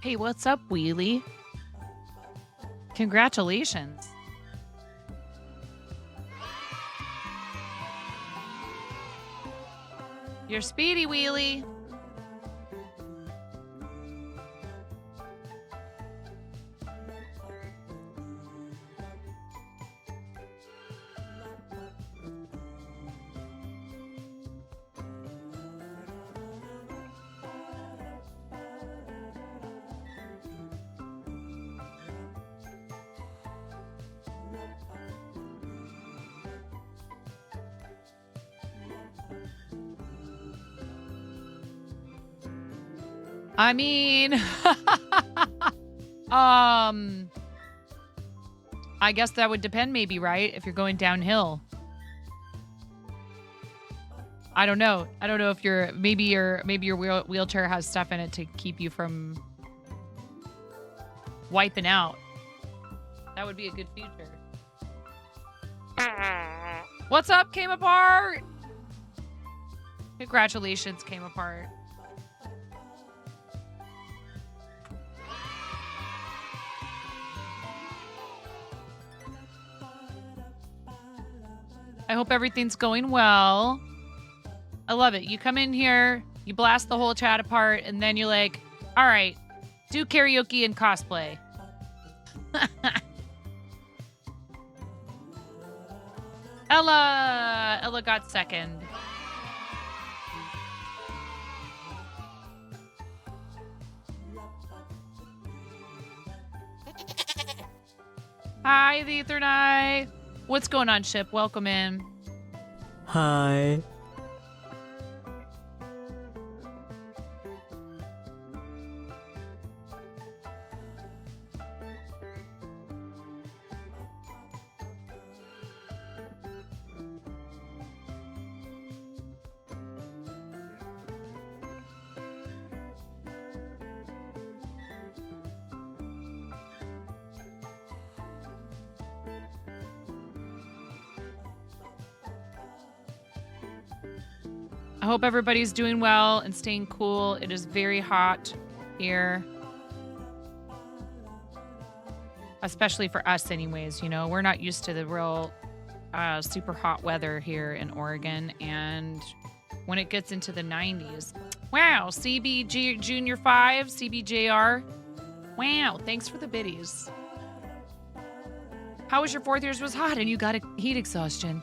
Hey, what's up, Wheelie? Congratulations. You're speedy, Wheelie. I mean, I guess that would depend maybe, right? If you're going downhill. I don't know. I don't know if maybe your wheelchair has stuff in it to keep you from wiping out. That would be a good feature. What's up, Came Apart? Congratulations, Came Apart. I hope everything's going well. I love it. You come in here, you blast the whole chat apart, and then you're like, all right, do karaoke and cosplay. Ella got second. Hi, the Ethernite. What's going on, Ship? Welcome in. Hi. I hope everybody's doing well and staying cool. It is very hot here. Especially for us anyways, you know. We're not used to the real super hot weather here in Oregon. And when it gets into the 90s. Wow, CBG Junior 5, CBJR. Wow, thanks for the biddies. How was your 4th years? Was hot and you got a heat exhaustion.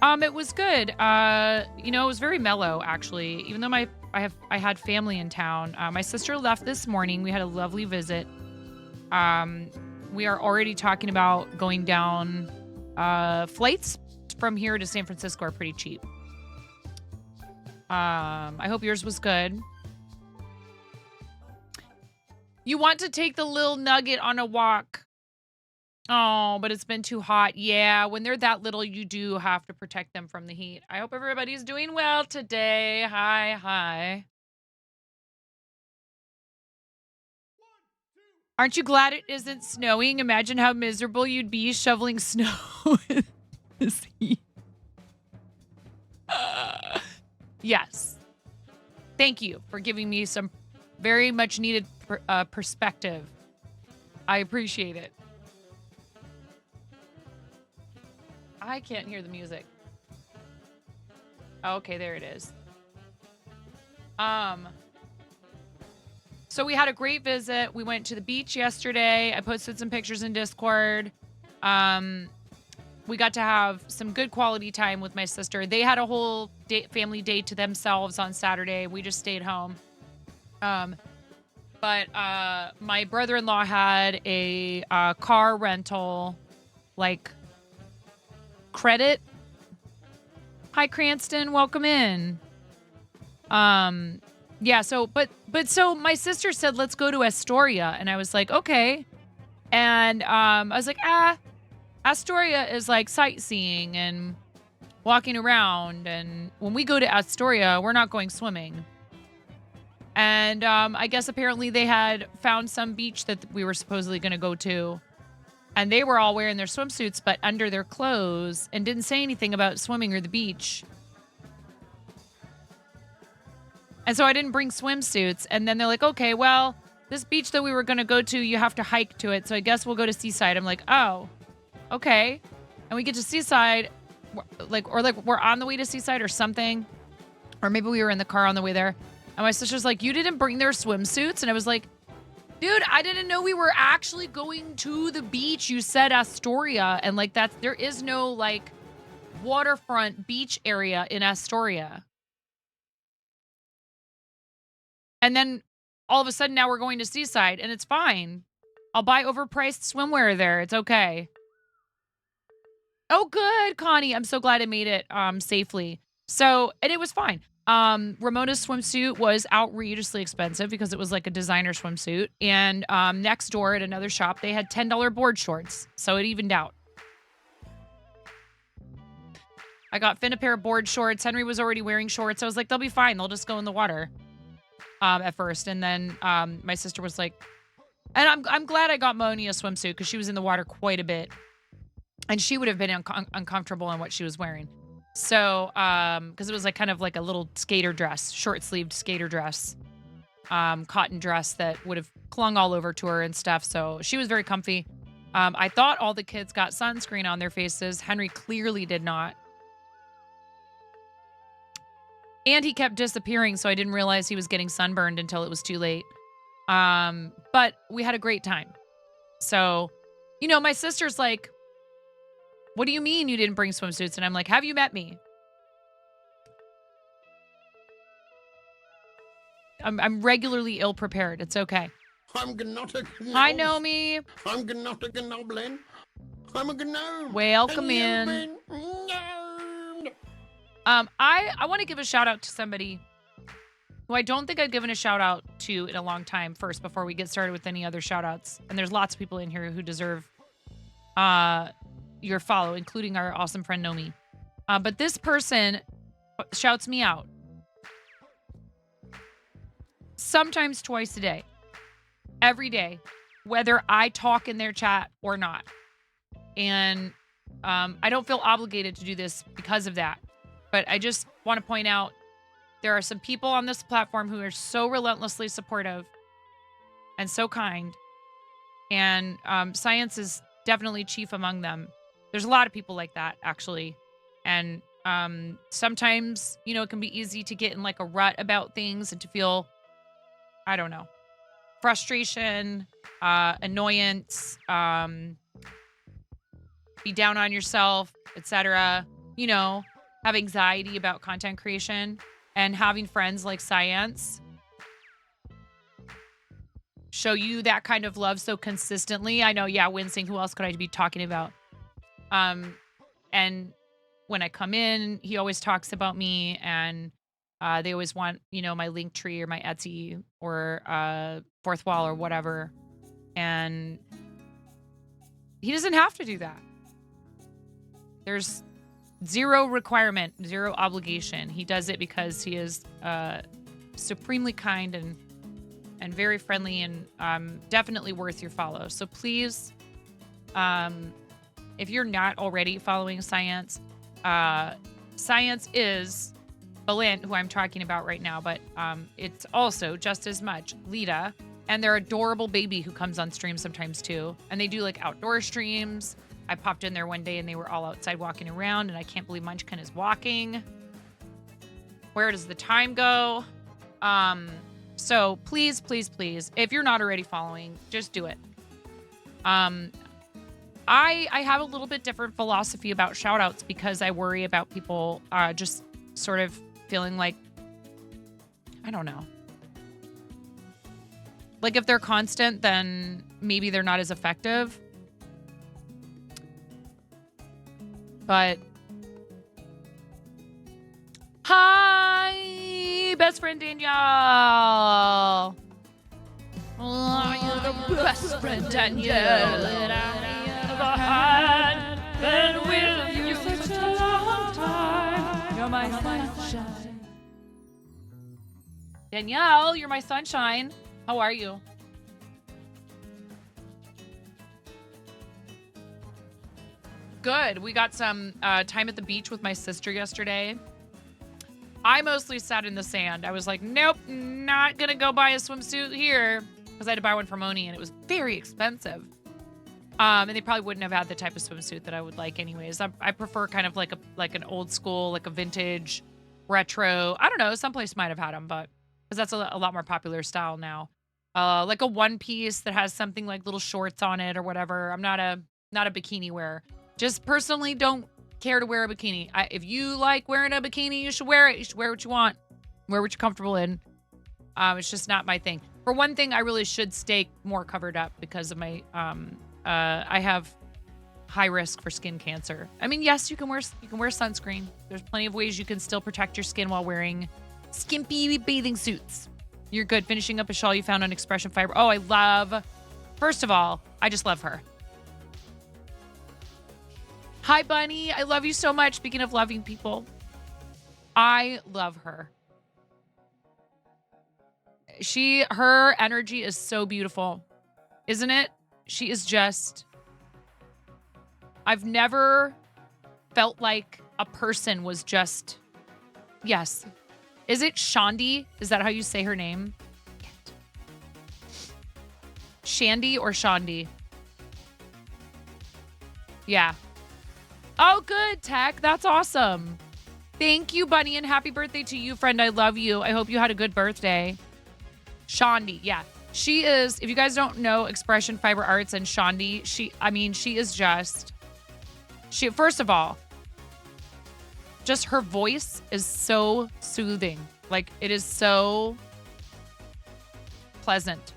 It was good. You know, it was very mellow actually. Even though I had family in town. My sister left this morning. We had a lovely visit. We are already talking about going down. Flights from here to San Francisco are pretty cheap. I hope yours was good. You want to take the little nugget on a walk. Oh, but it's been too hot. Yeah, when they're that little, you do have to protect them from the heat. I hope everybody's doing well today. Hi. Aren't you glad it isn't snowing? Imagine how miserable you'd be shoveling snow in this heat. Yes. Thank you for giving me some very much needed perspective. I appreciate it. I can't hear the music. Okay, there it is. So we had a great visit. We went to the beach yesterday. I posted some pictures in Discord. We got to have some good quality time with my sister. They had a whole family day to themselves on Saturday. We just stayed home. But my brother-in-law had a car rental, like, credit. Hi, Cranston. Welcome in. Yeah, so my sister said, let's go to Astoria. And I was like, okay. And I was like, Astoria is like sightseeing and walking around. And when we go to Astoria, we're not going swimming. And I guess apparently they had found some beach that we were supposedly going to go to. And they were all wearing their swimsuits, but under their clothes, and didn't say anything about swimming or the beach. And so I didn't bring swimsuits. And then they're like, okay, well, this beach that we were going to go to, you have to hike to it. So I guess we'll go to Seaside. I'm like, oh, okay. And we get to Seaside, like we're on the way to Seaside or something. Or maybe we were in the car on the way there. And my sister's like, you didn't bring their swimsuits? And I was like, dude, I didn't know we were actually going to the beach. You said Astoria. And like there is no like waterfront beach area in Astoria. And then all of a sudden now we're going to Seaside and it's fine. I'll buy overpriced swimwear there. It's okay. Oh, good, Connie. I'm so glad I made it safely. So, and it was fine. Ramona's swimsuit was outrageously expensive because it was like a designer swimsuit. And next door at another shop, they had $10 board shorts. So it evened out. I got Finn a pair of board shorts. Henry was already wearing shorts. I was like, they'll be fine. They'll just go in the water at first. And then my sister was like, and I'm glad I got Moni a swimsuit because she was in the water quite a bit. And she would have been uncomfortable in what she was wearing. So, because it was like kind of like a little skater dress, short-sleeved skater dress, cotton dress that would have clung all over to her and stuff. So she was very comfy. I thought all the kids got sunscreen on their faces. Henry clearly did not. And he kept disappearing, so I didn't realize he was getting sunburned until it was too late. But we had a great time. So, you know, my sister's like, what do you mean you didn't bring swimsuits? And I'm like, have you met me? I'm regularly ill prepared. It's okay. I'm not a gnome. Hi, Nomi. I'm not a goblin. I'm a gnome. Welcome in. I want to give a shout out to somebody who I don't think I've given a shout out to in a long time first before we get started with any other shout outs. And there's lots of people in here who deserve your follow, including our awesome friend Nomi. But this person shouts me out sometimes twice a day, every day, whether I talk in their chat or not. And I don't feel obligated to do this because of that. But I just want to point out there are some people on this platform who are so relentlessly supportive and so kind. And science is definitely chief among them. There's a lot of people like that, actually. And sometimes, you know, it can be easy to get in like a rut about things and to feel, I don't know, frustration, annoyance, be down on yourself, etc. You know, have anxiety about content creation, and having friends like Science show you that kind of love so consistently. I know, yeah, Wincing, who else could I be talking about? And when I come in, he always talks about me, and they always want, you know, my Linktree or my Etsy or Fourth Wall or whatever. And he doesn't have to do that. There's zero requirement, zero obligation. He does it because he is supremely kind and very friendly, and definitely worth your follow. So please, if you're not already following Science, Science is Balint, who I'm talking about right now, but it's also just as much Lita and their adorable baby who comes on stream sometimes too. And they do like outdoor streams. I popped in there one day and they were all outside walking around, and I can't believe Munchkin is walking. Where does the time go? So please, please, please, if you're not already following, just do it. I have a little bit different philosophy about shout outs because I worry about people just sort of feeling like, I don't know. Like if they're constant, then maybe they're not as effective. But hi, best friend Danielle. Oh, you're the best friend Danielle that I ever had. Been with you such a long time. You're my sunshine. Danielle, you're my sunshine. How are you? Good. We got some time at the beach with my sister yesterday. I mostly sat in the sand. I was like, nope, not gonna go buy a swimsuit here. because I had to buy one for Moni and it was very expensive. And they probably wouldn't have had the type of swimsuit that I would like anyways. I prefer kind of like an old school, like a vintage retro. I don't know. Someplace might have had them, but because that's a lot more popular style now. Like a one piece that has something like little shorts on it or whatever. I'm not a bikini wearer. Just personally don't care to wear a bikini. If you like wearing a bikini, you should wear it. You should wear what you want. Wear what you're comfortable in. It's just not my thing. For one thing, I really should stay more covered up because of my I have high risk for skin cancer. I mean, yes, you can wear sunscreen. There's plenty of ways you can still protect your skin while wearing skimpy bathing suits. You're good. Finishing up a shawl you found on Expression Fiber. Oh, first of all, I just love her. Hi, Bunny. I love you so much. Speaking of loving people, I love her. Her energy is so beautiful, isn't it? She is just, I've never felt like a person was just, yes. Is it Shandi? Is that how you say her name? Shandy or Shandi? Yeah. Oh, good, Tech. That's awesome. Thank you, Bunny, and happy birthday to you, friend. I love you. I hope you had a good birthday. Shandi, yeah. She is, if you guys don't know Expression Fiber Arts and Shandi, she is just, first of all, just her voice is so soothing. Like, it is so pleasant.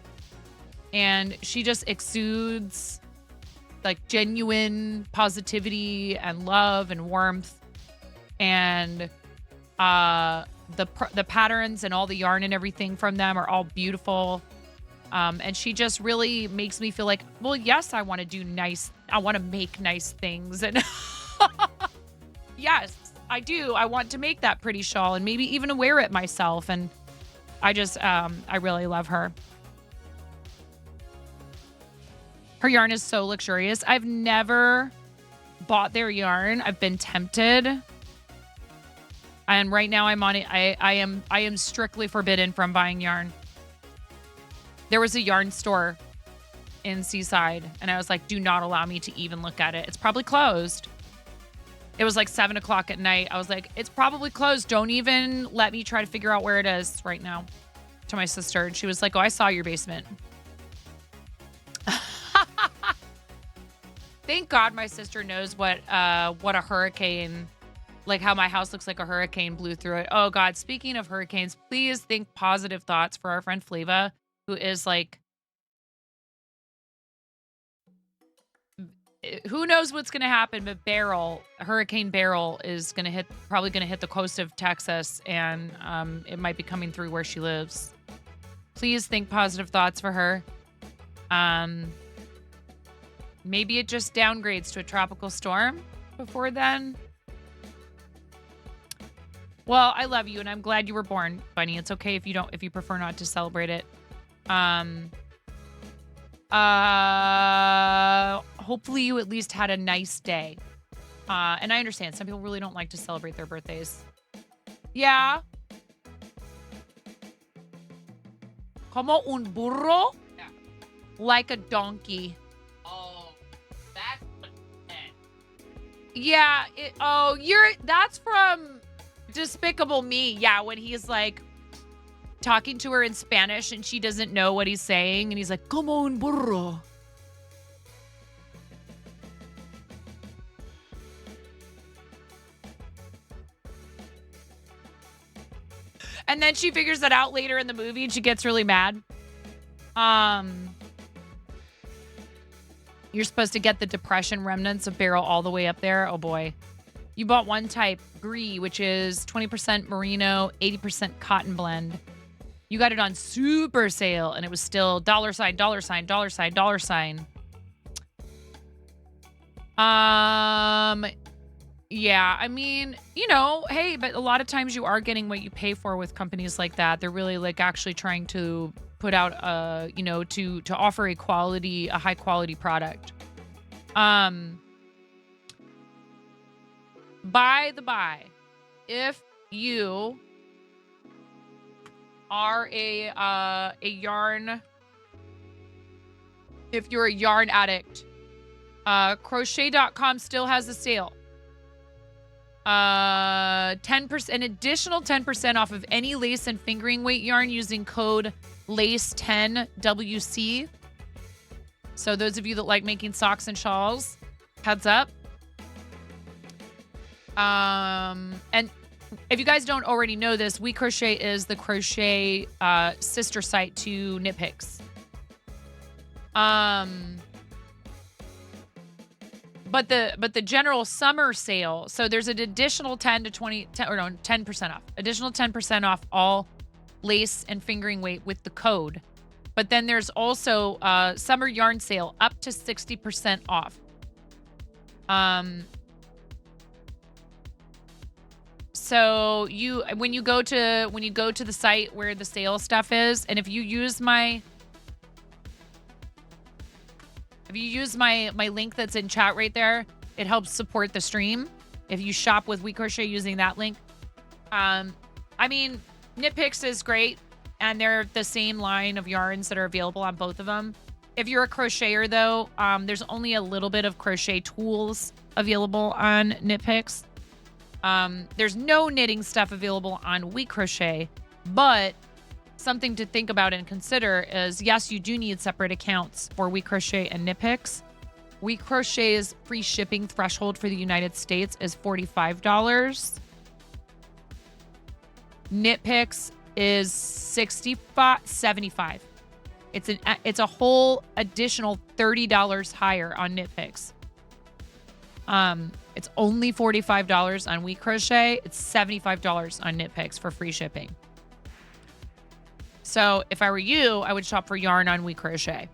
And she just exudes like genuine positivity and love and warmth. And the patterns and all the yarn and everything from them are all beautiful. And she just really makes me feel like, well, yes, I want to make nice things. And yes, I do. I want to make that pretty shawl and maybe even wear it myself. And I just, I really love her. Her yarn is so luxurious. I've never bought their yarn. I've been tempted. And right now I'm on it. I am strictly forbidden from buying yarn. There was a yarn store in Seaside, and I was like, do not allow me to even look at it. It's probably closed. It was like 7 o'clock at night. I was like, it's probably closed. Don't even let me try to figure out where it is right now, to my sister. And she was like, oh, I saw your basement. Thank God my sister knows what a hurricane, like how my house looks like a hurricane blew through it. Oh God, speaking of hurricanes, please think positive thoughts for our friend Flava, who is like, who knows what's going to happen, but Hurricane Beryl is probably going to hit the coast of Texas, and it might be coming through where she lives. Please think positive thoughts for her. Maybe it just downgrades to a tropical storm before then. Well, I love you, and I'm glad you were born, Bunny. It's okay if you prefer not to celebrate it. Hopefully you at least had a nice day. And I understand some people really don't like to celebrate their birthdays. Yeah. Como un burro? Yeah. Like a donkey. Oh, that's what it meant. Yeah. That's from Despicable Me. Yeah, when he's like talking to her in Spanish and she doesn't know what he's saying, and he's like, como un burro. And then she figures that out later in the movie and she gets really mad. You're supposed to get the depression remnants of Beryl all the way up there. Oh boy. You bought one type, Gree, which is 20% merino, 80% cotton blend. You got it on super sale and it was still $, $. Yeah, I mean, hey, but a lot of times you are getting what you pay for with companies like that. They're really like actually trying to put out to offer a high quality product. By the by, if you are a yarn if you're a yarn addict. Crochet.com still has a sale. 10%, an additional 10% off of any lace and fingering weight yarn using code LACE10WC. So those of you that like making socks and shawls, heads up. And if you guys don't already know this, We Crochet is the crochet sister site to Knit Picks. But the general summer sale, so there's an additional 10% off. Additional 10% off all lace and fingering weight with the code. But then there's also a summer yarn sale up to 60% off. So when you go to the site where the sale stuff is, and if you use my link that's in chat right there, it helps support the stream. If you shop with We Crochet using that link. I mean, Knit Picks is great, and they're the same line of yarns that are available on both of them. If you're a crocheter, though, there's only a little bit of crochet tools available on Knit Picks. There's no knitting stuff available on We Crochet, but something to think about and consider is, yes, you do need separate accounts for We Crochet and Knit Picks. We Crochet's free shipping threshold for the United States is $45. Knit Picks is $75. It's a whole additional $30 higher on Knit Picks. It's only $45 on We Crochet. It's $75 on Knit Picks for free shipping. So if I were you, I would shop for yarn on We Crochet.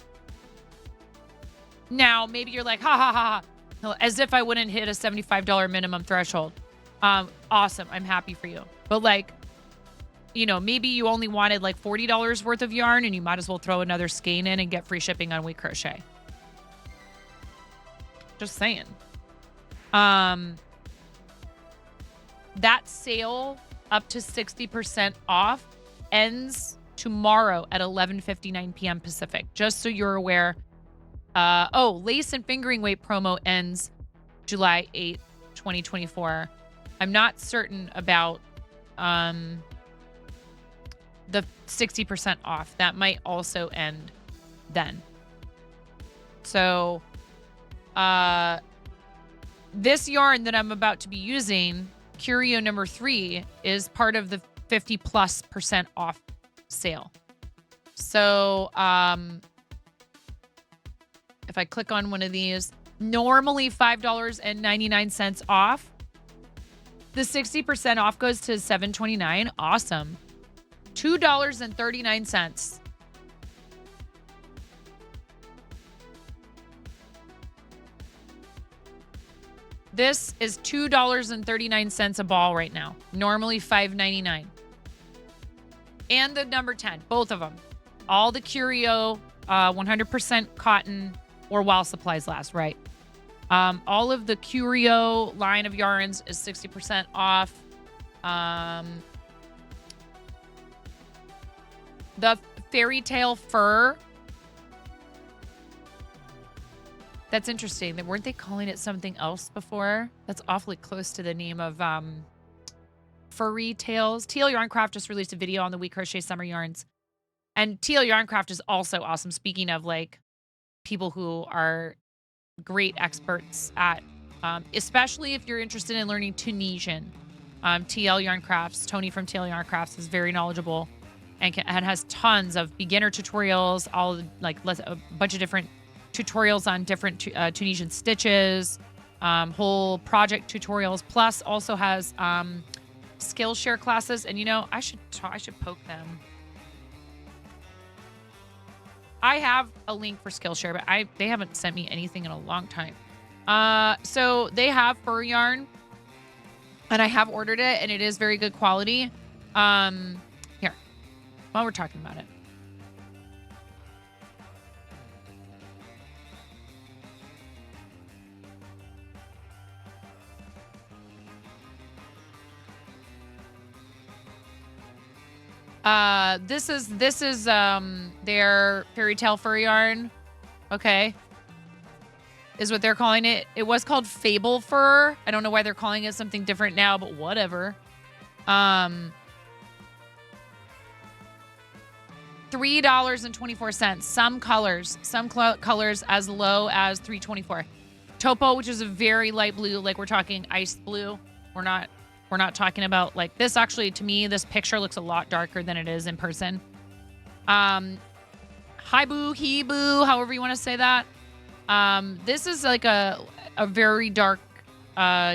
Now, maybe you're like, ha ha ha ha, as if I wouldn't hit a $75 minimum threshold. Awesome. I'm happy for you. But like, you know, maybe you only wanted like $40 worth of yarn and you might as well throw another skein in and get free shipping on We Crochet. Just saying. That sale up to 60% off ends tomorrow at 11:59 p.m. Pacific. Just so you're aware. Lace and fingering weight promo ends July 8th, 2024. I'm not certain about the 60% off. That might also end then. So this yarn that I'm about to be using, Curio number 3, is part of the 50+% off sale. So if I click on one of these, normally $5.99 off. The 60% off goes to $7.29. Awesome. $2.39. This is $2.39 a ball right now. Normally $5.99. And the number 10, both of them. All the Curio, 100% cotton, or while supplies last, right? All of the Curio line of yarns is 60% off. The Fairy Tale Fur. That's interesting. Weren't they calling it something else before? That's awfully close to the name of Furry Tales. TL Yarncraft just released a video on the We Crochet Summer Yarns. And TL Yarncraft is also awesome. Speaking of like people who are great experts at, especially if you're interested in learning Tunisian. TL Yarncrafts, Tony from TL Yarncrafts is very knowledgeable and has tons of beginner tutorials, a bunch of different tutorials on different Tunisian stitches, whole project tutorials, plus also has Skillshare classes. And you know, I should poke them. I have a link for Skillshare, but they haven't sent me anything in a long time. So they have fur yarn, and I have ordered it, and it is very good quality. Here, while we're talking about it. This is their Fairy Tale Fur yarn. Okay. Is what they're calling it. It was called Fable Fur. I don't know why they're calling it something different now, but whatever. $3.24. Some colors as low as $3.24. Topo, which is a very light blue, like we're talking ice blue. We're not talking about like this. Actually, to me, this picture looks a lot darker than it is in person. Hibu, Hibu, however you want to say that. This is like a very dark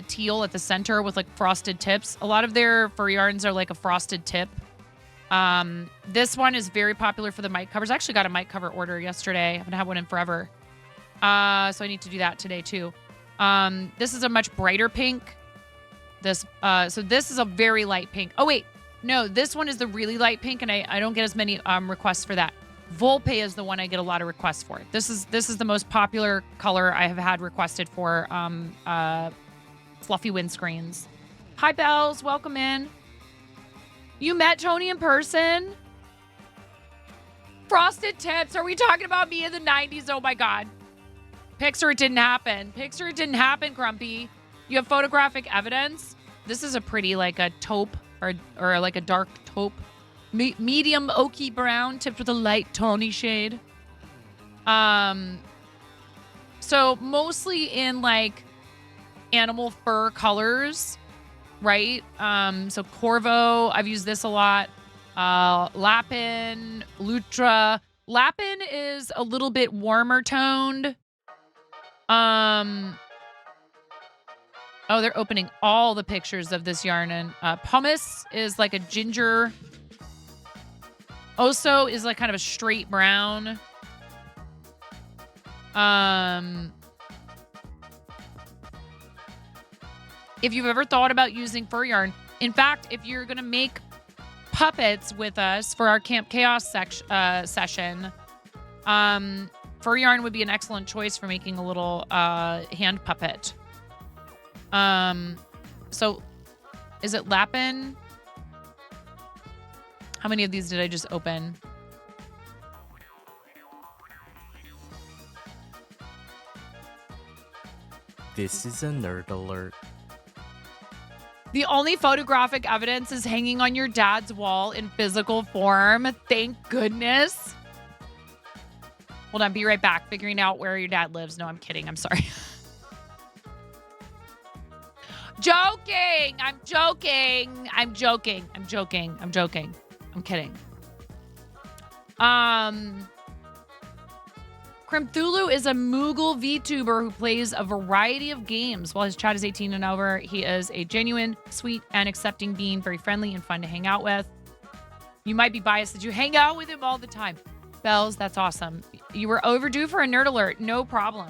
teal at the center with like frosted tips. A lot of their fur yarns are like a frosted tip. This one is very popular for the mic covers. I actually got a mic cover order yesterday. I haven't had one in forever. So I need to do that today too. This is a much brighter pink. So this is a very light pink. Oh wait, no, this one is the really light pink, and I don't get as many requests for that. Volpe is the one I get a lot of requests for. This is the most popular color I have had requested for fluffy windscreens. Hi Bells, welcome in. You met Tony in person? Frosted tips. Are we talking about me in the 90s? Oh my God. Picture it didn't happen. Picture it didn't happen, Grumpy. You have photographic evidence. This is a pretty like a taupe or like a dark taupe. Medium oaky brown tipped with a light tawny shade. So mostly in like animal fur colors, right? So Corvo, I've used this a lot. Lapin, Lutra. Lapin is a little bit warmer toned. Oh, they're opening all the pictures of this yarn. And Pumice is like a ginger. Oso is like kind of a straight brown. If you've ever thought about using fur yarn, in fact, if you're going to make puppets with us for our Camp Chaos session, fur yarn would be an excellent choice for making a little hand puppet. So is it Lapin? How many of these did I just open? This is a nerd alert. The only photographic evidence is hanging on your dad's wall in physical form. Thank goodness. Hold on, be right back. Figuring out where your dad lives. No, I'm kidding. I'm sorry. Joking. I'm joking. I'm joking. I'm joking. I'm joking. I'm kidding. Crimthulu is a Moogle VTuber who plays a variety of games. While his chat is 18 and over, he is a genuine, sweet, and accepting being, very friendly and fun to hang out with. You might be biased that you hang out with him all the time. Bells, that's awesome. You were overdue for a nerd alert. No problem.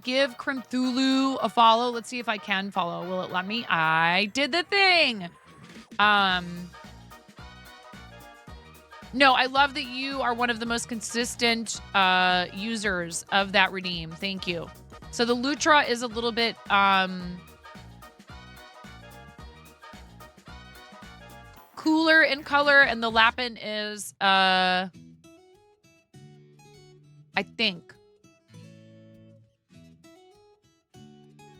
Give Crimthulu a follow. Let's see if I can follow. Will it let me? I did the thing. No, I love that you are one of the most consistent users of that redeem. Thank you. So the Lutra is a little bit cooler in color, and the Lapin is I think.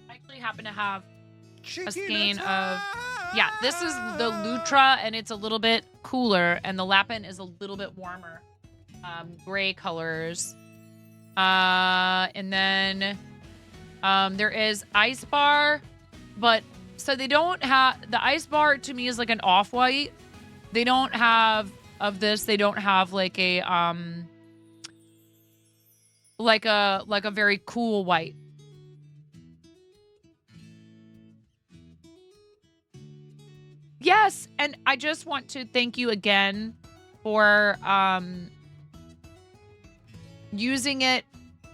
I actually happen to have a skein of, yeah, this is the Lutra, and it's a little bit cooler, and the Lapin is a little bit warmer. Gray colors. And then there is Ice Bar, but so they don't have, the Ice Bar to me is like an off-white. They don't have, of this, they don't have like a very cool white. Yes, and I just want to thank you again for using it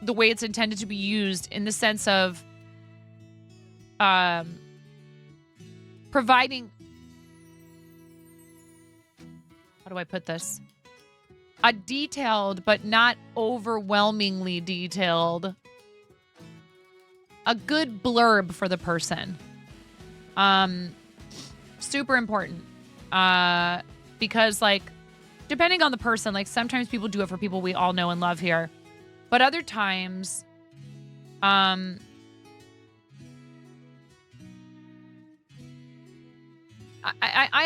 the way it's intended to be used, in the sense of providing, how do I put this? A detailed, but not overwhelmingly detailed, a good blurb for the person. Super important. because like, depending on the person, like sometimes people do it for people we all know and love here, but other times, I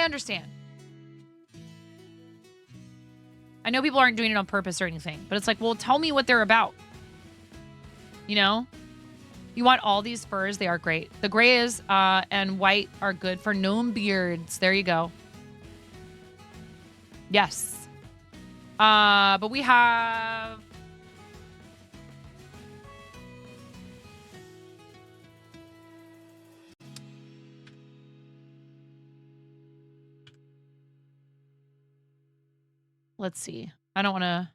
understand. I know people aren't doing it on purpose or anything, but it's like, well, tell me what they're about. You know? You want all these furs. They are great. The grays and white are good for gnome beards. There you go. Yes. But we have... Let's see. I don't want to...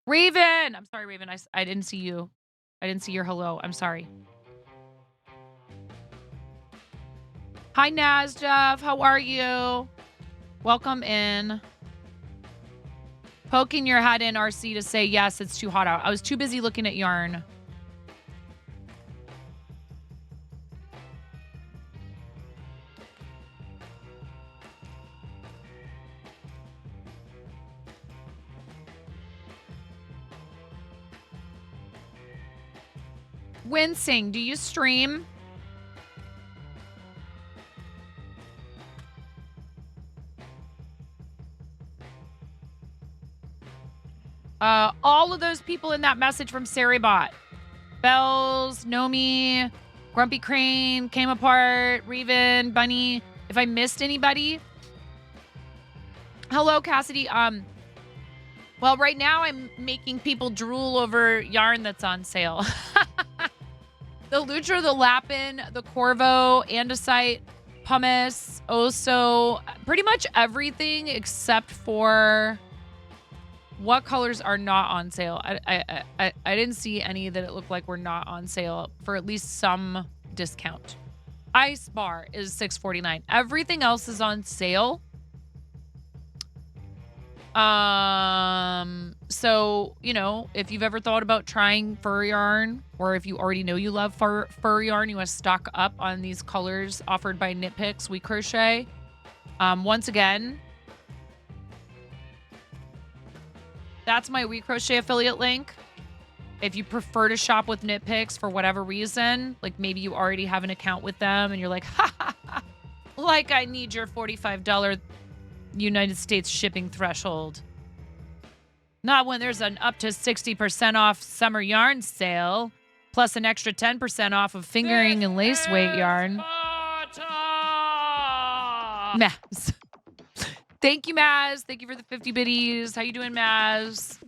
Raven! I'm sorry, Raven. I didn't see you. I didn't see your hello. I'm sorry. Hi, Nasjeff. How are you? Welcome in. Poking your head in, RC, to say, yes, it's too hot out. I was too busy looking at yarn. Wincing, do you stream? All of those people in that message from Saribot. Bells, Nomi, Grumpy Crane, Came Apart, Raven, Bunny. If I missed anybody. Hello, Cassidy. Well, right now I'm making people drool over yarn that's on sale. The Lutra, the Lapin, the Corvo, Andesite, Pumice, Oso, pretty much everything except for what colors are not on sale. I didn't see any that it looked like were not on sale for at least some discount. Ice Bar is $6.49. Everything else is on sale. So, you know, if you've ever thought about trying fur yarn, or if you already know you love fur yarn, you want to stock up on these colors offered by Knit Picks, We Crochet. Once again, that's my We Crochet affiliate link. If you prefer to shop with Knit Picks for whatever reason, like maybe you already have an account with them and you're like, ha ha ha, like I need your $45 United States shipping threshold. Not when there's an up to 60% off summer yarn sale, plus an extra 10% off of fingering and lace weight yarn. Maz. Thank you, Maz. Thank you for the 50 biddies. How you doing, Maz?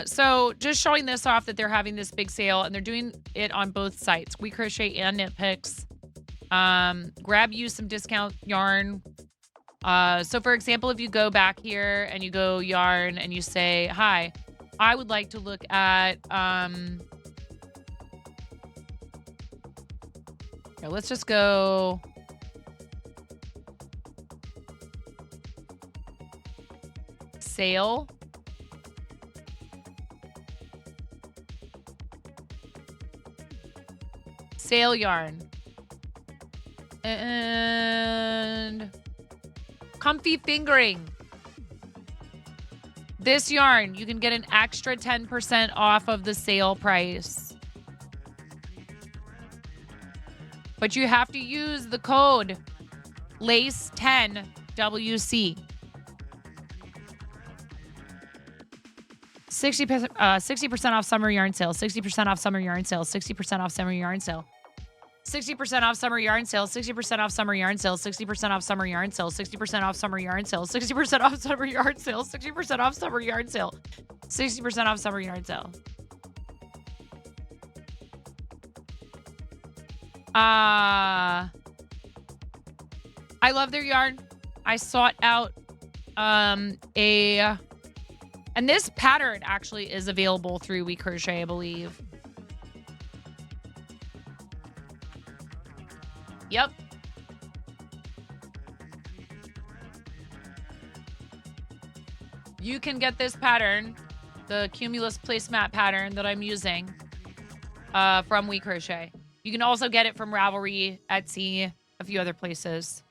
So just showing this off that they're having this big sale and they're doing it on both sites, We Crochet and Knit Picks. Grab you some discount yarn. So for example, if you go back here and you go yarn and you say, hi, I would like to look at, here, let's just go. Sale. Sale yarn. And comfy fingering. This yarn, you can get an extra 10% off of the sale price. But you have to use the code LACE10WC. 60% off summer yarn sale. 60% off summer yarn sale. 60% off summer yarn sale. 60% off summer yarn sale. 60% off summer yarn sale. 60% off summer yarn sale. 60% off summer yarn sale. 60% off summer yarn sale. 60% off summer yarn sale. 60% off summer yarn sale. I love their yarn. I sought out and this pattern actually is available through We Crochet, I believe. Yep. You can get this pattern, the Cumulus placemat pattern that I'm using from We Crochet. You can also get it from Ravelry, Etsy, a few other places.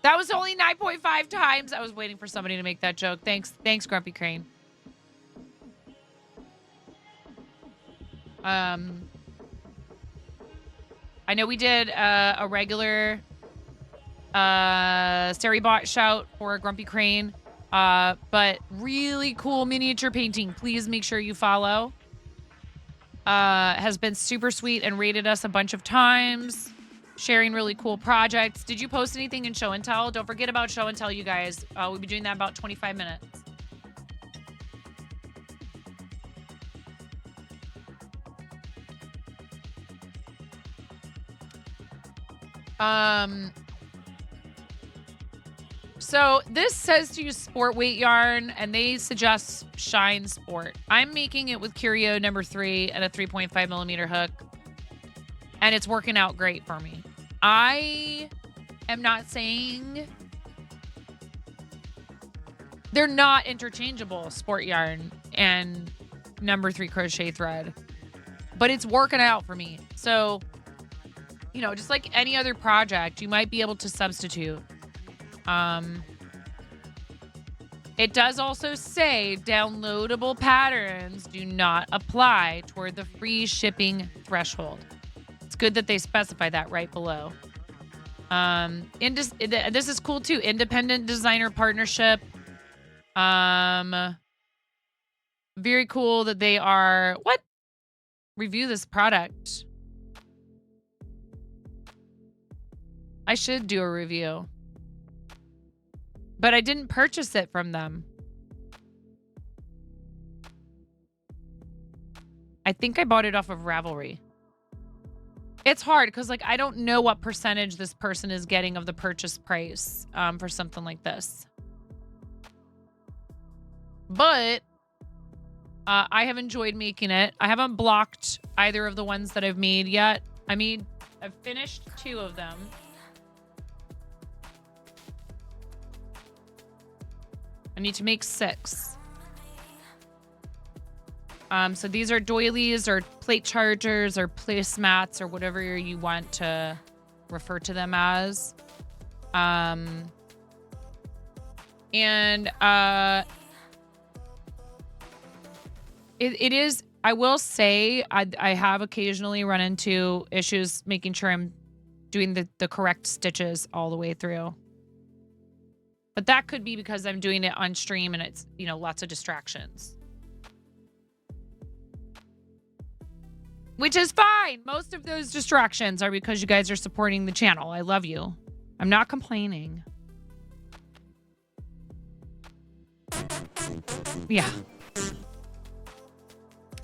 That was only 9.5 times. I was waiting for somebody to make that joke. Thanks, Grumpy Crane. I know we did a regular Seribot shout for Grumpy Crane, but really cool miniature painting. Please make sure you follow. Has been super sweet and rated us a bunch of times. Sharing really cool projects. Did you post anything in Show and Tell? Don't forget about Show and Tell, you guys. We'll be doing that in about 25 minutes. So this says to use sport weight yarn, and they suggest Shine Sport. I'm making it with Curio number 3 and a 3.5 millimeter hook, and it's working out great for me. I am not saying they're not interchangeable, sport yarn and number 3 crochet thread, but it's working out for me. So, you know, just like any other project, you might be able to substitute. It does also say downloadable patterns do not apply toward the free shipping threshold. It's good that they specify that right below. This is cool too. Independent designer partnership. Very cool that they are review this product. I should do a review. But I didn't purchase it from them. I think I bought it off of Ravelry. It's hard because, like, I don't know what percentage this person is getting of the purchase price for something like this. But I have enjoyed making it. I haven't blocked either of the ones that I've made yet. I've finished 2 of them. I need to make 6. So these are doilies or plate chargers or placemats or whatever you want to refer to them as. It is, I will say, I have occasionally run into issues making sure I'm doing the correct stitches all the way through. But that could be because I'm doing it on stream and it's, you know, lots of distractions. Which is fine. Most of those distractions are because you guys are supporting the channel. I love you. I'm not complaining. Yeah.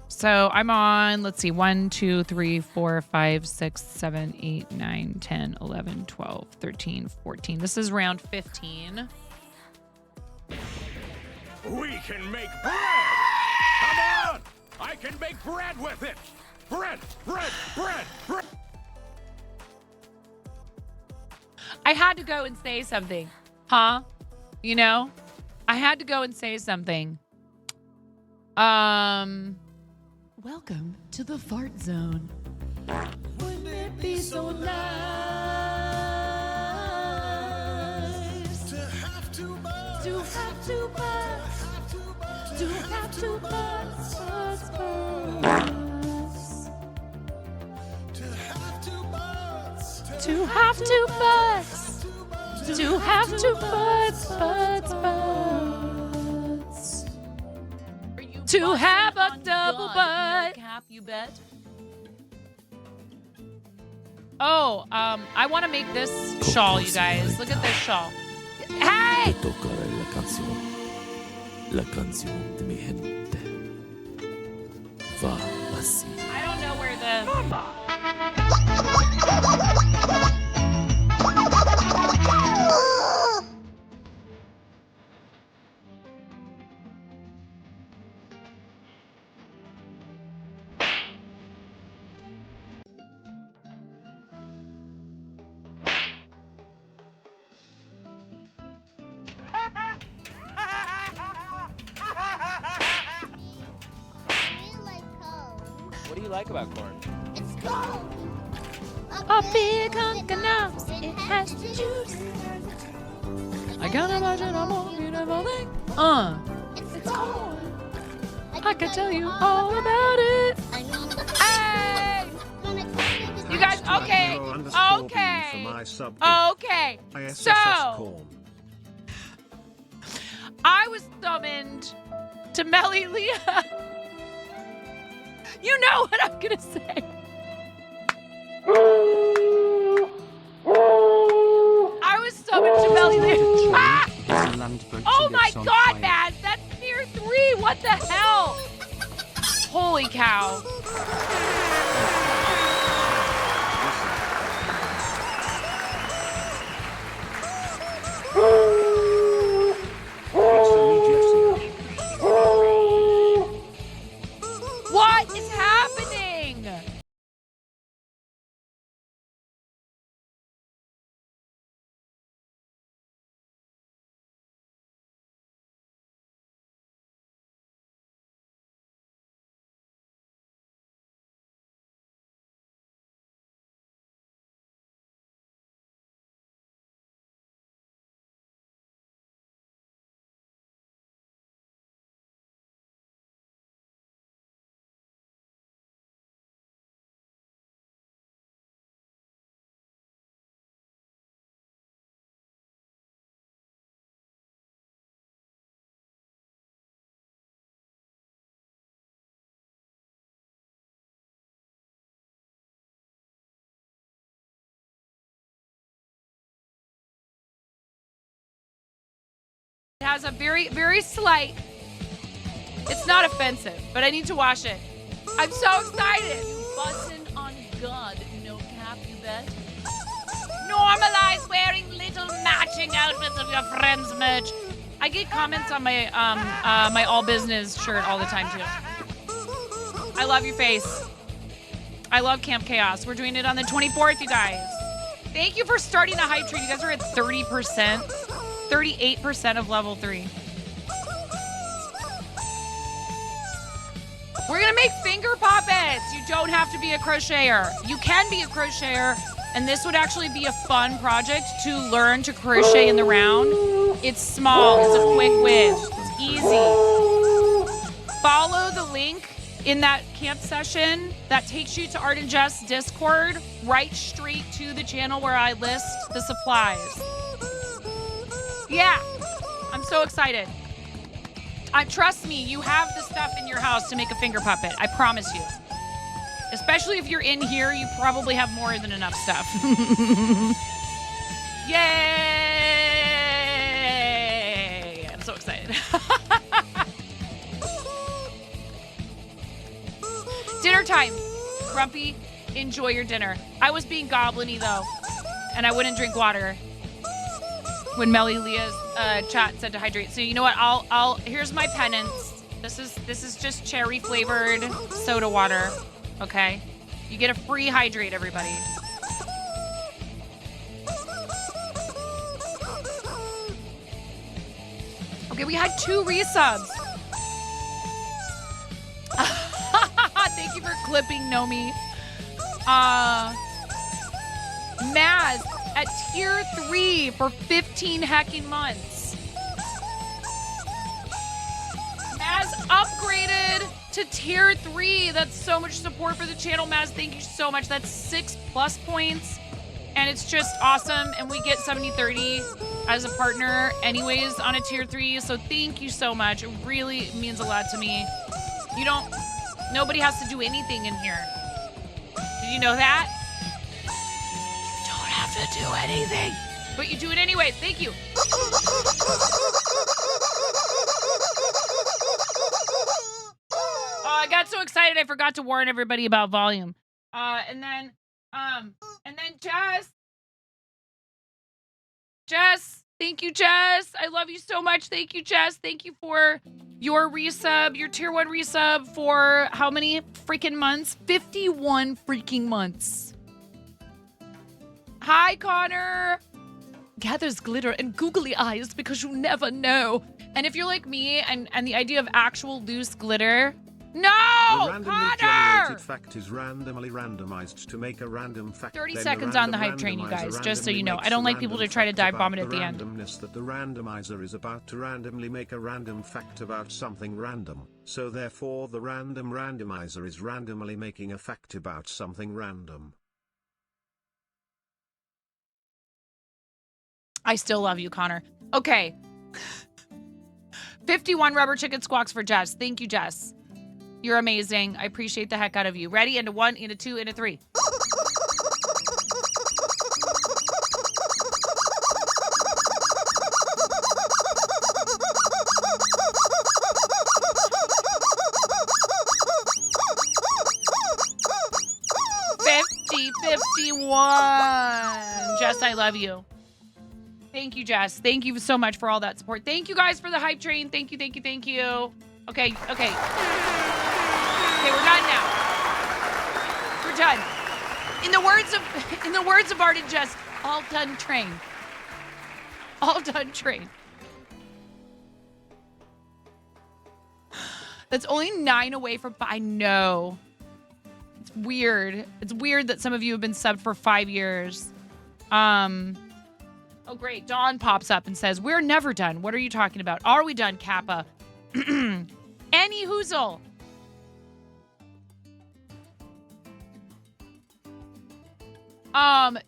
So I'm on, let's see, 1, 2, 3, 4, 5, 6, 7, 8, 9, 10, 11, 12, 13, 14. This is round 15. We can make bread! Come on! I can make bread with it! Bread! I had to go and say something. Huh? You know? I had to go and say something. Welcome to the fart zone. Wouldn't it be so nice to have to buzz, to have to buzz, to have to buzz, buzz, buzz, to have to buzz, to have to buzz, to have to buzz, buzz, buzz. To have a double butt. Cap, you bet. Oh, I want to make this shawl, you guys. Look at this shawl. Hey! Tocaré la canción de mi gente. Va así. I don't know where the... like about corn? It's cold. A big hunk of nuts, it has the juice. I can't imagine a more beautiful thing. It's cold. I can tell you all about it. I mean, Hey! You guys, okay, okay, okay. So, I was summoned to Melly Leah. You know what I'm gonna say. I was summoned to Melly Leah. Ah! Oh my God, Maz, that's tier 3. What the hell? Holy cow. What is happening? It has a very, very slight, it's not offensive, but I need to wash it. I'm so excited. Button on God, no cap, you bet. Normalize wearing little matching outfits of your friends' merch. I get comments on my my all business shirt all the time too. I love your face. I love Camp Chaos. We're doing it on the 24th, you guys. Thank you for starting the hype train. You guys are at 30%. 38% of level 3. We're gonna make finger puppets. You don't have to be a crocheter. You can be a crocheter, and this would actually be a fun project to learn to crochet in the round. It's small, it's a quick whiz, it's easy. Follow the link in that camp session that takes you to Art and Jess Discord, right straight to the channel where I list the supplies. Yeah, I'm so excited. Trust me, you have the stuff in your house to make a finger puppet. I promise you. Especially if you're in here, you probably have more than enough stuff. Yay! I'm so excited. Dinner time. Grumpy, enjoy your dinner. I was being goblin-y though, and I wouldn't drink water when Melly Leah's chat said to hydrate. So you know what? I'll here's my penance. This is just cherry flavored soda water. Okay? You get a free hydrate, everybody. Okay, we had 2 resubs. Thank you for clipping Nomi. Maz at tier 3 for 15 hecking months. Maz upgraded to tier 3. That's so much support for the channel, Maz. Thank you so much. That's 6+ points. And it's just awesome. And we get 70/30 as a partner anyways on a tier 3. So thank you so much. It really means a lot to me. Nobody has to do anything in here. Did you know that? You don't have to do anything. But you do it anyway. Thank you. Oh, I got so excited I forgot to warn everybody about volume. And then Jess, thank you, Jess. I love you so much. Thank you, Jess. Thank you for your resub, your tier 1 resub for how many freaking months? 51 freaking months. Hi, Connor. Gathers glitter and googly eyes because you never know. And if you're like me and the idea of actual loose glitter The No, randomly Connor! generated fact is randomly randomized to make a random fact. 30 Then seconds the on the random hype train, you guys, randomizer just so you randomly know. makes I don't the like people to random try to fact dive about bomb it at the the end. randomness that the randomizer is about to randomly make a random fact about something random. So therefore the random randomizer is randomly making a fact about something random. I still love you, Connor. Okay. 51 rubber chicken squawks for Jess. Thank you, Jess. You're amazing. I appreciate the heck out of you. Ready? Into 1, into 2, into 3. Jess, I love you. Thank you, Jess. Thank you so much for all that support. Thank you guys for the hype train. Thank you, thank you, thank you. Okay. Okay, we're done now. We're done. In the words of Art and Jess, all done train. All done train. That's only 9 away from, I know. It's weird. It's weird that some of you have been subbed for 5 years. Oh, great. Dawn pops up and says, we're never done. What are you talking about? Are we done, Kappa? Any hoozle.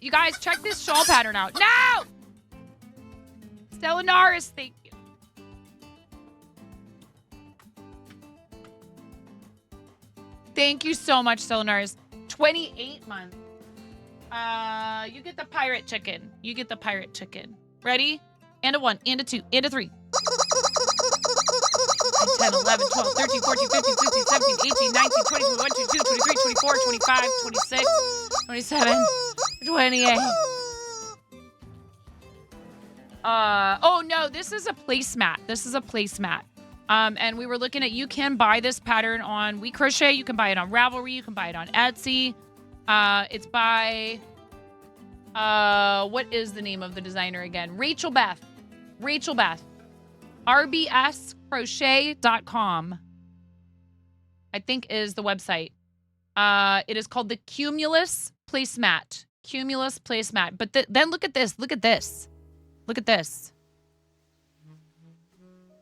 You guys, check this shawl pattern out. No! Stellanaris, thank you. Thank you so much, Stellanaris. 28 months. You get the pirate chicken. You get the pirate chicken. Ready? And a 1, and a 2, and a 3. 10, 11, 12, 13, 14, 15, 16, 17, 18, 19, 20, 21, 22, 23, 24, 25, 26, 27, 28. Oh no, this is a placemat. This is a placemat. And we were looking at, you can buy this pattern on We Crochet. You can buy it on Ravelry. You can buy it on Etsy. It's by, what is the name of the designer again? Rachel Beth. Rachel Beth. rbscrochet.com, I think is the website. It is called the Cumulus Placemat. Cumulus Placemat. But then look at this. Look at this. Look at this.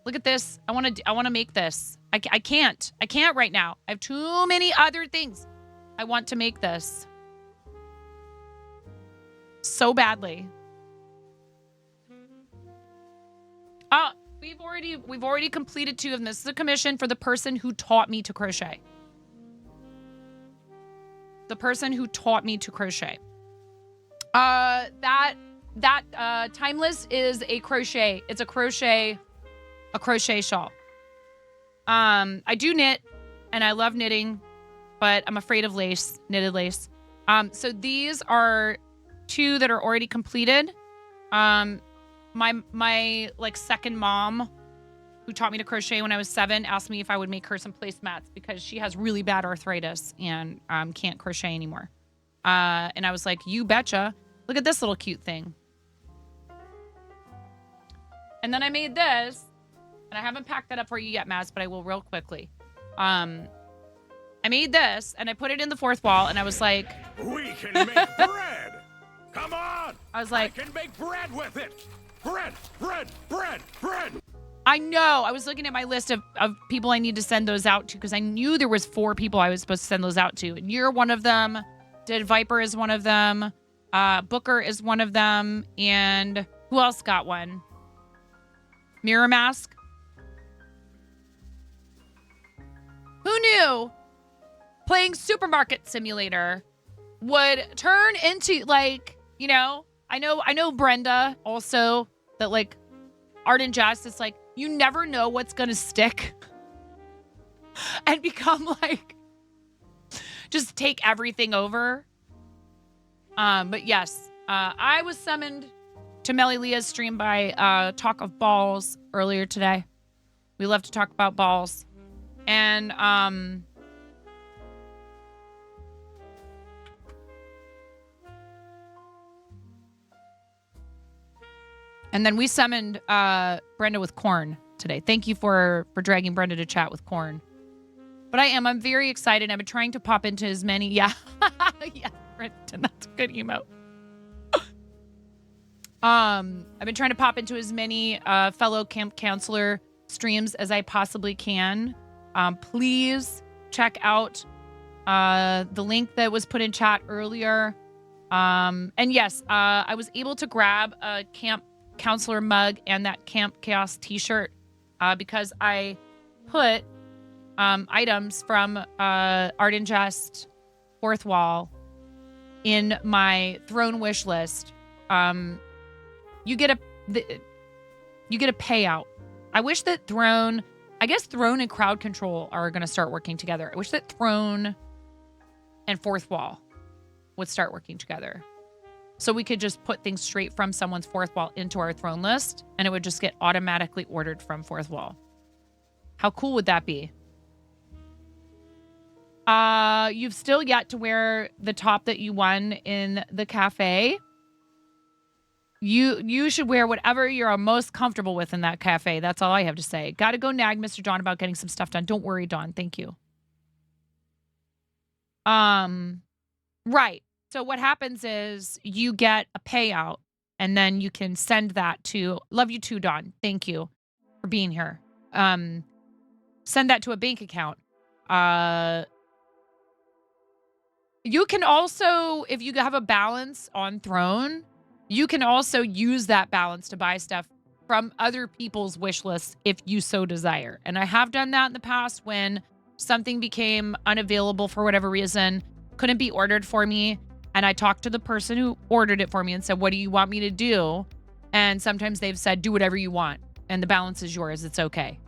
Look at this. I want to make this. I can't. I can't right now. I have too many other things. I want to make this so badly. We've already completed 2 of them. This is a commission for the person who taught me to crochet. The person who taught me to crochet. That Timeless is a crochet. It's a crochet shawl. I do knit and I love knitting, but I'm afraid of lace, knitted lace. So these are 2 that are already completed. My like second mom, who taught me to crochet when I was 7, asked me if I would make her some placemats because she has really bad arthritis and can't crochet anymore. And I was like, you betcha. Look at this little cute thing. And then I made this, and I haven't packed that up for you yet, Maz, but I will real quickly. I made this, and I put it in the 4th wall, and I was like, We can make bread. Come on. I was like, I can make bread with it. Bread. I know. I was looking at my list of people I need to send those out to because I knew there was 4 people I was supposed to send those out to. And you're one of them. Dead Viper is one of them. Booker is one of them. And who else got one? Mirror Mask. Who knew playing Supermarket Simulator would turn into, like, you know, I know Brenda also, that like Art and Jess, it's like you never know what's gonna stick and become like just take everything over. But yes, I was summoned to Melly Leah's stream by talk of balls earlier today. We love to talk about balls. And then we summoned Brenda with corn today. Thank you for dragging Brenda to chat with corn. But I am. I'm very excited. I've been trying to pop into as many. Yeah. Yeah, Brenton, that's a good emote. I've been trying to pop into as many fellow camp counselor streams as I possibly can. Please check out the link that was put in chat earlier. And yes, I was able to grab a camp counselor mug and that Camp Chaos t-shirt because I put items from Art and Jest Fourth Wall in my Throne wish list. You get a payout. I wish that Throne and Crowd Control are going to start working together. I wish that Throne and Fourth Wall would start working together. So we could just put things straight from someone's Fourth Wall into our Throne list, and it would just get automatically ordered from Fourth Wall. How cool would that be? You've still yet to wear the top that you won in the cafe. You should wear whatever you're most comfortable with in that cafe. That's all I have to say. Got to go nag Mr. Don about getting some stuff done. Don't worry, Don. Thank you. Right. So what happens is you get a payout, and then you can send that to, love you too, Don. Thank you for being here. Send that to a bank account. You can also, if you have a balance on Throne, you can also use that balance to buy stuff from other people's wish lists if you so desire. And I have done that in the past when something became unavailable for whatever reason, couldn't be ordered for me. And I talked to the person who ordered it for me and said, what do you want me to do? And sometimes they've said, do whatever you want. And the balance is yours. It's okay.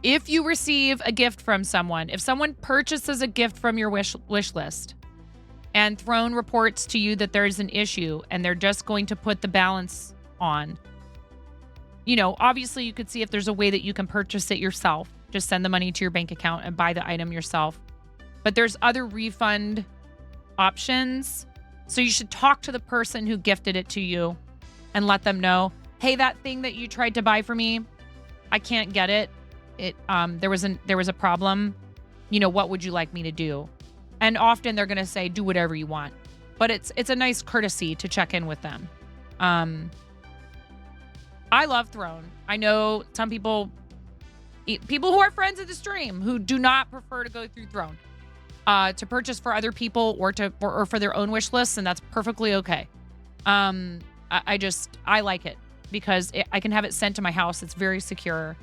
If you receive a gift from someone, if someone purchases a gift from your wish list and Throne reports to you that there's an issue and they're just going to put the balance on, you know, obviously you could see if there's a way that you can purchase it yourself. Just send the money to your bank account and buy the item yourself. But there's other refund options. So you should talk to the person who gifted it to you and let them know, hey, that thing that you tried to buy for me, I can't get it. There was a problem. You know, what would you like me to do? And often they're going to say, do whatever you want. But it's a nice courtesy to check in with them. I love Throne. I know some people who are friends of the stream who do not prefer to go through Throne to purchase for other people or for their own wish lists, and that's perfectly okay. I like it because I can have it sent to my house. It's very secure.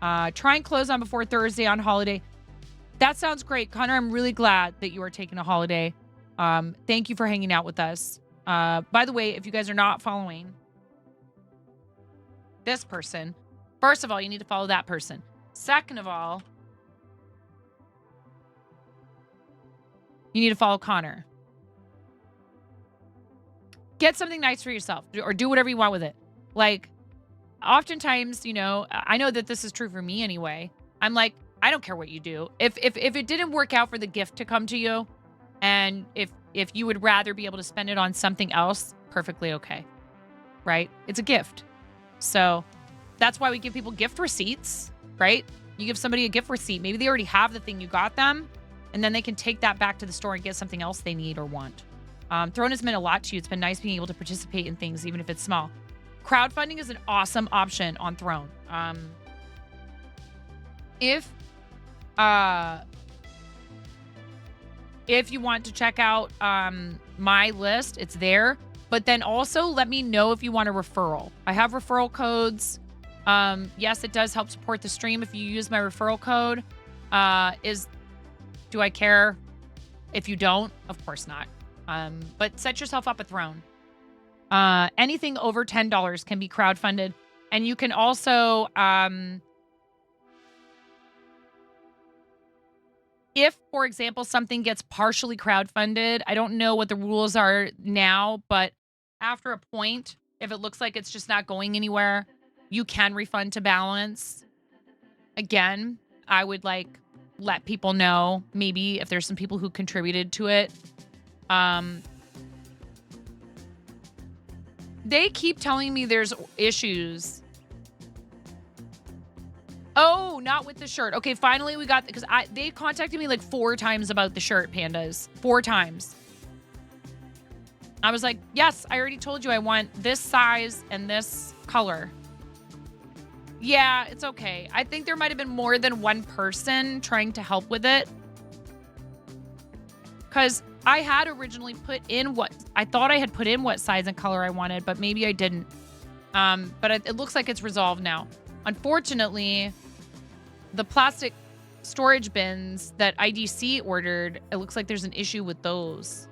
Try and close on before Thursday on holiday. That sounds great. Connor, I'm really glad that you are taking a holiday. Thank you for hanging out with us. By the way, if you guys are not following this person, first of all, you need to follow that person. Second of all, you need to follow Connor. Get something nice for yourself or do whatever you want with it. Like, oftentimes, you know, I know that this is true for me anyway. I'm like, I don't care what you do. If it didn't work out for the gift to come to you, and if you would rather be able to spend it on something else, perfectly okay. Right? It's a gift. So that's why we give people gift receipts, right? You give somebody a gift receipt. Maybe they already have the thing you got them, and then they can take that back to the store and get something else they need or want. Throne has meant a lot to you. It's been nice being able to participate in things, even if it's small. Crowdfunding is an awesome option on Throne. If you want to check out my list, it's there. But then also let me know if you want a referral. I have referral codes. Yes, it does help support the stream if you use my referral code. Do I care if you don't? Of course not. But set yourself up a Throne. Anything over $10 can be crowdfunded. And you can also, if, for example, something gets partially crowdfunded, I don't know what the rules are now, but after a point, if it looks like it's just not going anywhere, you can refund to balance. Again, I would let people know, maybe if there's some people who contributed to it. They keep telling me there's issues Oh, not with the shirt. Okay, finally we got, because they contacted me like 4 times about the shirt, pandas. 4 times. I was like, yes, I already told you I want this size and this color. Yeah, it's okay. I think there might have been more than one person trying to help with it. Because I had originally put in I thought I had put in what size and color I wanted, but maybe I didn't. But it looks like it's resolved now. Unfortunately, the plastic storage bins that IDC ordered, it looks like there's an issue with those.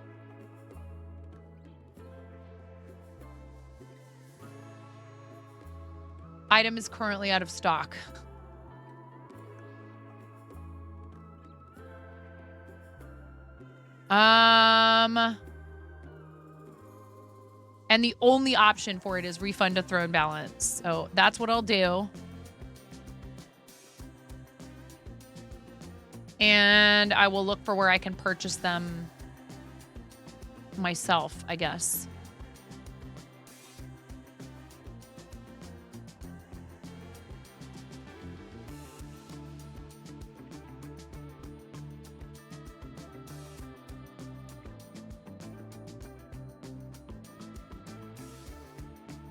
Item is currently out of stock. And the only option for it is refund to Throne balance. So that's what I'll do. And I will look for where I can purchase them myself, I guess.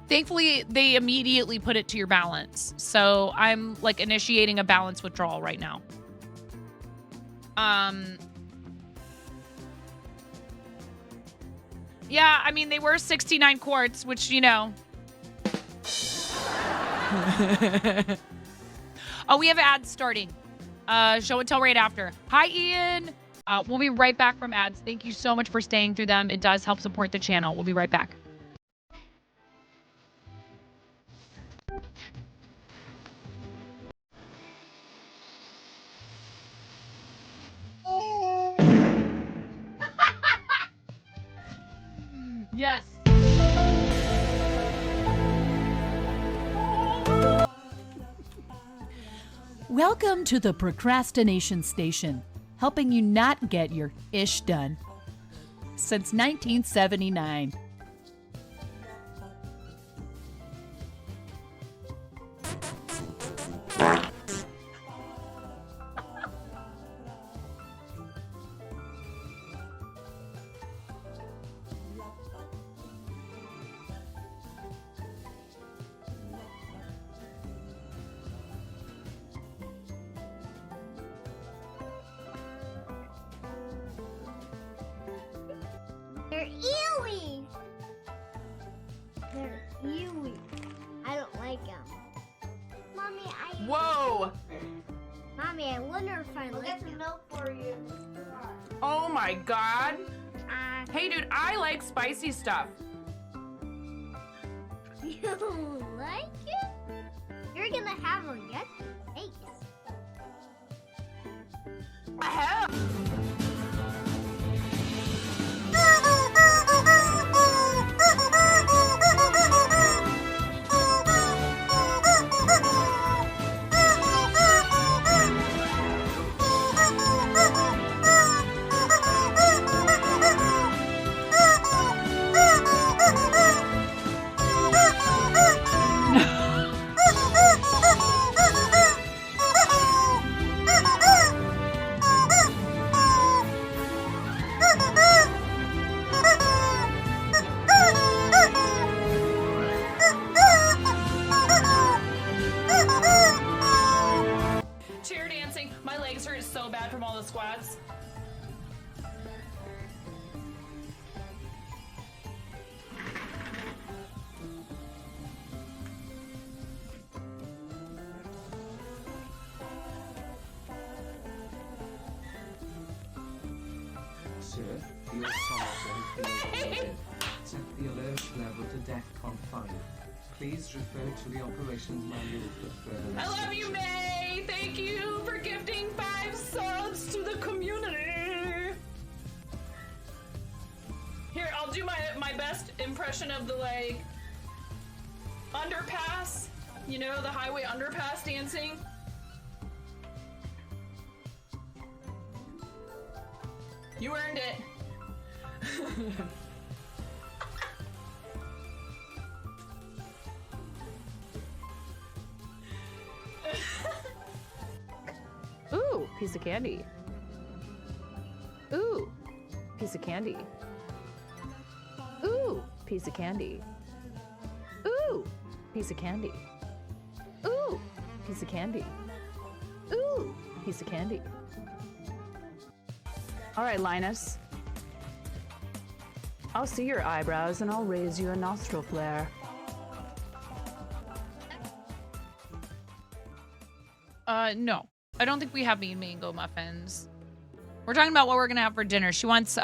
Thankfully, they immediately put it to your balance. So I'm like initiating a balance withdrawal right now. Yeah, I mean, they were 69 quarts, which, you know. Oh, we have ads starting. Show and tell right after. Hi, Ian. We'll be right back from ads. Thank you so much for staying through them. It does help support the channel. We'll be right back. Yes. Welcome to the Procrastination Station, helping you not get your ish done. Since 1979. They're ewy. They're ewy. I don't like them. Mommy, Whoa! Mommy, I wonder if I like them. Milk for you. Oh my god. Hey dude, I like spicy stuff. You like it? You're gonna have a yucky face. Hell. Chair dancing. My legs hurt so bad from all the squats. Sir, your software failed loaded. Set the alert level to DEFCON 5. Please refer to the operations manual for further I love you, instructions. May. Thank you for gifting 5 subs to the community. Here, I'll do my best impression of the like underpass. You know, the highway underpass dancing. You earned it. piece of candy. Ooh, piece of candy. Ooh, piece of candy. Ooh, piece of candy. Ooh, piece of candy. Ooh, piece of candy. All right, Linus. I'll see your eyebrows and I'll raise you a nostril flare. No. I don't think we have mango muffins. We're talking about what we're gonna have for dinner. She wants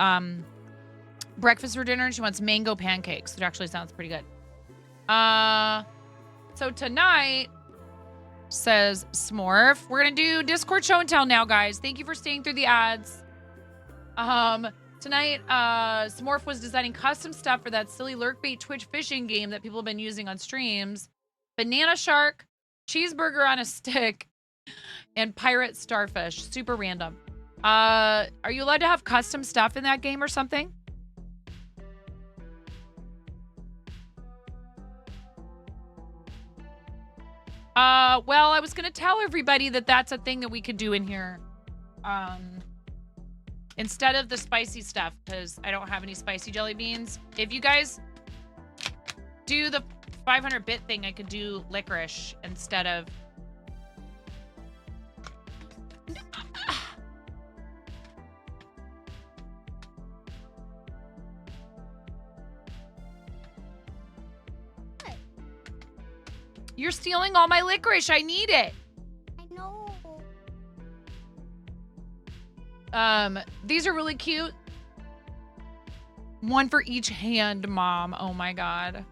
breakfast for dinner and she wants mango pancakes, which actually sounds pretty good. So tonight, says Smorf, we're gonna do Discord show and tell now, guys. Thank you for staying through the ads. Tonight, Smorf was designing custom stuff for that silly lurkbait Twitch fishing game that people have been using on streams. Banana shark, cheeseburger on a stick, and pirate starfish. Super random. Are you allowed to have custom stuff in that game or something? Well, I was gonna tell everybody that that's a thing that we could do in here. Instead of the spicy stuff, because I don't have any spicy jelly beans. If you guys do the 500-bit thing, I could do licorice instead of... You're stealing all my licorice. I need it. I know. These are really cute. One for each hand, Mom. Oh my God.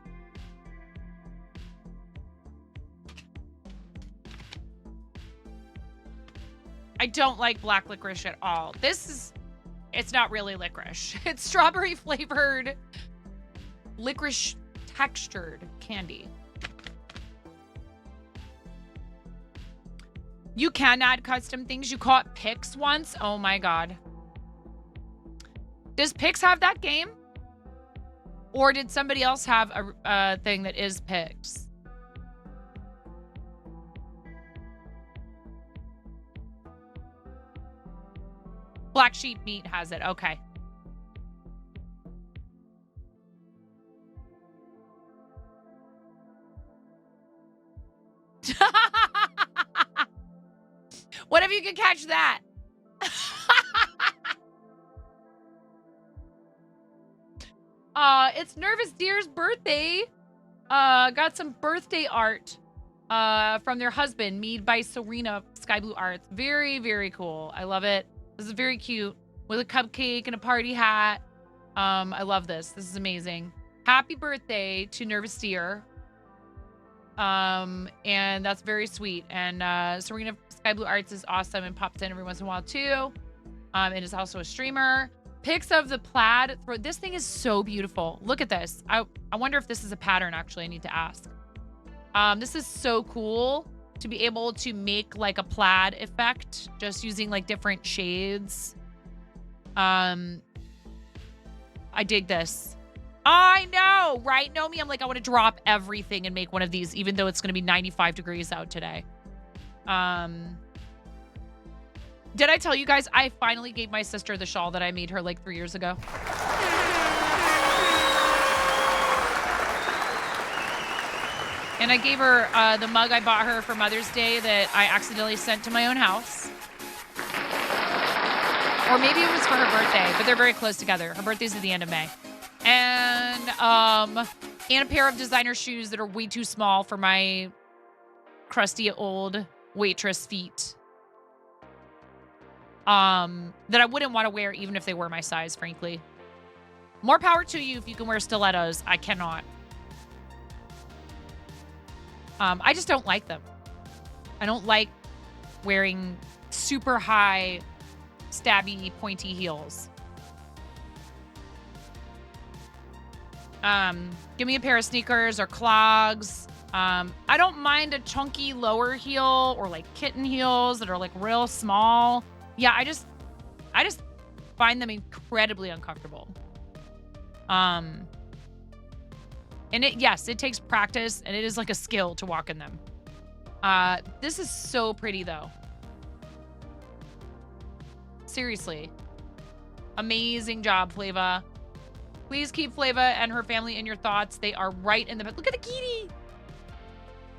I don't like black licorice at all. It's not really licorice. It's strawberry flavored, licorice textured candy. You can add custom things. You caught Pix once? Oh my God. Does Pix have that game? Or did somebody else have a thing that is Pix? Black Sheep Meat has it. Okay. What if you could catch that? It's Nervous Deer's birthday. Got some birthday art from their husband, made by Serena Sky Blue Arts. Very, very cool. I love it. This is very cute with a cupcake and a party hat. I love this. This is amazing. Happy birthday to Nervous Deer. And that's very sweet. And Serena Sky Blue Arts is awesome and pops in every once in a while too. And is also a streamer. Pics of the plaid. This thing is so beautiful. Look at this. I wonder if this is a pattern, actually. I need to ask. This is so cool to be able to make like a plaid effect just using like different shades. I dig this. I know, right? Nomi, I'm like, I want to drop everything and make one of these, even though it's going to be 95 degrees out today. Did I tell you guys I finally gave my sister the shawl that I made her like 3 years ago? And I gave her the mug I bought her for Mother's Day that I accidentally sent to my own house. Or maybe it was for her birthday, but they're very close together. Her birthday's at the end of May. And a pair of designer shoes that are way too small for my crusty old waitress feet. That I wouldn't want to wear even if they were my size, frankly. More power to you if you can wear stilettos. I cannot. I just don't like them. I don't like wearing super high, stabby, pointy heels. Give me a pair of sneakers or clogs. I don't mind a chunky lower heel or like kitten heels that are like real small. Yeah, I just find them incredibly uncomfortable. And yes, it takes practice and it is like a skill to walk in them. This is so pretty though. Seriously. Amazing job, Flava. Please keep Flava and her family in your thoughts. They are right in the... Look at the kitty!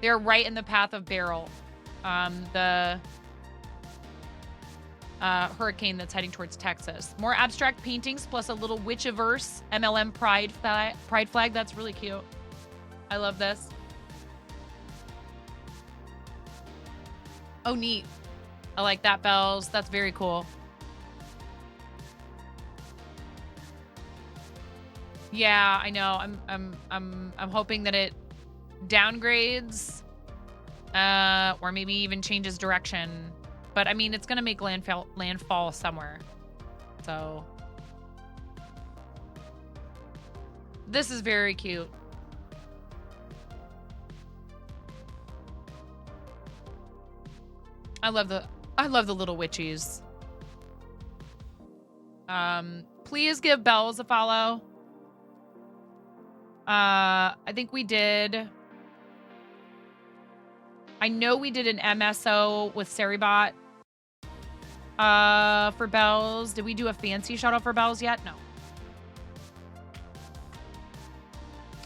They're right in the path of Beryl. The hurricane that's heading towards Texas. More abstract paintings plus a little Witchiverse MLM pride flag. That's really cute. I love this. Oh, neat. I like that, Bells. That's very cool. Yeah, I know. I'm hoping that it downgrades, or maybe even changes direction. But I mean, it's gonna make landfall somewhere. So this is very cute. I love the little witchies. Please give Bells a follow. I think we did. I know we did an MSO with Seribot for Bells. Did we do a fancy shout out for Bells yet? No.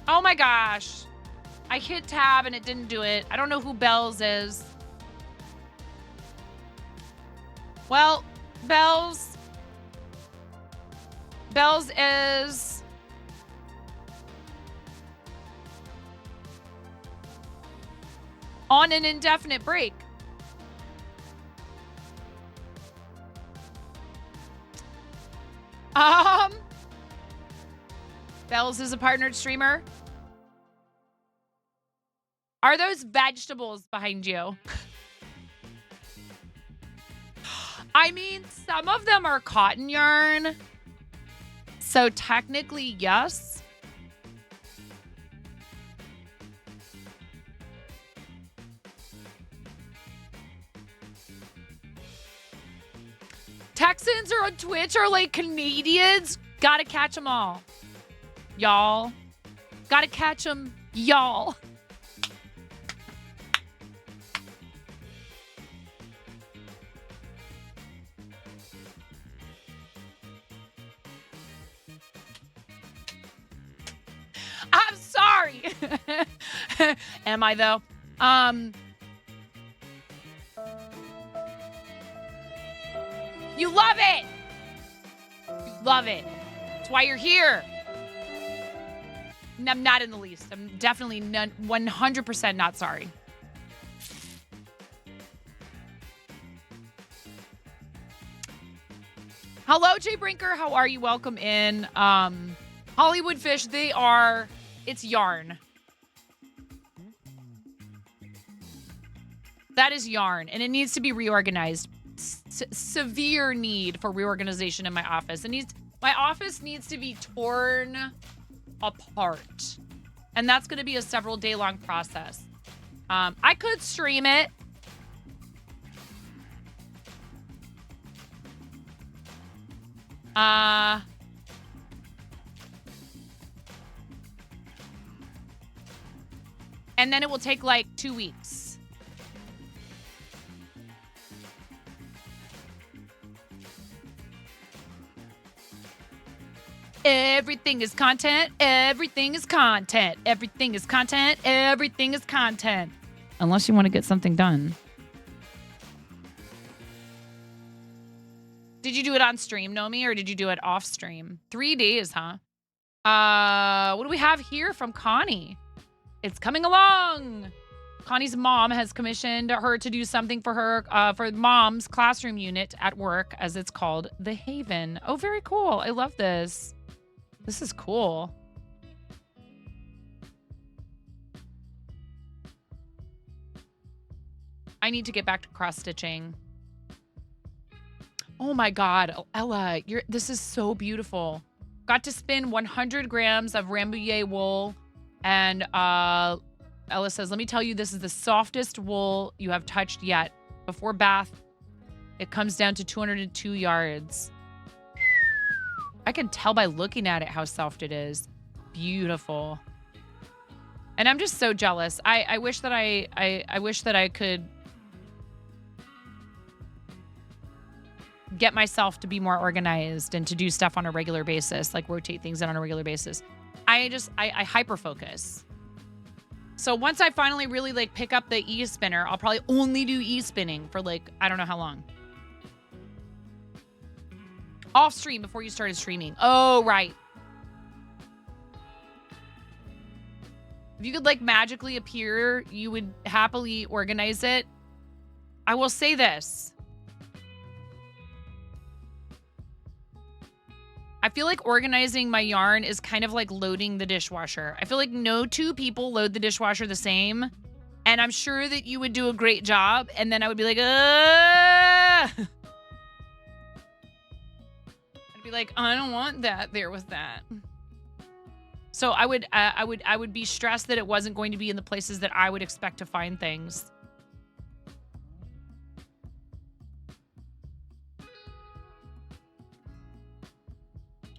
Oh my gosh. I hit tab and it didn't do it. I don't know who Bells is. Well, Bells is on an indefinite break. Bells is a partnered streamer. Are those vegetables behind you? I mean, some of them are cotton yarn. So technically, yes. Texans are on Twitch are like Canadians. Gotta catch them all. Y'all. Gotta catch them, y'all. I'm sorry. Am I though? You love it. You love it. That's why you're here. I'm not in the least. I'm definitely 100% not sorry. Hello, Jay Brinker. How are you? Welcome in. Hollywood Fish, it's yarn. That is yarn, and it needs to be reorganized. Severe need for reorganization in my office. My office needs to be torn apart. And that's going to be a several day long process. I could stream it. And then it will take like 2 weeks. Everything is content. Everything is content. Everything is content. Everything is content. Unless you want to get something done. Did you do it on stream, Nomi, or did you do it off stream? 3 days, huh? What do we have here from Connie? It's coming along. Connie's mom has commissioned her to do something for her, for mom's classroom unit at work, as it's called, The Haven. Oh, very cool. I love this. This is cool. I need to get back to cross-stitching. Oh my God, Ella, this is so beautiful. Got to spin 100 grams of Rambouillet wool. And Ella says, let me tell you, this is the softest wool you have touched yet. Before bath, it comes down to 202 yards. I can tell by looking at it how soft it is. Beautiful. And I'm just so jealous. I wish that I wish that I could get myself to be more organized and to do stuff on a regular basis, like rotate things in on a regular basis. I hyper focus. So once I finally really like pick up the e-spinner, I'll probably only do e-spinning for like, I don't know how long. Off stream before you started streaming. Oh, right. If you could like magically appear, you would happily organize it. I will say this. I feel like organizing my yarn is kind of like loading the dishwasher. I feel like no two people load the dishwasher the same. And I'm sure that you would do a great job. And then I would be like, I'd be like, I don't want that there with that. So I would be stressed that it wasn't going to be in the places that I would expect to find things.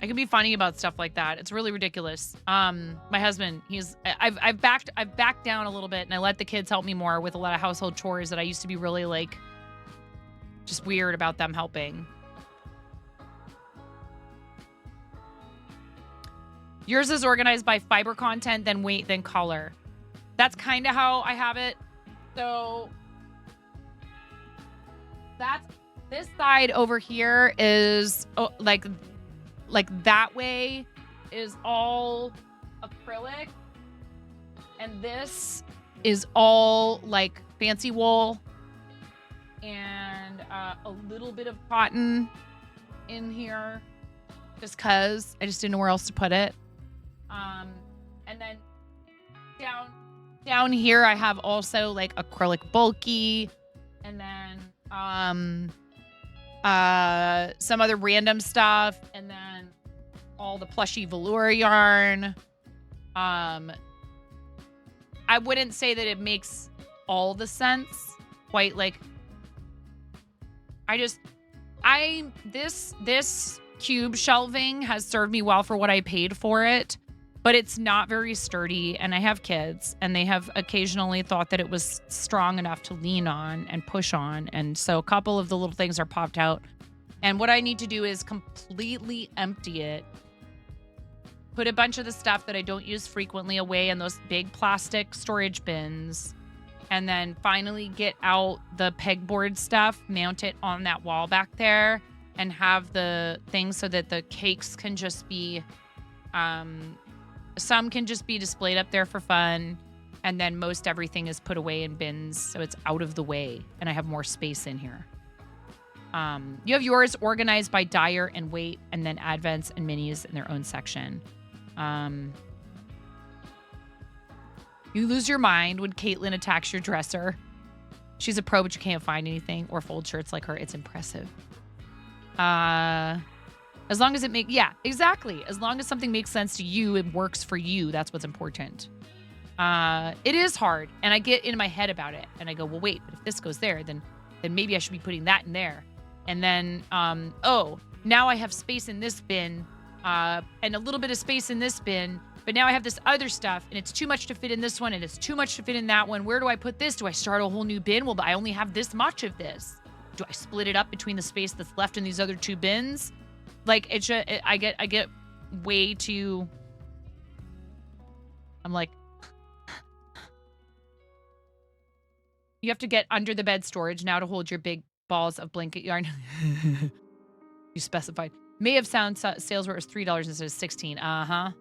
I can be funny about stuff like that. It's really ridiculous. My husband, I've backed down a little bit, and I let the kids help me more with a lot of household chores that I used to be really like just weird about them helping. Yours is organized by fiber content, then weight, then color. That's kind of how I have it. So that's this side over here is like that way is all acrylic, and this is all like fancy wool and a little bit of cotton in here just cause I just didn't know where else to put it. And then down here I have also like acrylic bulky, and then some other random stuff, and then all the plushy velour yarn. I wouldn't say that it makes all the sense. Quite like this cube shelving has served me well for what I paid for it, but it's not very sturdy, and I have kids, and they have occasionally thought that it was strong enough to lean on and push on, and so a couple of the little things are popped out. And what I need to do is completely empty it, put a bunch of the stuff that I don't use frequently away in those big plastic storage bins, and then finally get out the pegboard stuff, mount it on that wall back there, and have the things so that the cakes can just be, some can just be displayed up there for fun, and then most everything is put away in bins so it's out of the way, and I have more space in here. You have yours organized by dyer and weight, and then advents and minis in their own section. You lose your mind when Caitlin attacks your dresser. She's a pro, but you can't find anything or fold shirts like her. It's impressive. As long as it yeah, exactly. As long as something makes sense to you and works for you, that's what's important. It is hard, and I get in my head about it, and I go, well, wait, but if this goes there, then maybe I should be putting that in there. And then, oh, now I have space in this bin, and a little bit of space in this bin, but now I have this other stuff, and it's too much to fit in this one, and it's too much to fit in that one. Where do I put this? Do I start a whole new bin? Well, I only have this much of this. Do I split it up between the space that's left in these other two bins? Like, I get way too, I'm like, you have to get under the bed storage now to hold your big balls of blanket yarn. You specified. May have sound sales where it was $3 instead of $16.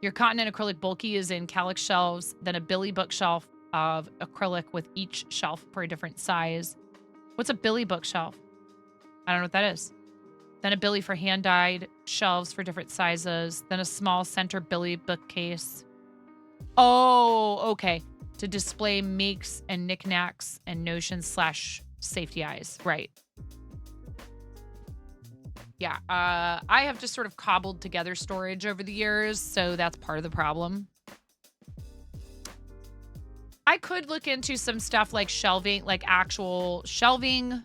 Your cotton and acrylic bulky is in Calyx shelves, then a Billy bookshelf of acrylic with each shelf for a different size. What's a Billy bookshelf? I don't know what that is. Then a Billy for hand-dyed shelves for different sizes. Then a small center Billy bookcase. Oh, okay. To display makes and knickknacks and notions / safety eyes. Right. Yeah. I have just sort of cobbled together storage over the years, so that's part of the problem. I could look into some stuff like shelving, like actual shelving,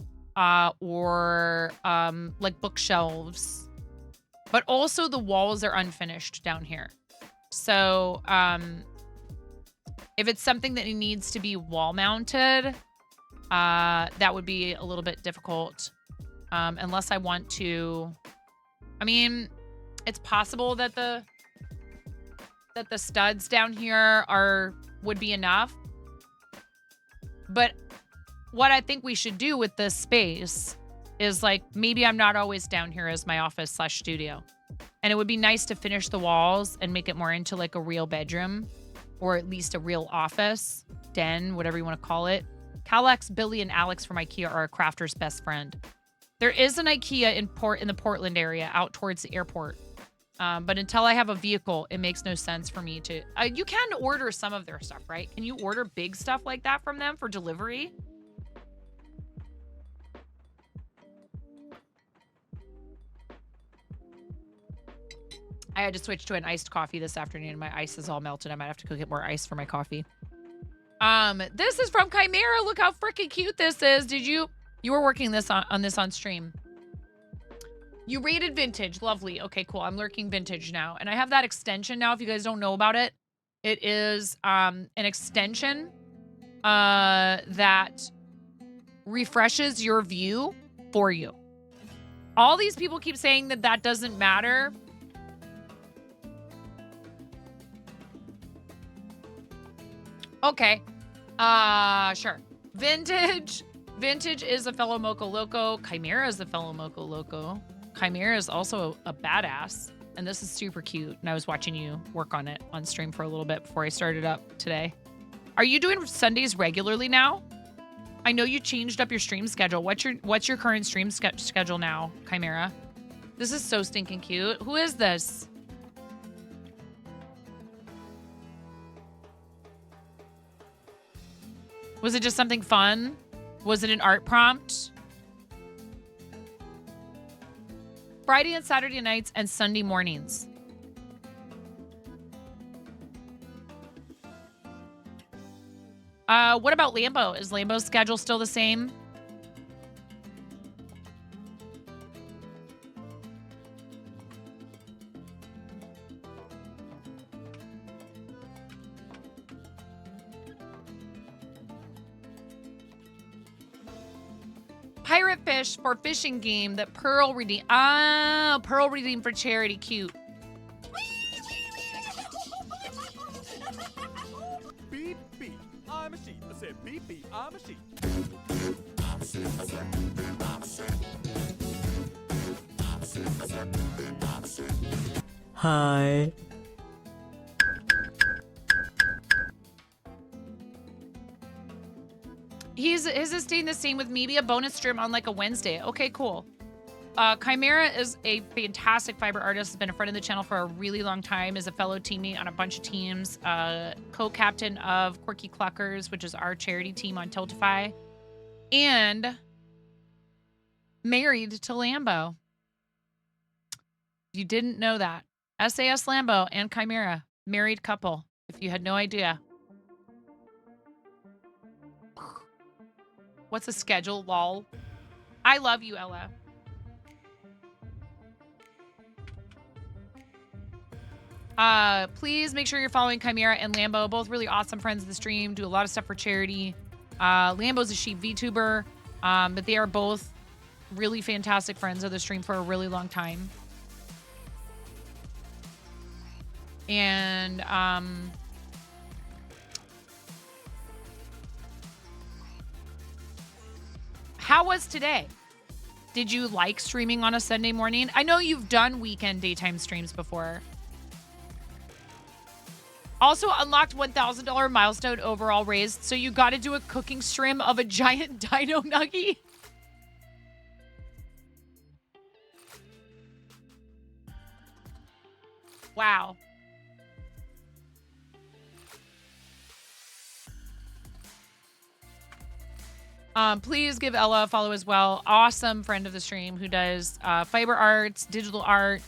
or like bookshelves. But also the walls are unfinished down here. So if it's something that needs to be wall mounted, that would be a little bit difficult. unless I want to. I mean, it's possible that the studs down here would be enough. But what I think we should do with this space is like, maybe I'm not always down here as my office/studio. And it would be nice to finish the walls and make it more into like a real bedroom, or at least a real office, den, whatever you want to call it. Calex, Billy, and Alex from IKEA are a crafter's best friend. There is an IKEA in the Portland area out towards the airport. But until I have a vehicle, it makes no sense for me to... you can order some of their stuff, right? Can you order big stuff like that from them for delivery? I had to switch to an iced coffee this afternoon. My ice is all melted. I might have to go get more ice for my coffee. This is from Chimera. Look how freaking cute this is. You were working this on this on stream. You rated vintage. Lovely. Okay, cool. I'm lurking vintage now. And I have that extension now. If you guys don't know about it, it is an extension that refreshes your view for you. All these people keep saying that doesn't matter. Okay. Sure. Vintage is a fellow Moco Loco. Chimera is a fellow Moco Loco. Chimera is also a badass. And this is super cute. And I was watching you work on it on stream for a little bit before I started up today. Are you doing Sundays regularly now? I know you changed up your stream schedule. What's your current stream schedule now, Chimera? This is so stinking cute. Who is this? Was it just something fun? Was it an art prompt? Friday and Saturday nights and Sunday mornings. What about Lambo? Is Lambo's schedule still the same? Pirate fish for fishing game that Pearl redeem. Ah, Pearl redeem for charity. Cute. Beep, beep. I'm a sheep. I said beep, beep. I'm a sheep. Hi. His is staying the same with maybe a bonus stream on like a Wednesday. Okay, cool. Chimera is a fantastic fiber artist. Has been a friend of the channel for a really long time. Is a fellow teammate on a bunch of teams. Co-captain of Quirky Cluckers, which is our charity team on Tiltify. And married to Lambo. You didn't know that. SAS Lambo and Chimera. Married couple. If you had no idea. What's the schedule, lol? I love you, Ella. Please make sure you're following Chimera and Lambo. Both really awesome friends of the stream. Do a lot of stuff for charity. Lambo's a sheep VTuber. But they are both really fantastic friends of the stream for a really long time. And, how was today? Did you like streaming on a Sunday morning? I know you've done weekend daytime streams before. Also unlocked $1,000 milestone overall raised, so you got to do a cooking stream of a giant dino nuggie. Wow. Please give Ella a follow as well. Awesome friend of the stream who does fiber arts, digital art.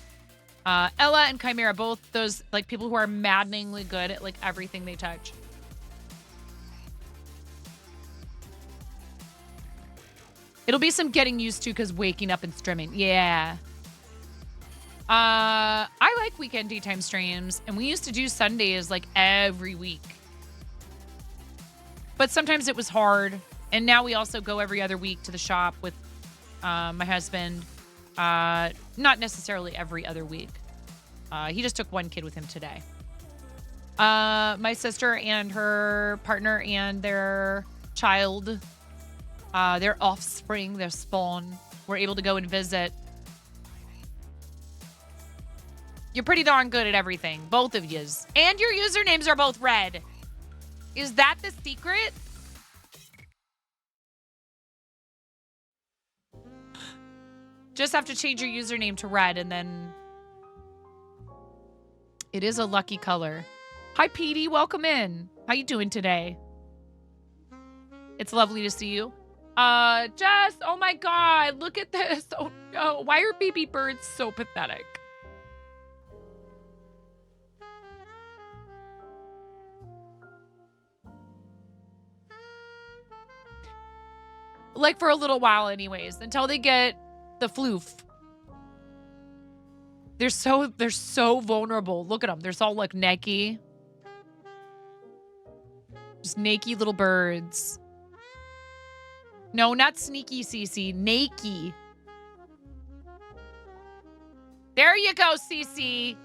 Ella and Chimera, both those like people who are maddeningly good at like everything they touch. It'll be some getting used to because waking up and streaming. Yeah. I like weekend daytime streams, and we used to do Sundays like every week. But sometimes it was hard. And now we also go every other week to the shop with my husband, not necessarily every other week. He just took one kid with him today. My sister and her partner and their child, their offspring, their spawn, were able to go and visit. You're pretty darn good at everything, both of yous. And your usernames are both red. Is that the secret? Just have to change your username to red and then... It is a lucky color. Hi, Petey. Welcome in. How you doing today? It's lovely to see you. Jess, oh my God, look at this. Oh no, why are baby birds so pathetic? Like for a little while anyways, until they get the floof. They're so vulnerable. Look at them. They're all like naked. Just naked little birds. No, not sneaky, Cece. Naked. There you go, Cece.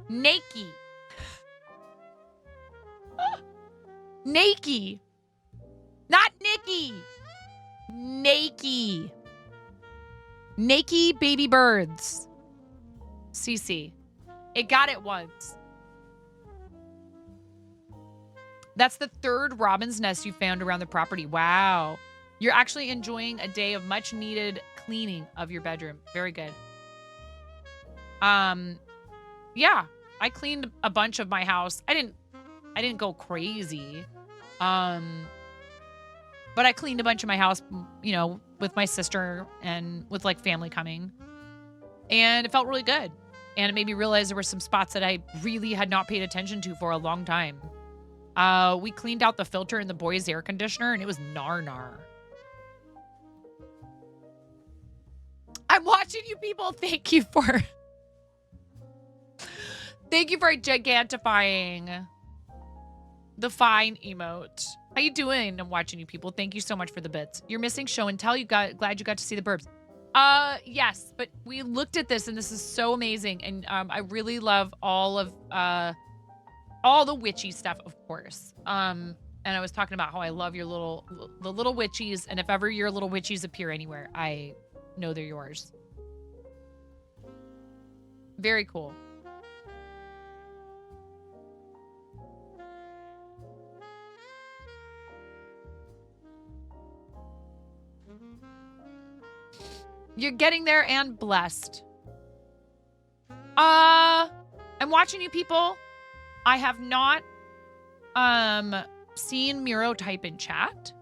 Naked. Naked. Not Nikki. Naked. Naked baby birds. Cece. It got it once. That's the third robin's nest you found around the property. Wow. You're actually enjoying a day of much needed cleaning of your bedroom. Very good. Yeah, I cleaned a bunch of my house. I didn't go crazy. But I cleaned a bunch of my house, you know, with my sister and with like family coming. And it felt really good. And it made me realize there were some spots that I really had not paid attention to for a long time. We cleaned out the filter in the boys' air conditioner and it was nar. I'm watching you people. Thank you for gigantifying the fine emote. How you doing? I'm watching you people. Thank you so much for the bits. You're missing show and tell. Glad you got to see the burbs. Yes, but we looked at this and this is so amazing. And I really love all the witchy stuff, of course. And I was talking about how I love your the little witchies. And if ever your little witchies appear anywhere, I know they're yours. Very cool. You're getting there and blessed. I'm watching you people. I have not seen Miro type in chat.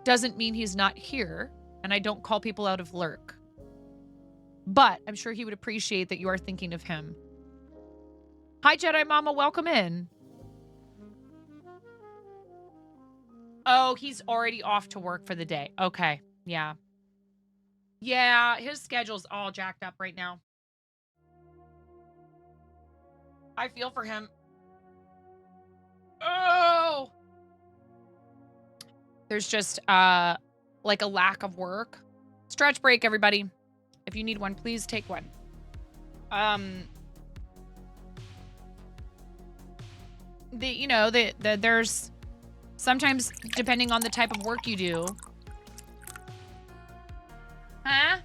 Doesn't mean he's not here, and I don't call people out of lurk. But I'm sure he would appreciate that you are thinking of him. Hi, Jedi Mama. Welcome in. Oh, he's already off to work for the day. Okay. Yeah. Yeah, his schedule's all jacked up right now. I feel for him. Oh! There's just, like a lack of work. Stretch break, everybody. If you need one, please take one. There's sometimes, depending on the type of work you do. Huh?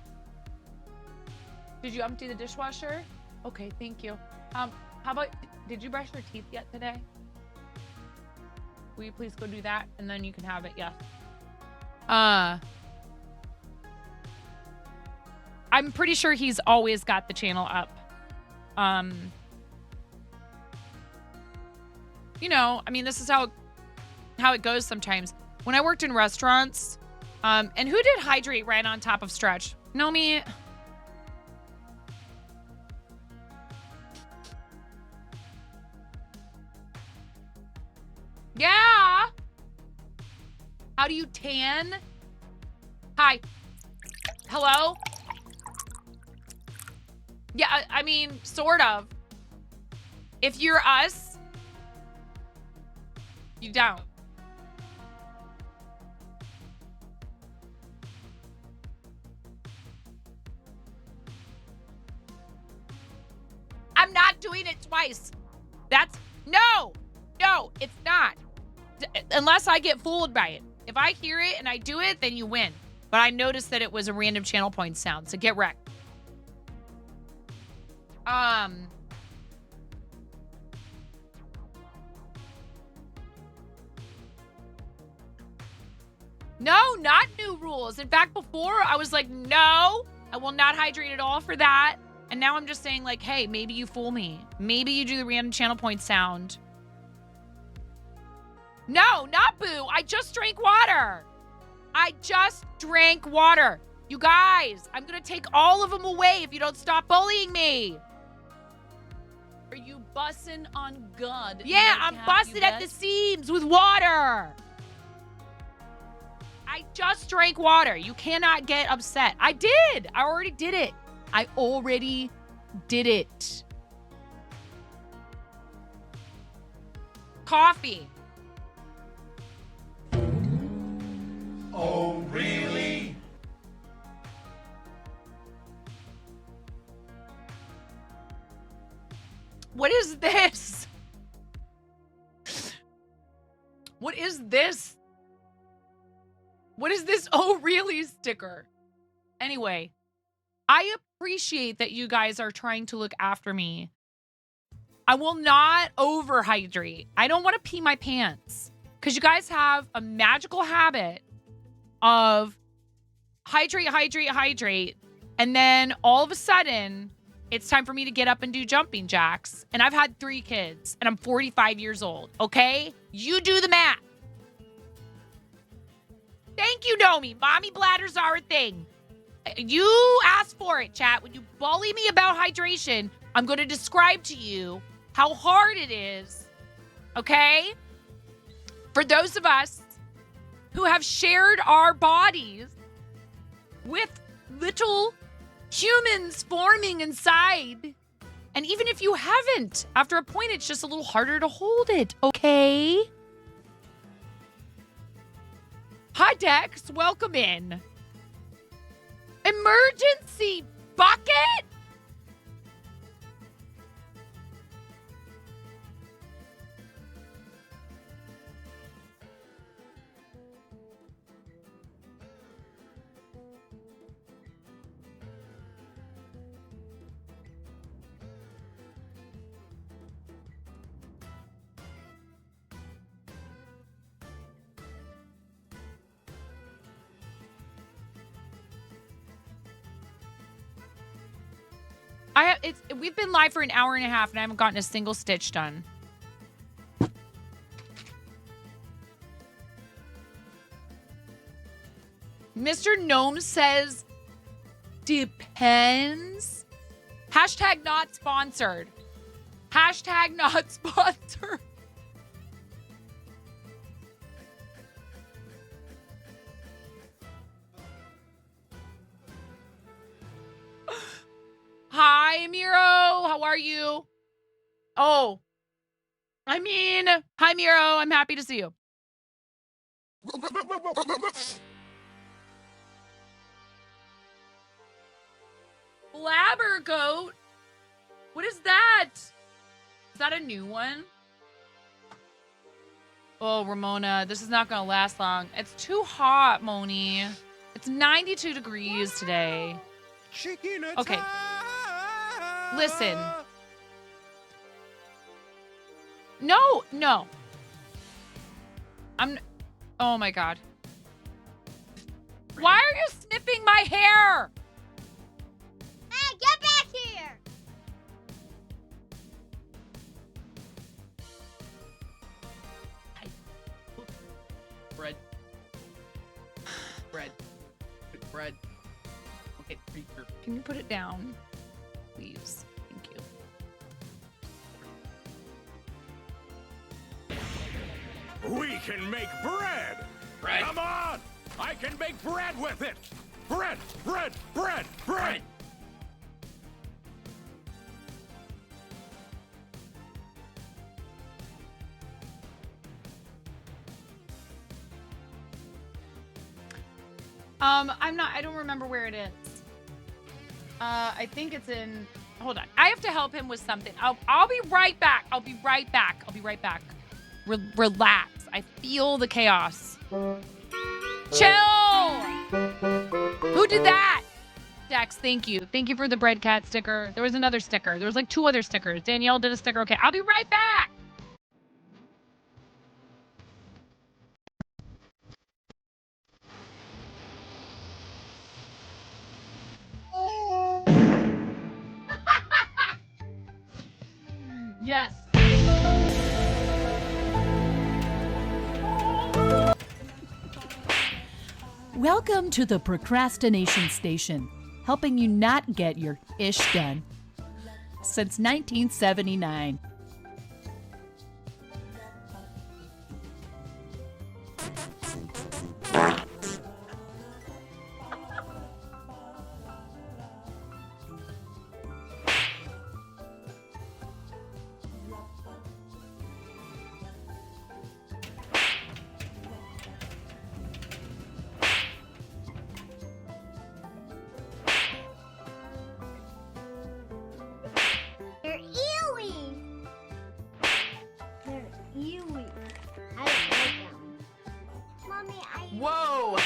Did you empty the dishwasher? Okay, thank you. How about, did you brush your teeth yet today? Will you please go do that? And then you can have it, yes. I'm pretty sure he's always got the channel up. You know, I mean, this is how it goes sometimes. When I worked in restaurants, and who did hydrate right on top of Stretch? Nomi. Yeah. How do you tan? Hi. Hello? Yeah, I mean, sort of. If you're us, you don't. I'm not doing it twice. That's no, it's not. Unless I get fooled by it. If I hear it and I do it, then you win. But I noticed that it was a random channel point sound, so get wrecked. No, not new rules. In fact, before I was like, no, I will not hydrate at all for that. And now I'm just saying like, hey, maybe you fool me. Maybe you do the random channel point sound. No, not boo. I just drank water. I just drank water. You guys, I'm going to take all of them away if you don't stop bullying me. Are you busting on God? Yeah, I'm busted at the seams with water. I just drank water. You cannot get upset. I did. I already did it. I already did it. Coffee. Oh, really? What is this? What is this? What is this oh really sticker? Anyway, I appreciate that you guys are trying to look after me. I will not overhydrate. I don't want to pee my pants because you guys have a magical habit of hydrate. And then all of a sudden, it's time for me to get up and do jumping jacks. And I've had 3 kids and I'm 45 years old. Okay? You do the math. Thank you, Nomi. Mommy bladders are a thing. You asked for it, chat. When you bully me about hydration, I'm going to describe to you how hard it is. Okay? For those of us who have shared our bodies with little humans forming inside. And even if you haven't, after a point, it's just a little harder to hold it, okay? Hi, Dex. Welcome in. Emergency bucket? We've been live for an hour and a half and I haven't gotten a single stitch done. Mr. Gnome says, depends. Hashtag not sponsored. Hashtag not sponsored. Hi, Miro. How are you? Oh, I mean, hi, Miro. I'm happy to see you. Blabber goat. What is that? Is that a new one? Oh, Ramona, this is not going to last long. It's too hot, Moni. It's 92 degrees today. Okay. Listen. No. Oh my God. Why are you sniffing my hair? Hey, get back here! Bread. Okay, can you put it down, please? Thank you. We can make bread! Come on! I can make bread with it! Bread! I don't remember where it is. I think it's in, hold on. I have to help him with something. I'll be right back. I'll be right back. Relax. I feel the chaos. Chill. Who did that? Dex, thank you. Thank you for the bread cat sticker. There was another sticker. There was like 2 other stickers. Danielle did a sticker. Okay, I'll be right back. Yes. Welcome to the Procrastination Station, helping you not get your ish done. Since 1979. They're ewy. They're ewy. I don't like them. Mommy, Whoa!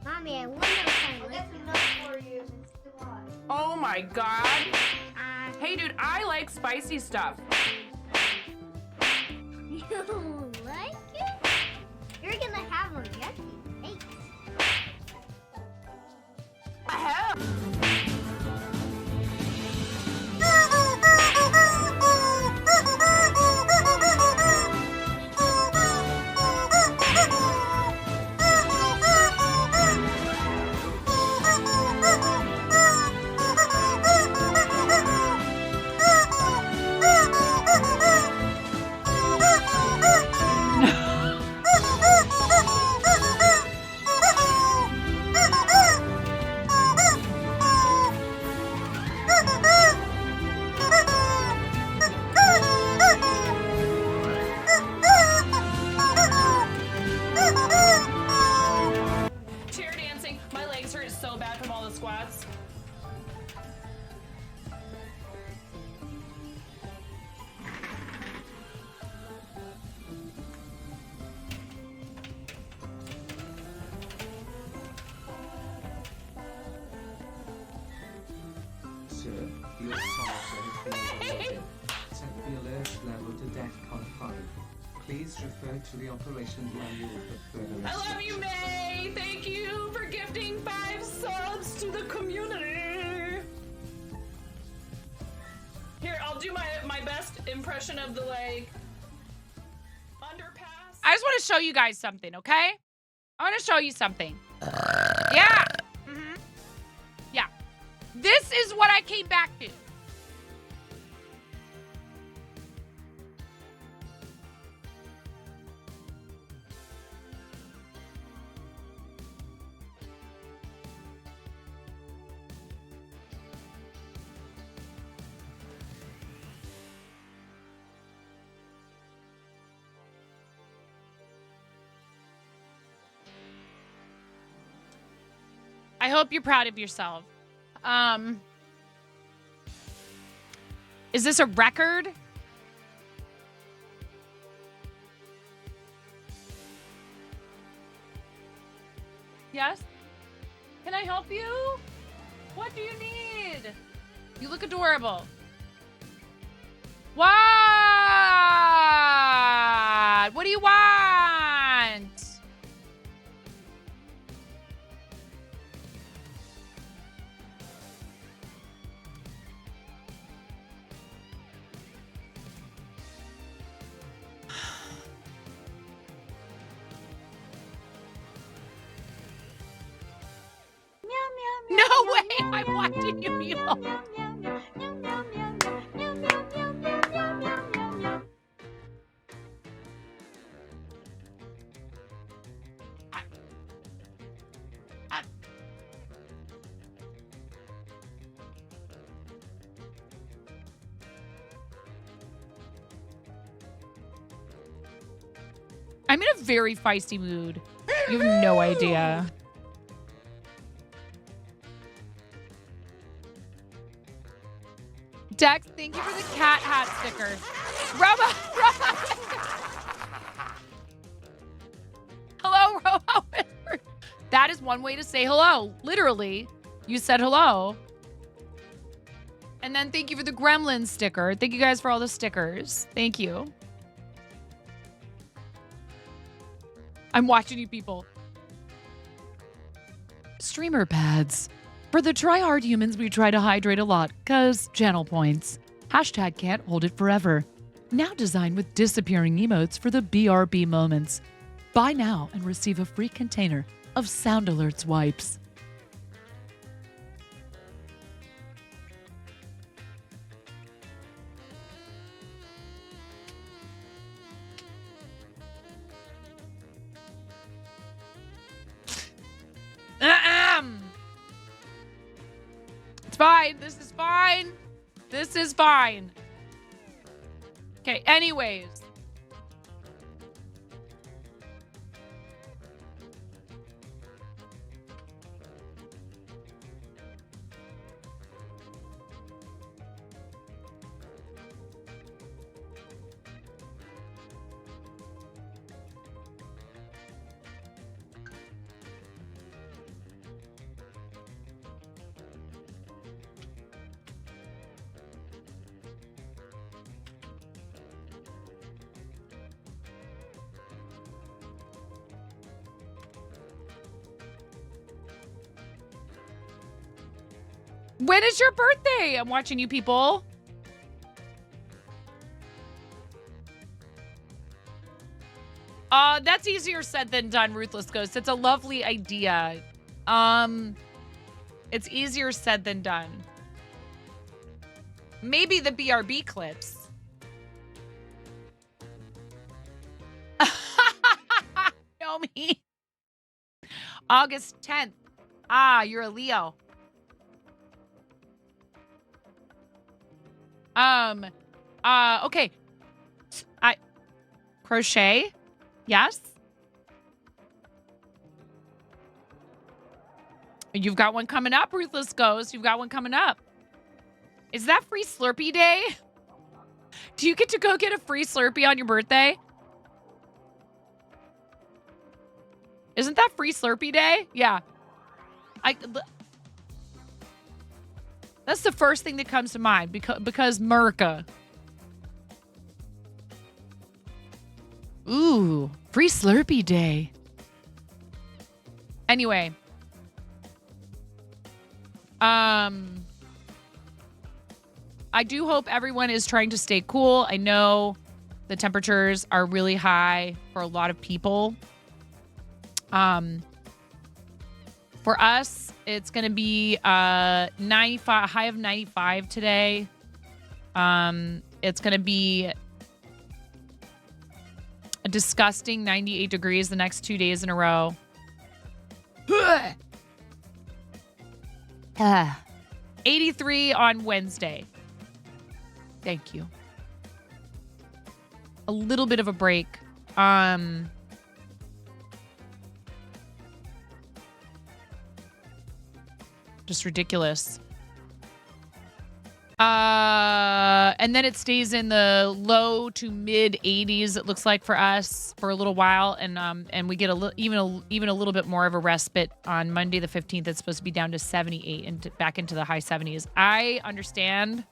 Mommy, I wonder if I like them. For you. Oh my god. Hey dude, I like spicy stuff. You like it? You're gonna have a yucky face. Hell. Chair dancing. My legs hurt so bad from all the squats. Sir, your saucer has been alerted. Set the alert level to DEFCON 5. Please refer to the operations manual for further I love you, May. Thank you for gifting 5 subs to the community. Here, I'll do my best impression of the like underpass. I just want to show you guys something, okay? I want to show you something. Yeah. Yeah. This is what I came back to. I hope you're proud of yourself. Is this a record? Yes? Can I help you? What do you need? You look adorable. What? What do you want? No way! I'm watching you meal. I'm in a very feisty mood. You have no idea. Dex, thank you for the cat hat sticker. Robo. Hello, Robo Whisper. That is one way to say hello. Literally, you said hello. And then thank you for the gremlin sticker. Thank you guys for all the stickers. Thank you. I'm watching you people. Streamer pads. For the try-hard humans, we try to hydrate a lot, cause channel points. Hashtag can't hold it forever. Now designed with disappearing emotes for the BRB moments. Buy now and receive a free container of Sound Alerts wipes. It's fine. This is fine. This is fine. Okay, anyways. When is your birthday? I'm watching you people. That's easier said than done, Ruthless Ghost. It's a lovely idea. It's easier said than done. Maybe the BRB clips. Know me. August 10th. Ah, you're a Leo. Okay. Crochet? Yes? You've got one coming up, Ruthless Ghost. You've got one coming up. Is that free Slurpee day? Do you get to go get a free Slurpee on your birthday? Isn't that free Slurpee day? Yeah. That's the first thing that comes to mind because Merca. Ooh, free Slurpee day. Anyway. I do hope everyone is trying to stay cool. I know the temperatures are really high for a lot of people. For us, it's going to be 95, high of 95 today. It's going to be a disgusting 98 degrees the next 2 days in a row. 83 on Wednesday. Thank you. A little bit of a break. Just ridiculous. And then it stays in the low to mid 80s. It looks like for us for a little while, and we get even a little bit more of a respite on Monday the 15th. It's supposed to be down to 78 and back into the high 70s. I understand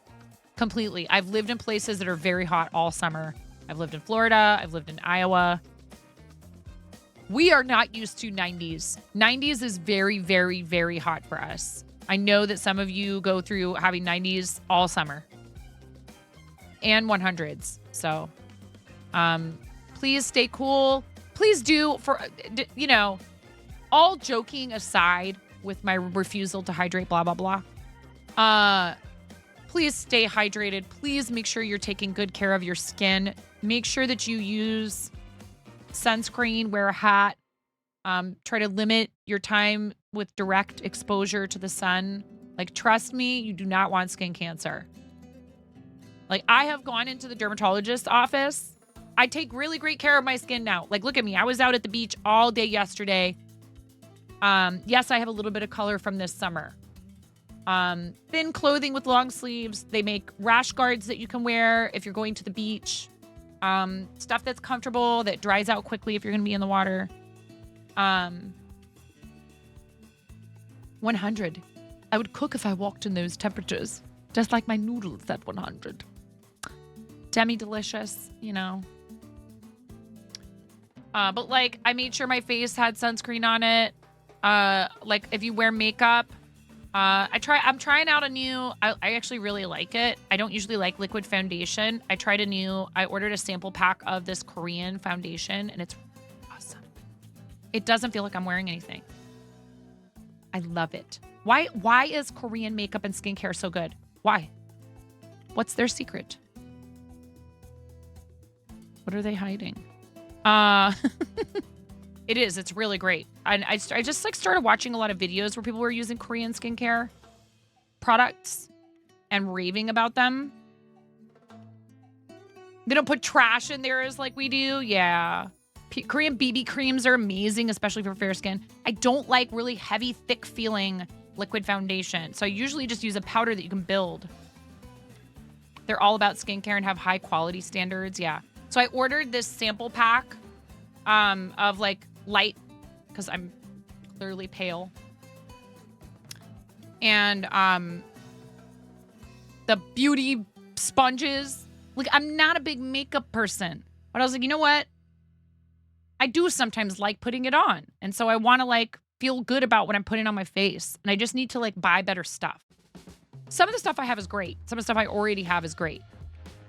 completely. I've lived in places that are very hot all summer. I've lived in Florida. I've lived in Iowa. We are not used to 90s. 90s is very, very, very hot for us. I know that some of you go through having 90s all summer and 100s. So, please stay cool. Please do, all joking aside with my refusal to hydrate, blah, blah, blah. Please stay hydrated. Please make sure you're taking good care of your skin. Make sure that you use sunscreen, wear a hat. Try to limit your time with direct exposure to the sun. Like, trust me, you do not want skin cancer. Like, I have gone into the dermatologist's office. I take really great care of my skin now. Like, look at me. I was out at the beach all day yesterday. Yes, I have a little bit of color from this summer. thin clothing with long sleeves. They make rash guards that you can wear if you're going to the beach. Stuff that's comfortable, that dries out quickly if you're going to be in the water. 100. I would cook if I walked in those temperatures. Just like my noodles at 100. Demi-delicious, you know. But like, I made sure my face had sunscreen on it. Like if you wear makeup, I'm trying out a new, I actually really like it. I don't usually like liquid foundation. I ordered a sample pack of this Korean foundation and it's awesome. It doesn't feel like I'm wearing anything. I love it. Why is Korean makeup and skincare so good? Why? What's their secret? What are they hiding? It is. It's really great. And I just like started watching a lot of videos where people were using Korean skincare products and raving about them. They don't put trash in theirs like we do. Yeah. Korean BB creams are amazing, especially for fair skin. I don't like really heavy, thick feeling liquid foundation. So I usually just use a powder that you can build. They're all about skincare and have high quality standards. Yeah. So I ordered this sample pack of like light, because I'm clearly pale. And the beauty sponges. Like, I'm not a big makeup person, but I was like, you know what? I do sometimes like putting it on. And so I want to like feel good about what I'm putting on my face. And I just need to like buy better stuff. Some of the stuff I have is great. Some of the stuff I already have is great.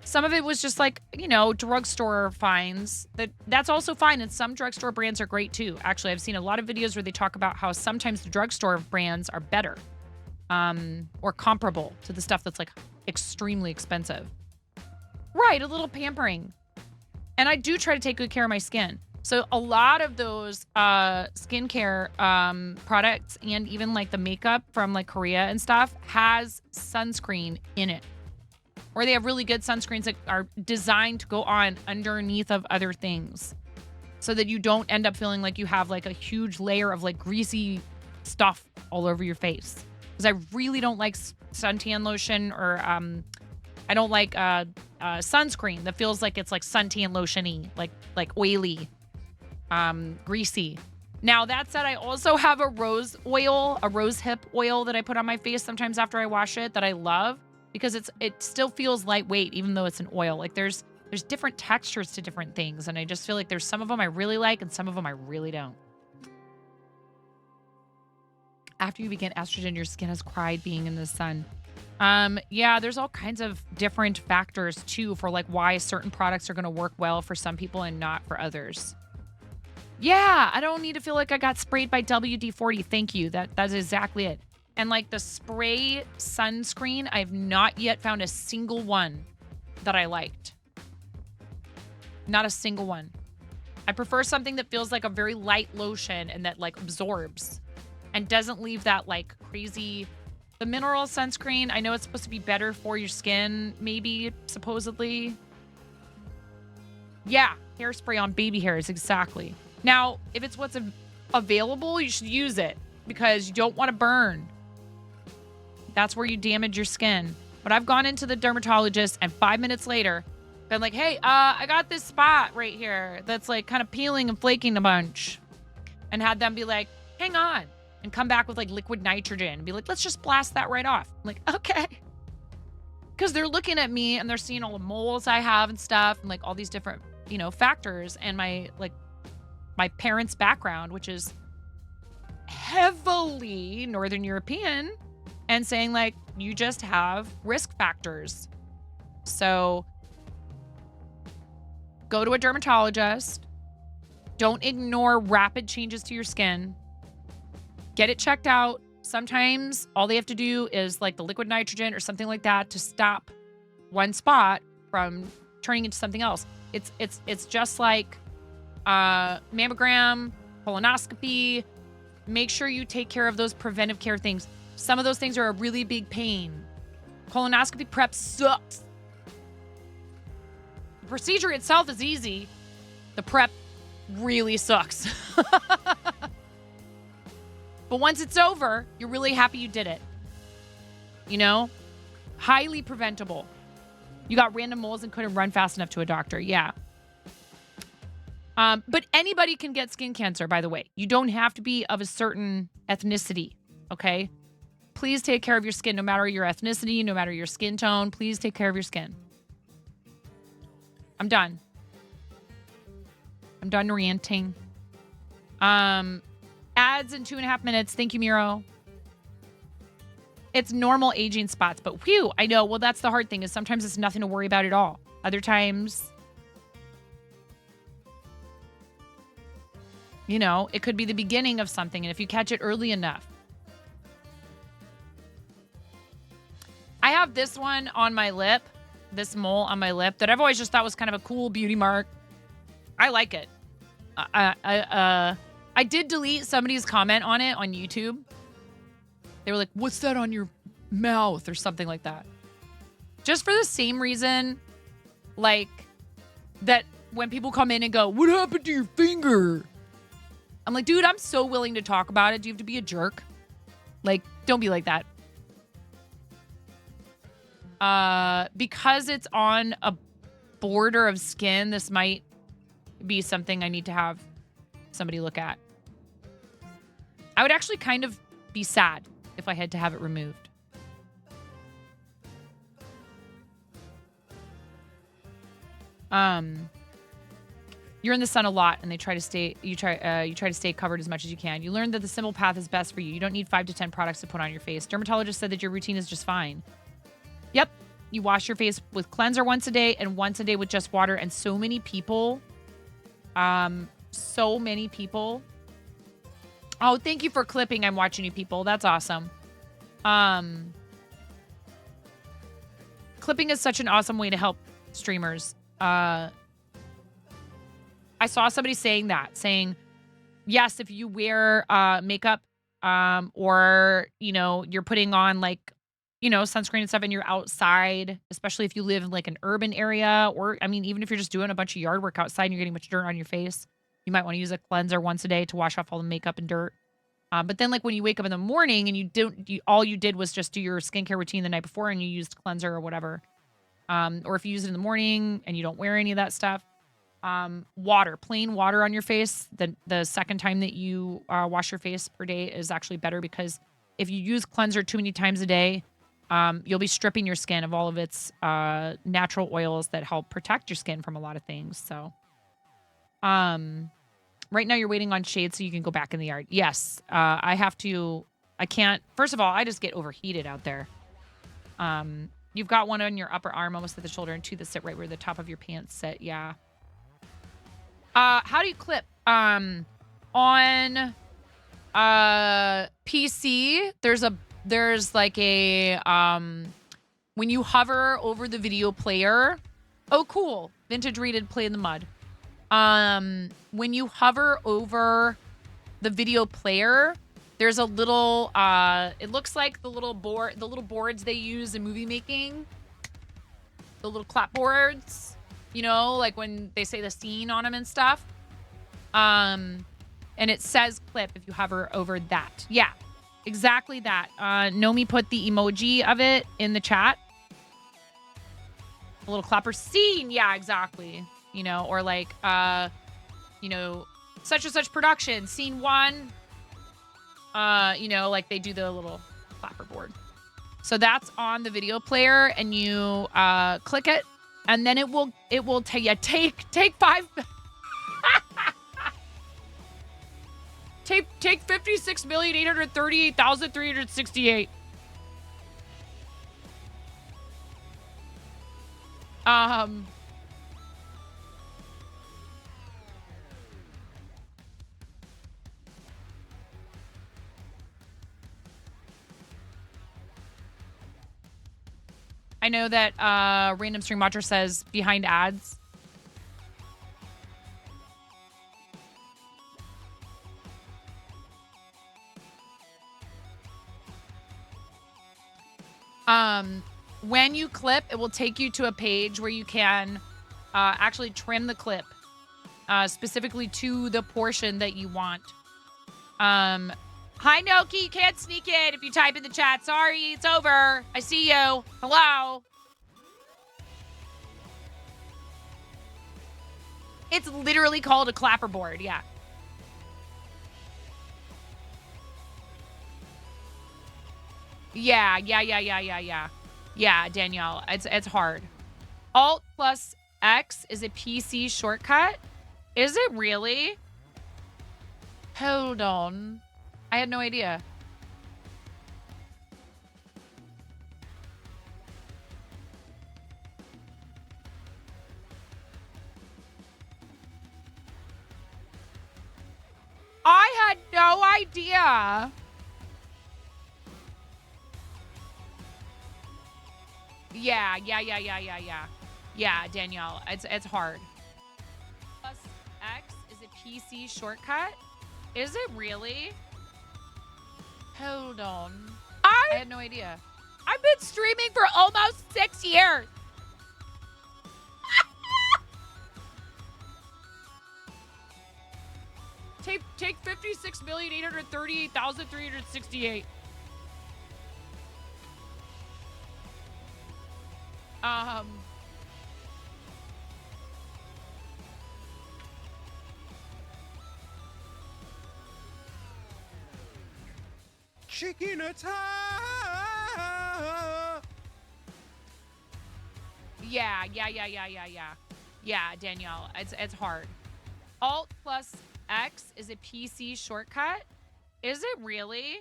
Some of it was just like, you know, drugstore finds. That's also fine. And some drugstore brands are great too. Actually, I've seen a lot of videos where they talk about how sometimes the drugstore brands are better or comparable to the stuff that's like extremely expensive. Right, a little pampering. And I do try to take good care of my skin. So a lot of those skincare products and even like the makeup from like Korea and stuff has sunscreen in it. Or they have really good sunscreens that are designed to go on underneath of other things so that you don't end up feeling like you have like a huge layer of like greasy stuff all over your face. Because I really don't like suntan lotion or I don't like sunscreen that feels like it's like suntan lotion-y, like oily, greasy. Now, that said, I also have a rose hip oil that I put on my face sometimes after I wash it that I love because it still feels lightweight even though it's an oil. Like there's different textures to different things, and I just feel like there's some of them I really like and some of them I really don't. After you begin estrogen, your skin has cried being in the sun. Yeah, there's all kinds of different factors too for like why certain products are going to work well for some people and not for others. Yeah, I don't need to feel like I got sprayed by WD-40. Thank you. That's exactly it. And like the spray sunscreen, I've not yet found a single one that I liked. Not a single one. I prefer something that feels like a very light lotion and that like absorbs and doesn't leave that like crazy. The mineral sunscreen, I know it's supposed to be better for your skin, maybe, supposedly. Yeah, hairspray on baby hairs, exactly. Now, if it's what's available, you should use it because you don't want to burn. That's where you damage your skin. But I've gone into the dermatologist and 5 minutes later, been like, hey, I got this spot right here that's like kind of peeling and flaking a bunch. And had them be like, hang on. And come back with like liquid nitrogen and be like, let's just blast that right off. I'm like, okay. Because they're looking at me and they're seeing all the moles I have and stuff and like all these different, you know, factors and my parents' background, which is heavily Northern European, and saying like, you just have risk factors. So go to a dermatologist. Don't ignore rapid changes to your skin. Get it checked out. Sometimes all they have to do is like the liquid nitrogen or something like that to stop one spot from turning into something else. It's just like mammogram, colonoscopy. Make sure you take care of those preventive care things. Some of those things are a really big pain. Colonoscopy prep sucks. The procedure itself is easy. The prep really sucks. But once it's over, you're really happy you did it. you know? Highly preventable. You got random moles and couldn't run fast enough to a doctor. Yeah. But anybody can get skin cancer, by the way. You don't have to be of a certain ethnicity, okay? Please take care of your skin, no matter your ethnicity, no matter your skin tone. Please take care of your skin. I'm done. I'm done ranting. Ads in 2.5 minutes. Thank you, Miro. It's normal aging spots, but whew, I know. Well, that's the hard thing is sometimes it's nothing to worry about at all. Other times, you know, it could be the beginning of something, and if you catch it early enough. I have this one on my lip, this mole on my lip that I've always just thought was kind of a cool beauty mark. I like it. I did delete somebody's comment on it on YouTube. They were like, what's that on your mouth or something like that. Just for the same reason, like, that when people come in and go, what happened to your finger? I'm like, dude, I'm so willing to talk about it. Do you have to be a jerk? Like, don't be like that. Because it's on a border of skin, this might be something I need to have somebody look at. I would actually kind of be sad if I had to have it removed. You're in the sun a lot, and they try to stay. You try to stay covered as much as you can. You learned that the simple path is best for you. You don't need 5 to 10 products to put on your face. Dermatologist said that your routine is just fine. Yep, you wash your face with cleanser once a day and once a day with just water. And so many people, Oh, thank you for clipping. I'm watching you people. That's awesome. Clipping is such an awesome way to help streamers. I saw somebody saying, yes, if you wear makeup, or, you know, you're putting on like, you know, sunscreen and stuff and you're outside, especially if you live in like an urban area, or, I mean, even if you're just doing a bunch of yard work outside and you're getting much dirt on your face, you might want to use a cleanser once a day to wash off all the makeup and dirt. But then, like, when you wake up in the morning and all you did was just do your skincare routine the night before and you used cleanser or whatever, or if you use it in the morning and you don't wear any of that stuff, plain water on your face, the second time that you wash your face per day is actually better, because if you use cleanser too many times a day, you'll be stripping your skin of all of its natural oils that help protect your skin from a lot of things. So, right now you're waiting on shade so you can go back in the yard. Yes, I can't. First of all, I just get overheated out there. You've got one on your upper arm, almost at the shoulder, and two that sit right where the top of your pants sit. Yeah. How do you clip? On PC, there's like a when you hover over the video player. Oh, cool. Vintage rated Play in the Mud. When you hover over the video player, there's a little it looks like the little boards they use in movie making. The little clapboards. You know, like when they say the scene on them and stuff. And it says clip if you hover over that. Yeah, exactly that. Nomi put the emoji of it in the chat. A little clapper scene. Yeah, exactly. You know, or like, you know, such and such production, scene 1. You know, like they do the little clapper board. So that's on the video player, and you click it. And then it will take 5 take 56,838,368. I know that Random Stream Watcher says behind ads. When you clip, it will take you to a page where you can actually trim the clip specifically to the portion that you want. Hi, Noki. You can't sneak in if you type in the chat. Sorry, it's over. I see you. Hello. It's literally called a clapperboard. Yeah. Yeah. Yeah, Danielle. It's hard. Alt plus X is a PC shortcut. Is it really? Hold on. I had no idea. I had no idea. Yeah. Yeah, Danielle. It's hard. Plus X is a PC shortcut. Is it really? Hold on. I had no idea. I've been streaming for almost 6 years. Take 56,838,368. Chicken attack! Yeah. Yeah, Danielle. It's hard. Alt plus X is a PC shortcut. Is it really?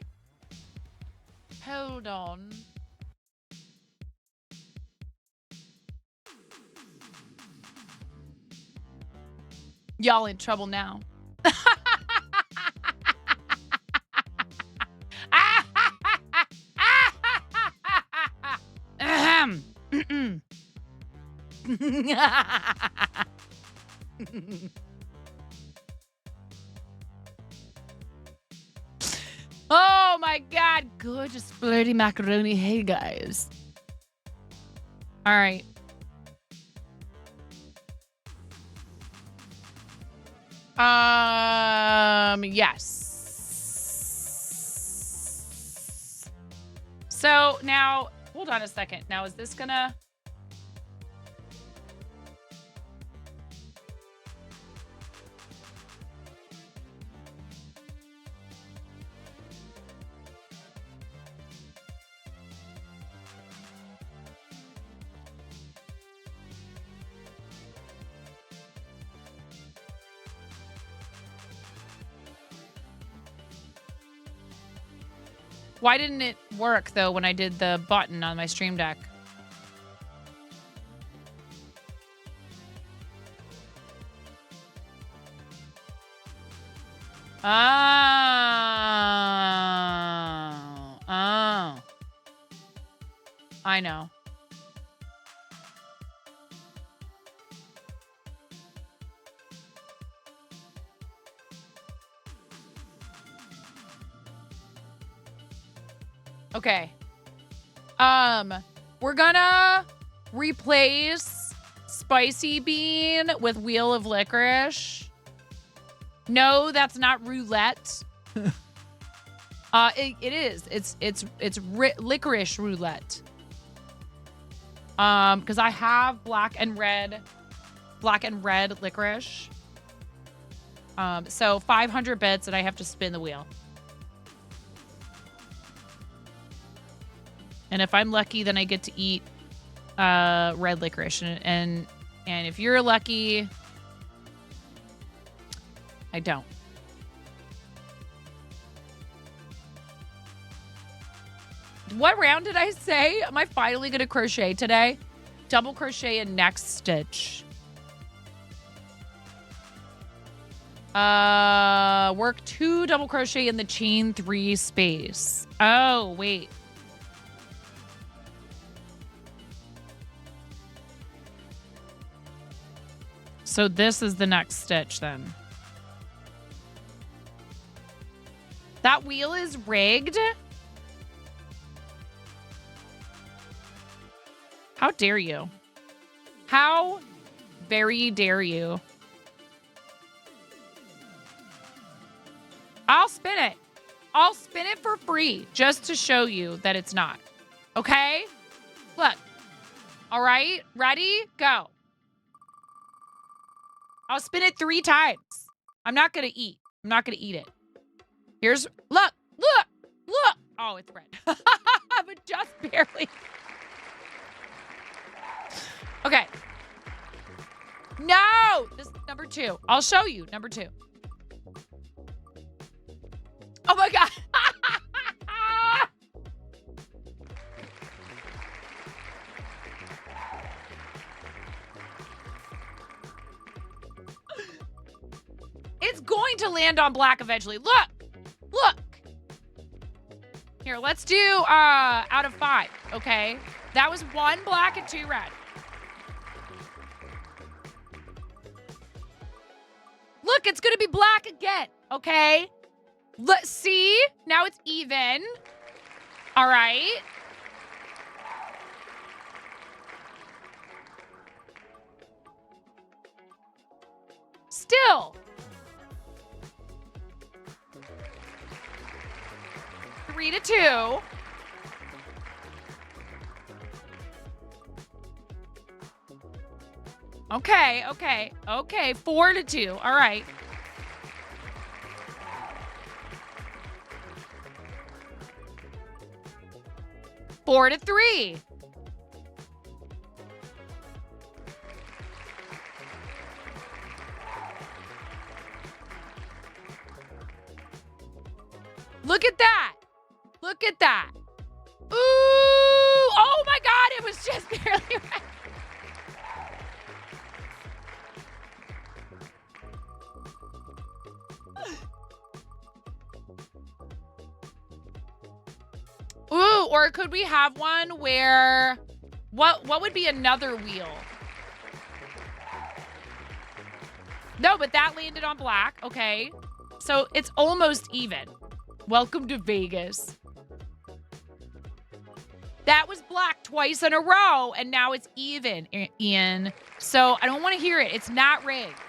Hold on. Y'all in trouble now. Ahem. Oh my God. Gorgeous flirty macaroni. Hey guys. All right. Yes. So now, hold on a second. Now, is this gonna... Why didn't it work, though, when I did the button on my Stream Deck? Oh. I know. Okay. We're gonna replace Spicy Bean with Wheel of Licorice. No, that's not roulette. It is. It's licorice roulette. Because I have black and red licorice. So 500 bits, and I have to spin the wheel. And if I'm lucky, then I get to eat red licorice. And if you're lucky, I don't. What round did I say? Am I finally going to crochet today? Double crochet in next stitch. Work 2 double crochet in the chain 3 space. Oh, wait. So this is the next stitch then. That wheel is rigged? How dare you? How very dare you? I'll spin it. I'll spin it for free just to show you that it's not. Okay? Look. All right? Ready? Go. I'll spin it 3 times. I'm not going to eat. I'm not going to eat it. Here's, look. Oh, it's red. But just barely. Okay. No! This is number 2. I'll show you. Number 2. Oh my God. It's going to land on black eventually. Look. Here, let's do out of 5, okay? That was 1 black and 2 red. Look, it's gonna be black again, okay? Let's see. Now it's even. All right. Still. 3-2. Okay. 4-2. All right. Four to 3. Look at that. Look at that. Ooh. Oh my God. It was just barely right. Ooh, or could we have one where, what would be another wheel? No, but that landed on black. Okay. So it's almost even. Welcome to Vegas. That was black twice in a row, and now it's even, Ian. So I don't want to hear it. It's not rigged.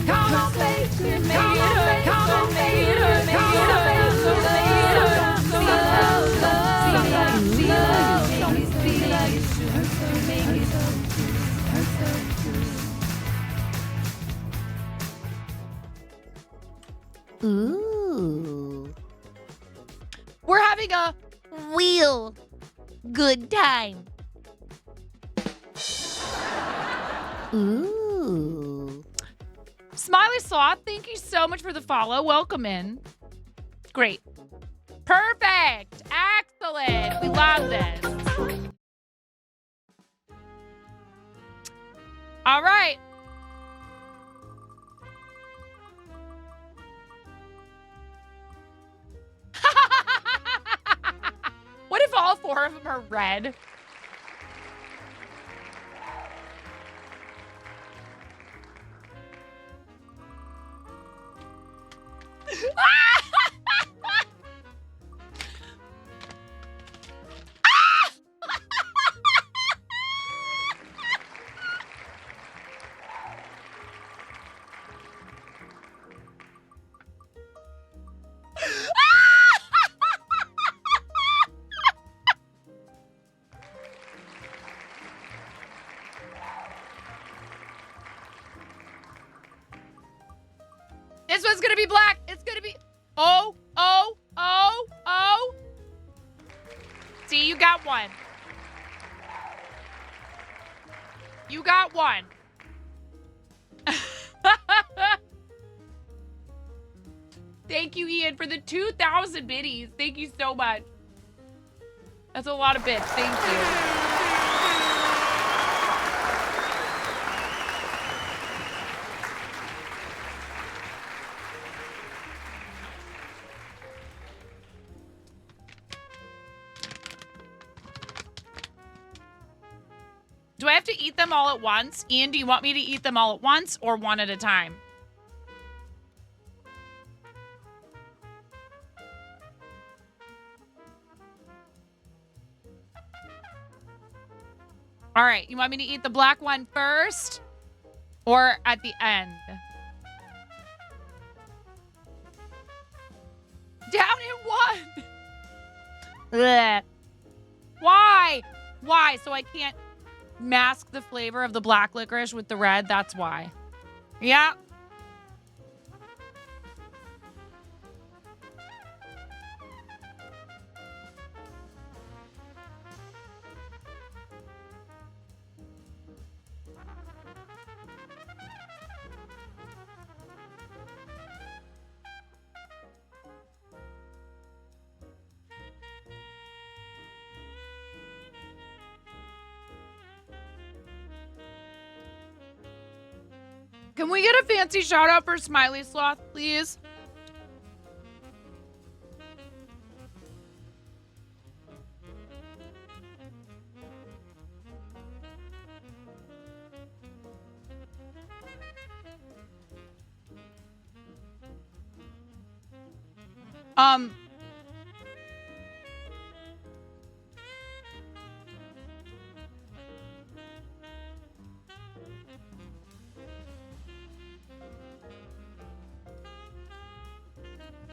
Come on, baby, make it hurt. Come on, make it hurt. Make it Ooh. We're having a Real good time. Ooh. Smiley Sloth, thank you so much for the follow. Welcome in. Great. Perfect. Excellent. We love this. All right. What if all 4 of them are red? This one's gonna be black. It's gonna be. Oh. See, you got one. You got one. Thank you, Ian, for the 2,000 biddies. Thank you so much. That's a lot of bits. Thank you. Do I have to eat them all at once? Ian, do you want me to eat them all at once or one at a time? All right, you want me to eat the black one first or at the end? Down in one. Blech. Why? Why? So I can't mask the flavor of the black licorice with the red? That's why. Yeah. Can we get a fancy shout out for Smiley Sloth, please?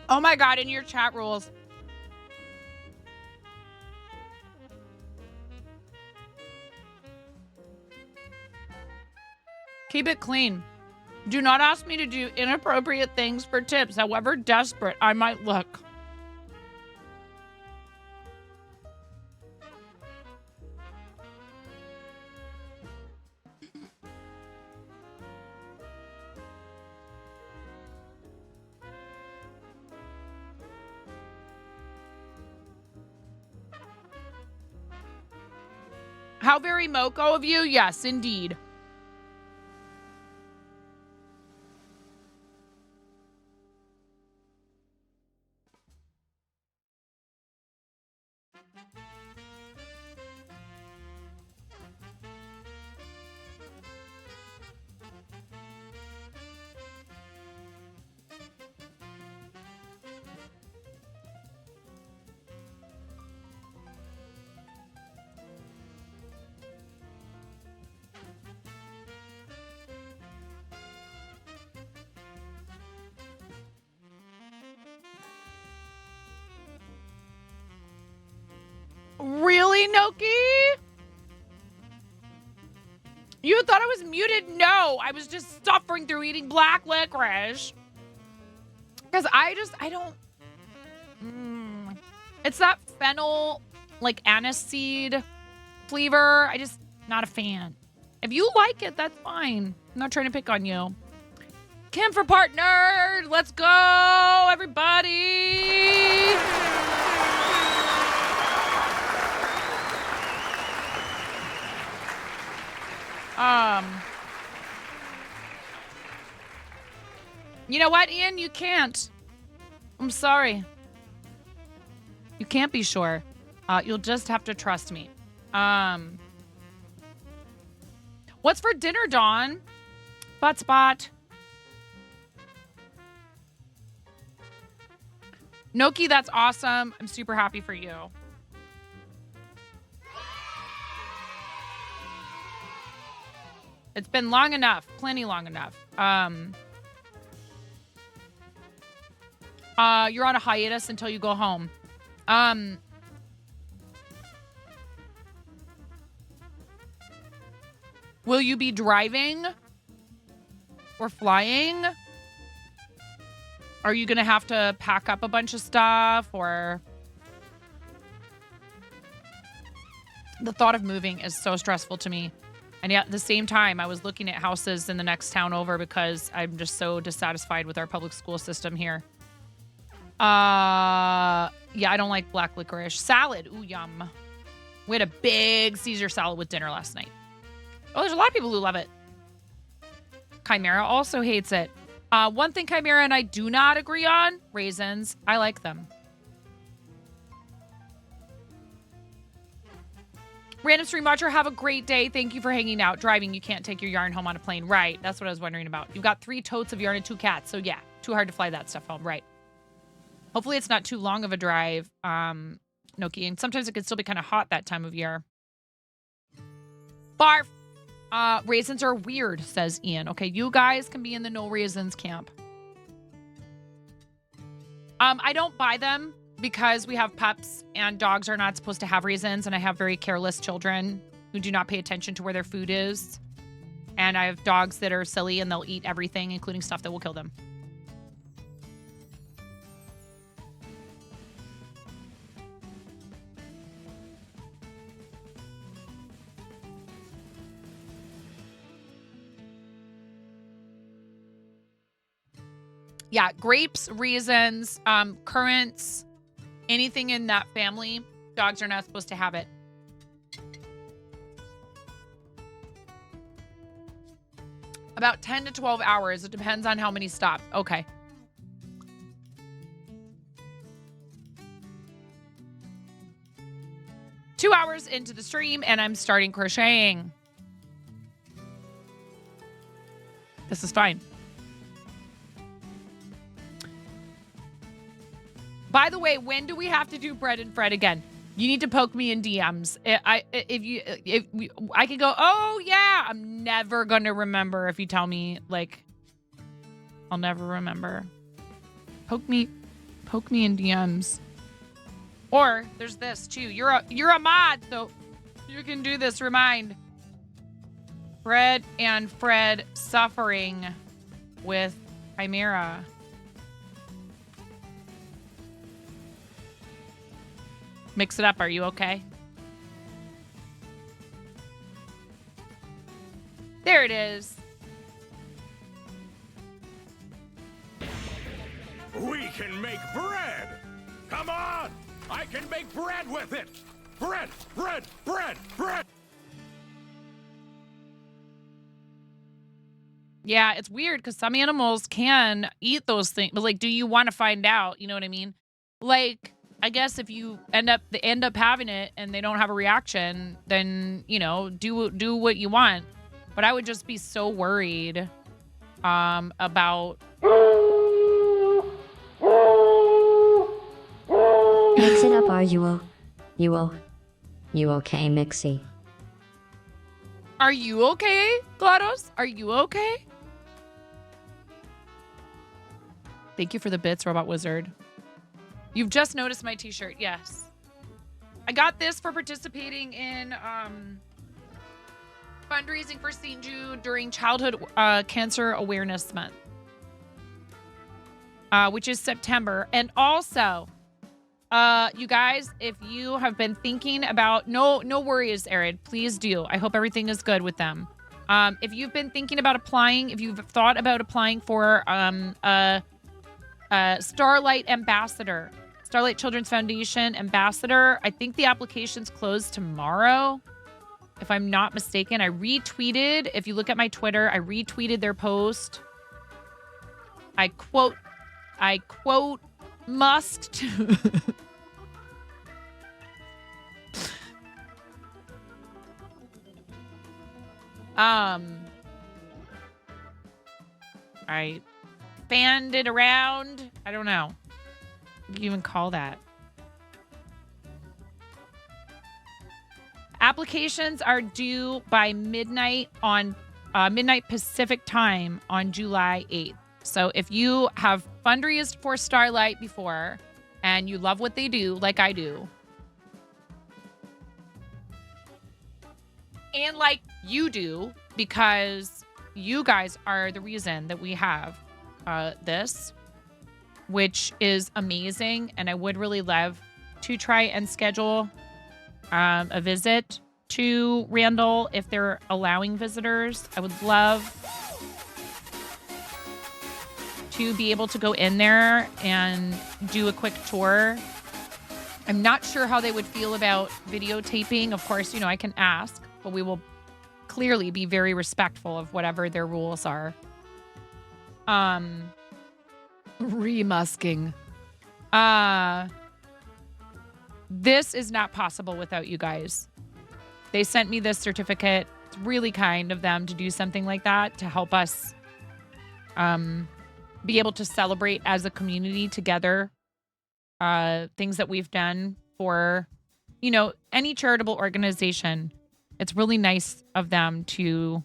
Oh my God, in your chat rules. Keep it clean. Do not ask me to do inappropriate things for tips, however desperate I might look. How very moco of you. Yes, indeed. Really, Noki? You thought I was muted? No, I was just suffering through eating black licorice. Because I don't... It's that fennel, like aniseed flavor. Not a fan. If you like it, that's fine. I'm not trying to pick on you. Kim for partner. Let's go, everybody. You know what, Ian? You can't. I'm sorry. You can't be sure. You'll just have to trust me. What's for dinner, Dawn? Butt spot. Noki, that's awesome. I'm super happy for you. It's been long enough. Plenty long enough. You're on a hiatus until you go home. Will you be driving or flying? Are you going to have to pack up a bunch of stuff or... The thought of moving is so stressful to me. And yet at the same time, I was looking at houses in the next town over because I'm just so dissatisfied with our public school system here. Yeah, I don't like black licorice. Salad. Ooh, yum. We had a big Caesar salad with dinner last night. Oh, there's a lot of people who love it. Chimera also hates it. One thing Chimera and I do not agree on, raisins. I like them. Random stream watcher, have a great day. Thank you for hanging out. Driving, you can't take your yarn home on a plane. Right. That's what I was wondering about. You've got 3 totes of yarn and 2 cats. So yeah, too hard to fly that stuff home. Right. Hopefully it's not too long of a drive, Noki. And sometimes it can still be kind of hot that time of year. Barf. Raisins are weird, says Ian. Okay, you guys can be in the no raisins camp. I don't buy them because we have pups and dogs are not supposed to have raisins, and I have very careless children who do not pay attention to where their food is. And I have dogs that are silly and they'll eat everything, including stuff that will kill them. Yeah, grapes, raisins, currants, anything in that family, dogs are not supposed to have it. About 10 to 12 hours. It depends on how many stops. Okay. Two hours into the stream, and I'm starting crocheting. This is fine. By the way, when do we have to do Bread and Fred again? You need to poke me in DMs. If I can go, oh yeah, I'm never gonna remember if you tell me, like, I'll never remember. Poke me in DMs. Or there's this too. You're a mod, so you can do this. Remind. Bread and Fred suffering with Chimera. Mix it up. Are you okay? There it is. We can make bread! Come on! I can make bread with it! Bread! Bread! Bread! Bread! Yeah, it's weird because some animals can eat those things. But, like, do you want to find out? You know what I mean? Like, I guess if you end up having it and they don't have a reaction, then, you know, do what you want. But I would just be so worried about. Mix it up, are you okay, Mixie? Are you okay, GLaDOS? Are you okay? Thank you for the bits, Robot Wizard. You've just noticed my t-shirt. Yes. I got this for participating in fundraising for St. Jude during Childhood Cancer Awareness Month, which is September. And also, you guys, if you have been thinking about, no worries, Arid, please do. I hope everything is good with them. If you've been thinking about applying, if you've thought about applying for Starlight Ambassador, Starlight Children's Foundation Ambassador, I think the application's closed tomorrow, if I'm not mistaken. I retweeted, if you look at my Twitter, I retweeted their post. I quote must. I fanned it around. I don't know. What do you even call that? Applications are due by midnight on midnight Pacific time on July 8th. So if you have fundraised for Starlight before and you love what they do, like I do, and like you do, because you guys are the reason that we have this, which is amazing. And I would really love to try and schedule a visit to Randall if they're allowing visitors. I would love to be able to go in there and do a quick tour. I'm not sure how they would feel about videotaping. Of course, you know, I can ask, but we will clearly be very respectful of whatever their rules are. Remusking. This is not possible without you guys. They sent me this certificate. It's really kind of them to do something like that to help us be able to celebrate as a community together things that we've done for, any charitable organization. It's really nice of them to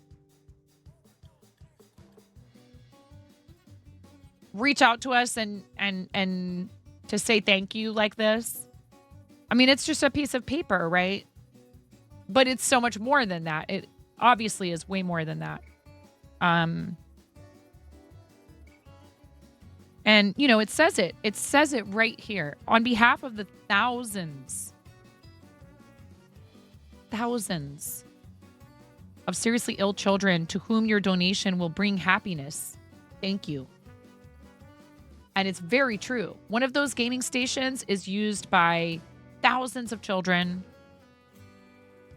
reach out to us and to say thank you like this. I mean, it's just a piece of paper, right? But it's so much more than that. It obviously is way more than that. And, it says it. It says it right here. On behalf of the thousands of seriously ill children to whom your donation will bring happiness, thank you. And it's very true. One of those gaming stations is used by thousands of children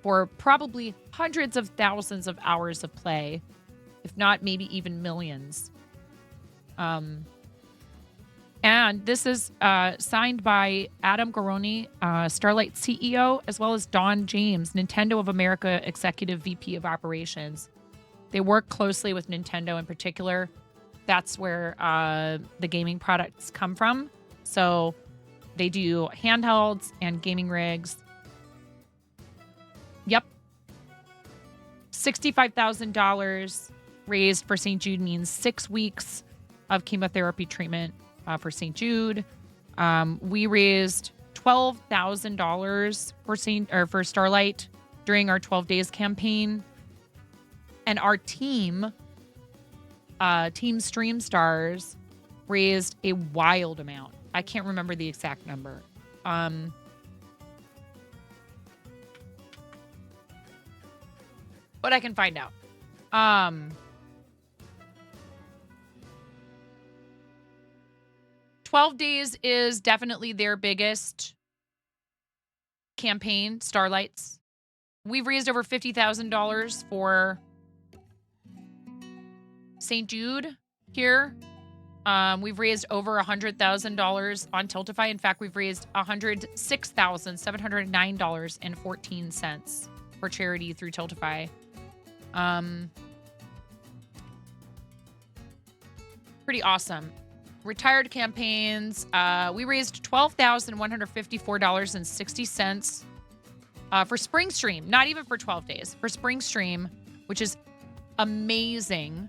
for probably hundreds of thousands of hours of play, if not maybe even millions. And this is signed by Adam Garoni, Starlight CEO, as well as Don James, Nintendo of America Executive VP of Operations. They work closely with Nintendo in particular. That's where the gaming products come from. So they do handhelds and gaming rigs. Yep. $65,000 raised for St. Jude means 6 weeks of chemotherapy treatment for St. Jude. We raised $12,000 for Starlight during our 12 days campaign. And our team, Team Stream Stars, raised a wild amount. I can't remember the exact number. But I can find out. 12 Days is definitely their biggest campaign, Starlight's. We've raised over $50,000 for St. Jude here. We've raised over $100,000 on Tiltify. In fact, we've raised $106,709.14 for charity through Tiltify. Pretty awesome. Retired campaigns. We raised $12,154.60 for Spring Stream. Not even for 12 days. For Spring Stream, which is amazing.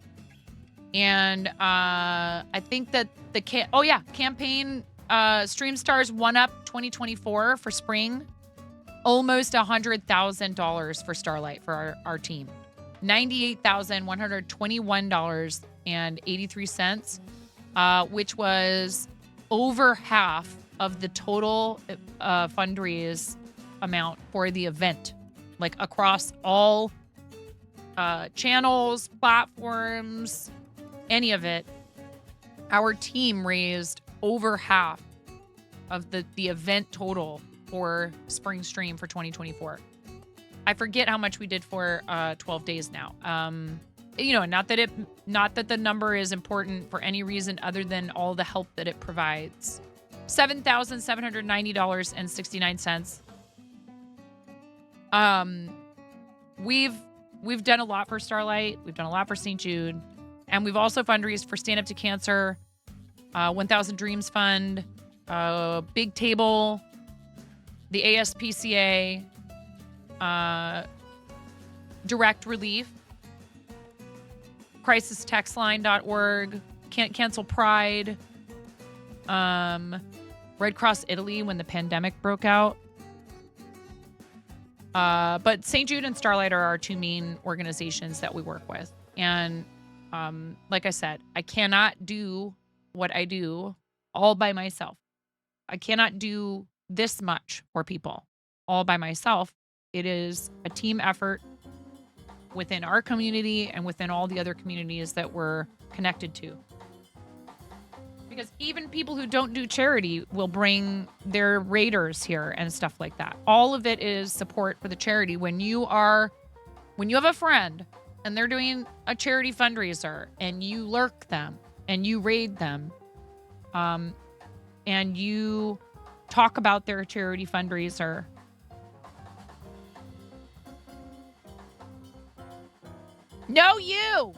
And I think that the campaign Stream Stars 1UP 2024 for spring, almost $100,000 for Starlight for our team. $98,121.83, which was over half of the total fundraise amount for the event, like across all channels, platforms, any of it. Our team raised over half of the event total for Spring Stream for 2024. I forget how much we did for 12 days now. Not that the number is important for any reason other than all the help that it provides. $7,790.69. We've done a lot for Starlight. We've done a lot for St. Jude. And we've also fundraised for Stand Up to Cancer, 1000 Dreams Fund, Big Table, the ASPCA, Direct Relief, CrisisTextLine.org, Can't Cancel Pride, Red Cross Italy when the pandemic broke out. But St. Jude and Starlight are our two main organizations that we work with. And like I said, I cannot do what I do all by myself. I cannot do this much for people all by myself. It is a team effort within our community and within all the other communities that we're connected to. Because even people who don't do charity will bring their raiders here and stuff like that. All of it is support for the charity. When you have a friend and they're doing a charity fundraiser and you lurk them and you raid them, and you talk about their charity fundraiser, No, you.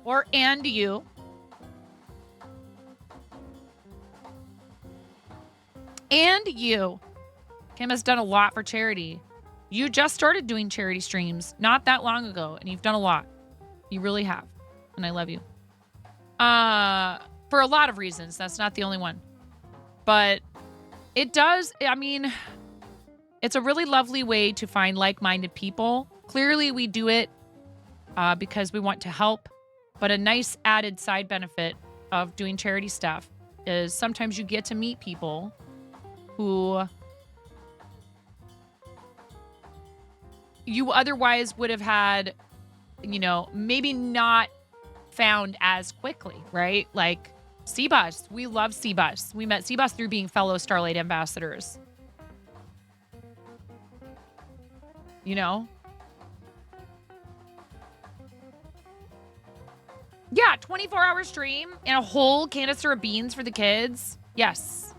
Or and you. And you. Kim has done a lot for charity. You just started doing charity streams not that long ago, and you've done a lot. You really have. And I love you. For a lot of reasons. That's not the only one. But it does, I mean, it's a really lovely way to find like-minded people. Clearly, we do it because we want to help. But a nice added side benefit of doing charity stuff is sometimes you get to meet people who you otherwise would have had, you know, maybe not found as quickly, right? Like Seabus. We love Seabus. We met Seabus through being fellow Starlight ambassadors. You know? Yeah, 24-hour stream and a whole canister of beans for the kids. Yes.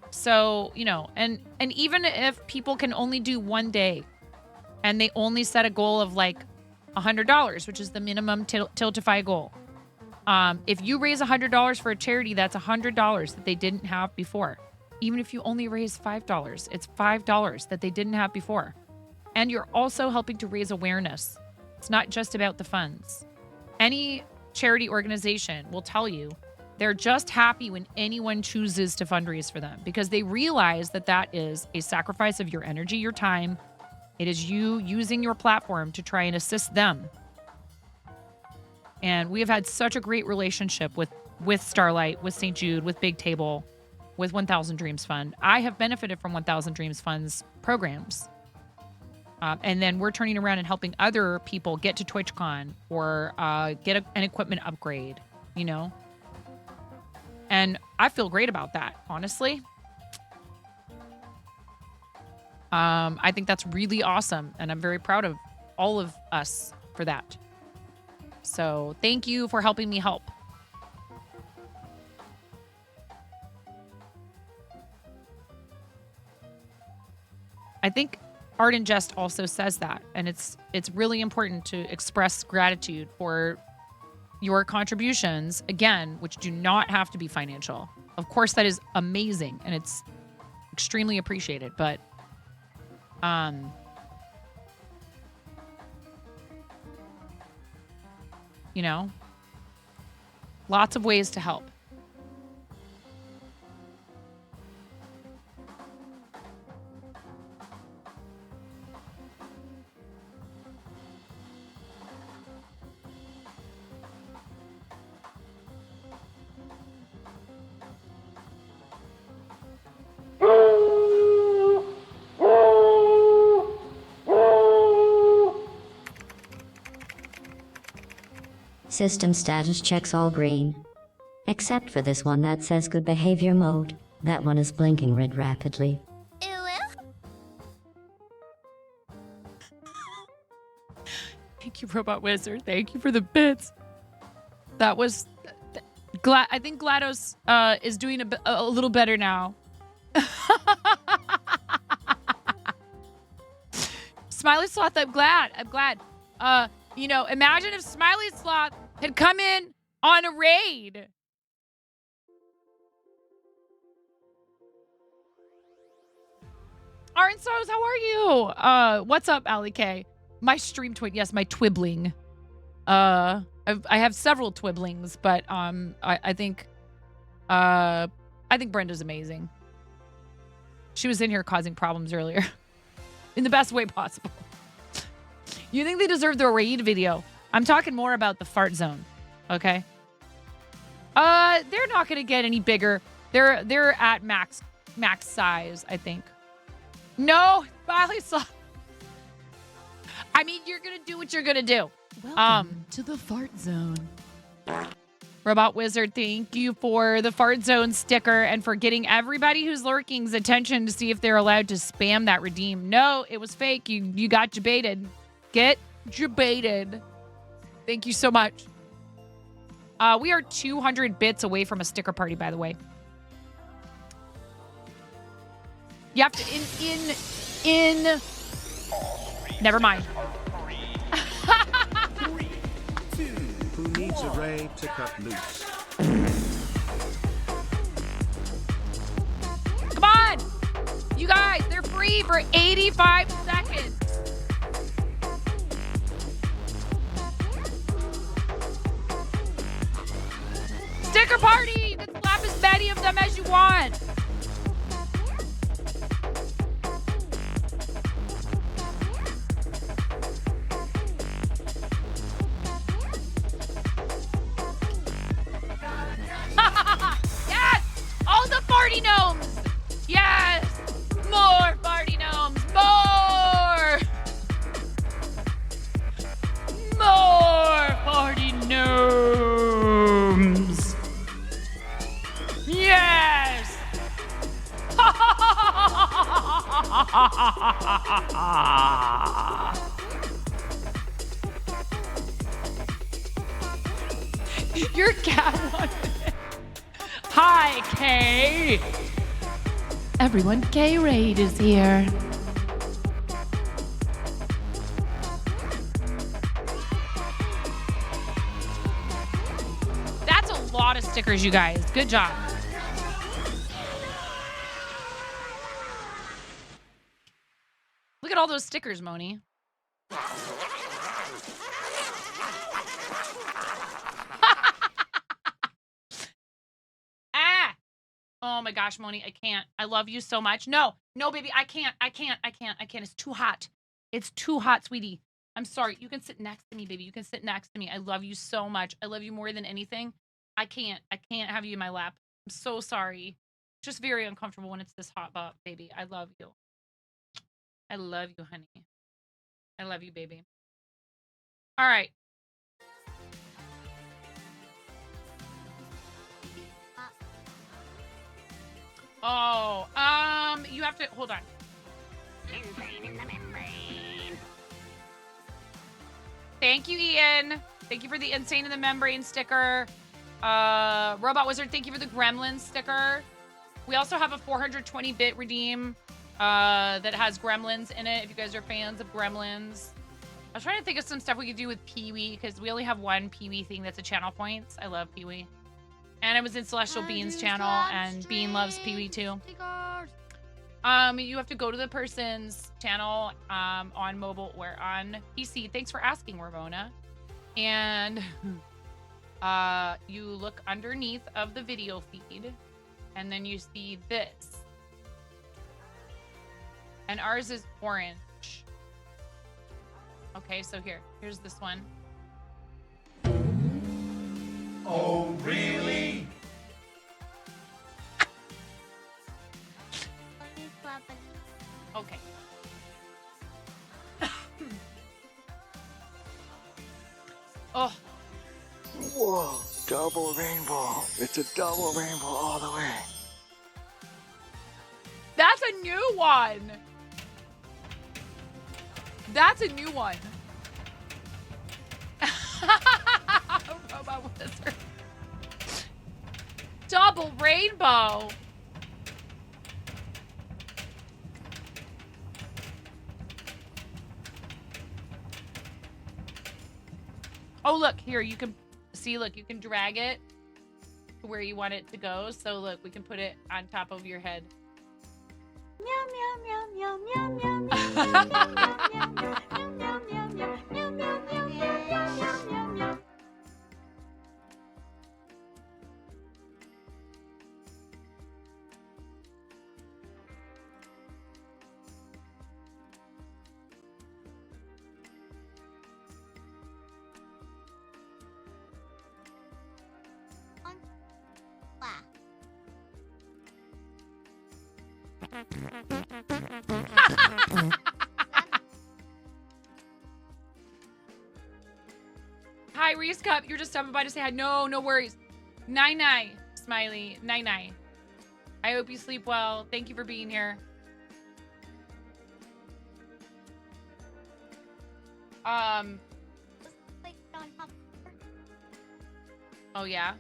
So, you know, and even if people can only do one day and they only set a goal of like $100, which is the minimum Tiltify goal. If you raise $100 for a charity, that's $100 that they didn't have before. Even if you only raise $5, it's $5 that they didn't have before. And you're also helping to raise awareness. It's not just about the funds. Any charity organization will tell you they're just happy when anyone chooses to fundraise for them because they realize that that is a sacrifice of your energy, your time. It is you using your platform to try and assist them. And we have had such a great relationship with Starlight, with St. Jude, with Big Table, with 1000 Dreams Fund. I have benefited from 1000 Dreams Fund's programs. And then we're turning around and helping other people get to TwitchCon or get an equipment upgrade, you know? And I feel great about that, honestly. I think that's really awesome. And I'm very proud of all of us for that. So thank you for helping me help. I think Art and Jest also says that, and it's really important to express gratitude for your contributions, again, which do not have to be financial. Of course, that is amazing, and it's extremely appreciated, but you know, lots of ways to help. System status checks all green. Except for this one that says good behavior mode. That one is blinking red rapidly. Thank you, Robot Wizard. Thank you for the bits. That was... I think GLaDOS is doing a little better now. Smiley Sloth, I'm glad. You know, imagine if Smiley Sloth had come in on a raid. Arnsos, how are you? What's up, Allie K? My stream twin, yes, my twibbling. I have several twibblings, but I think Brenda's amazing. She was in here causing problems earlier, in the best way possible. You think they deserve the raid video? I'm talking more about the fart zone, okay? They're not gonna get any bigger. They're at max size, I think. No, Smiley Sloth. I mean, you're gonna do what you're gonna do. Welcome to the fart zone. Robot Wizard, thank you for the fart zone sticker and for getting everybody who's lurking's attention to see if they're allowed to spam that redeem. No, it was fake. You got jebaited. Get jebaited. Thank you so much. We are 200 bits away from a sticker party, by the way. You have to in Never mind. Who needs a raid to cut loose? Come on! You guys, they're free for 85 seconds. Sticker party! You can slap as many of them as you want. Yes! All the party gnomes! Yes! More party gnomes! More! More party gnomes! Yes! Your cat wanted it. Hi, Kay. Everyone, K-Raid is here. That's a lot of stickers, you guys. Good job. Look at all those stickers, Moni. Ah! Oh my gosh, Moni, I can't. I love you so much. No, baby, I can't. It's too hot. It's too hot, sweetie. I'm sorry. You can sit next to me, baby. You can sit next to me. I love you so much. I love you more than anything. I can't have you in my lap. I'm so sorry. It's just very uncomfortable when it's this hot, baby. I love you. I love you, honey. I love you, baby. All right. Oh, you have to hold on. Thank you, Ian. Thank you for the Insane in the Membrane sticker. Robot Wizard, thank you for the Gremlins sticker. We also have a 420-bit redeem that has Gremlins in it, if you guys are fans of Gremlins. I was trying to think of some stuff we could do with Pee-wee, because we only have one Pee-wee thing that's a channel points. I love Pee-wee. And I was in Celestial Bean's channel, and Bean loves Pee-wee too. You have to go to the person's channel on mobile or on PC. Thanks for asking, Ramona. And you look underneath of the video feed, and then you see this. And ours is orange. Okay, so here's this one. Oh, really? Okay. Oh. Whoa, double rainbow. It's a double rainbow all the way. That's a new one. That's a new one. Robot Wizard. Double rainbow. Oh, look, here, you can see, look, you can drag it to where you want it to go. So, look, we can put it on top of your head. Hi, Reese Cup. You're just stopping by to say hi. No worries. Nai, Smiley. Nai. I hope you sleep well. Thank you for being here. Oh, yeah?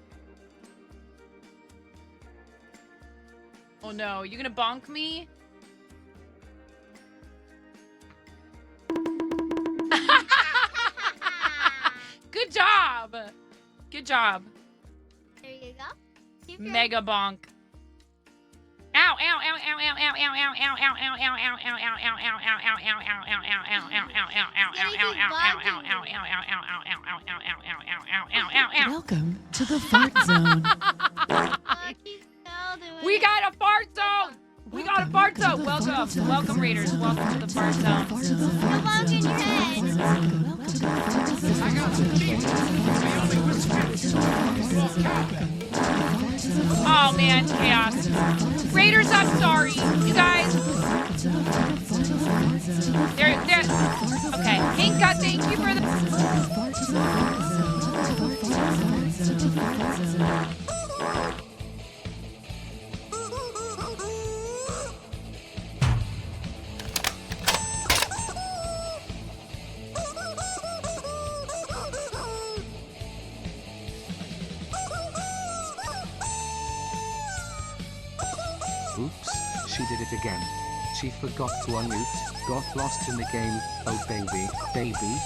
Oh, no. You gonna bonk me? job. There you go. Keep going. Mega bonk. Ow, ow, ow, ow, ow, ow, ow, ow, ow, ow, ow, ow, ow, ow, ow, ow, ow, Welcome to the fart zone. We got a fart zone. We got a fart zone. Welcome. Welcome, readers. Welcome to the fart zone. Come on in your head. Oh man, chaos. Raiders, I'm sorry. You guys. They're okay. Hinka, thank you for the Oops, she did it again. She forgot to unmute, got lost in the game. Oh baby, baby.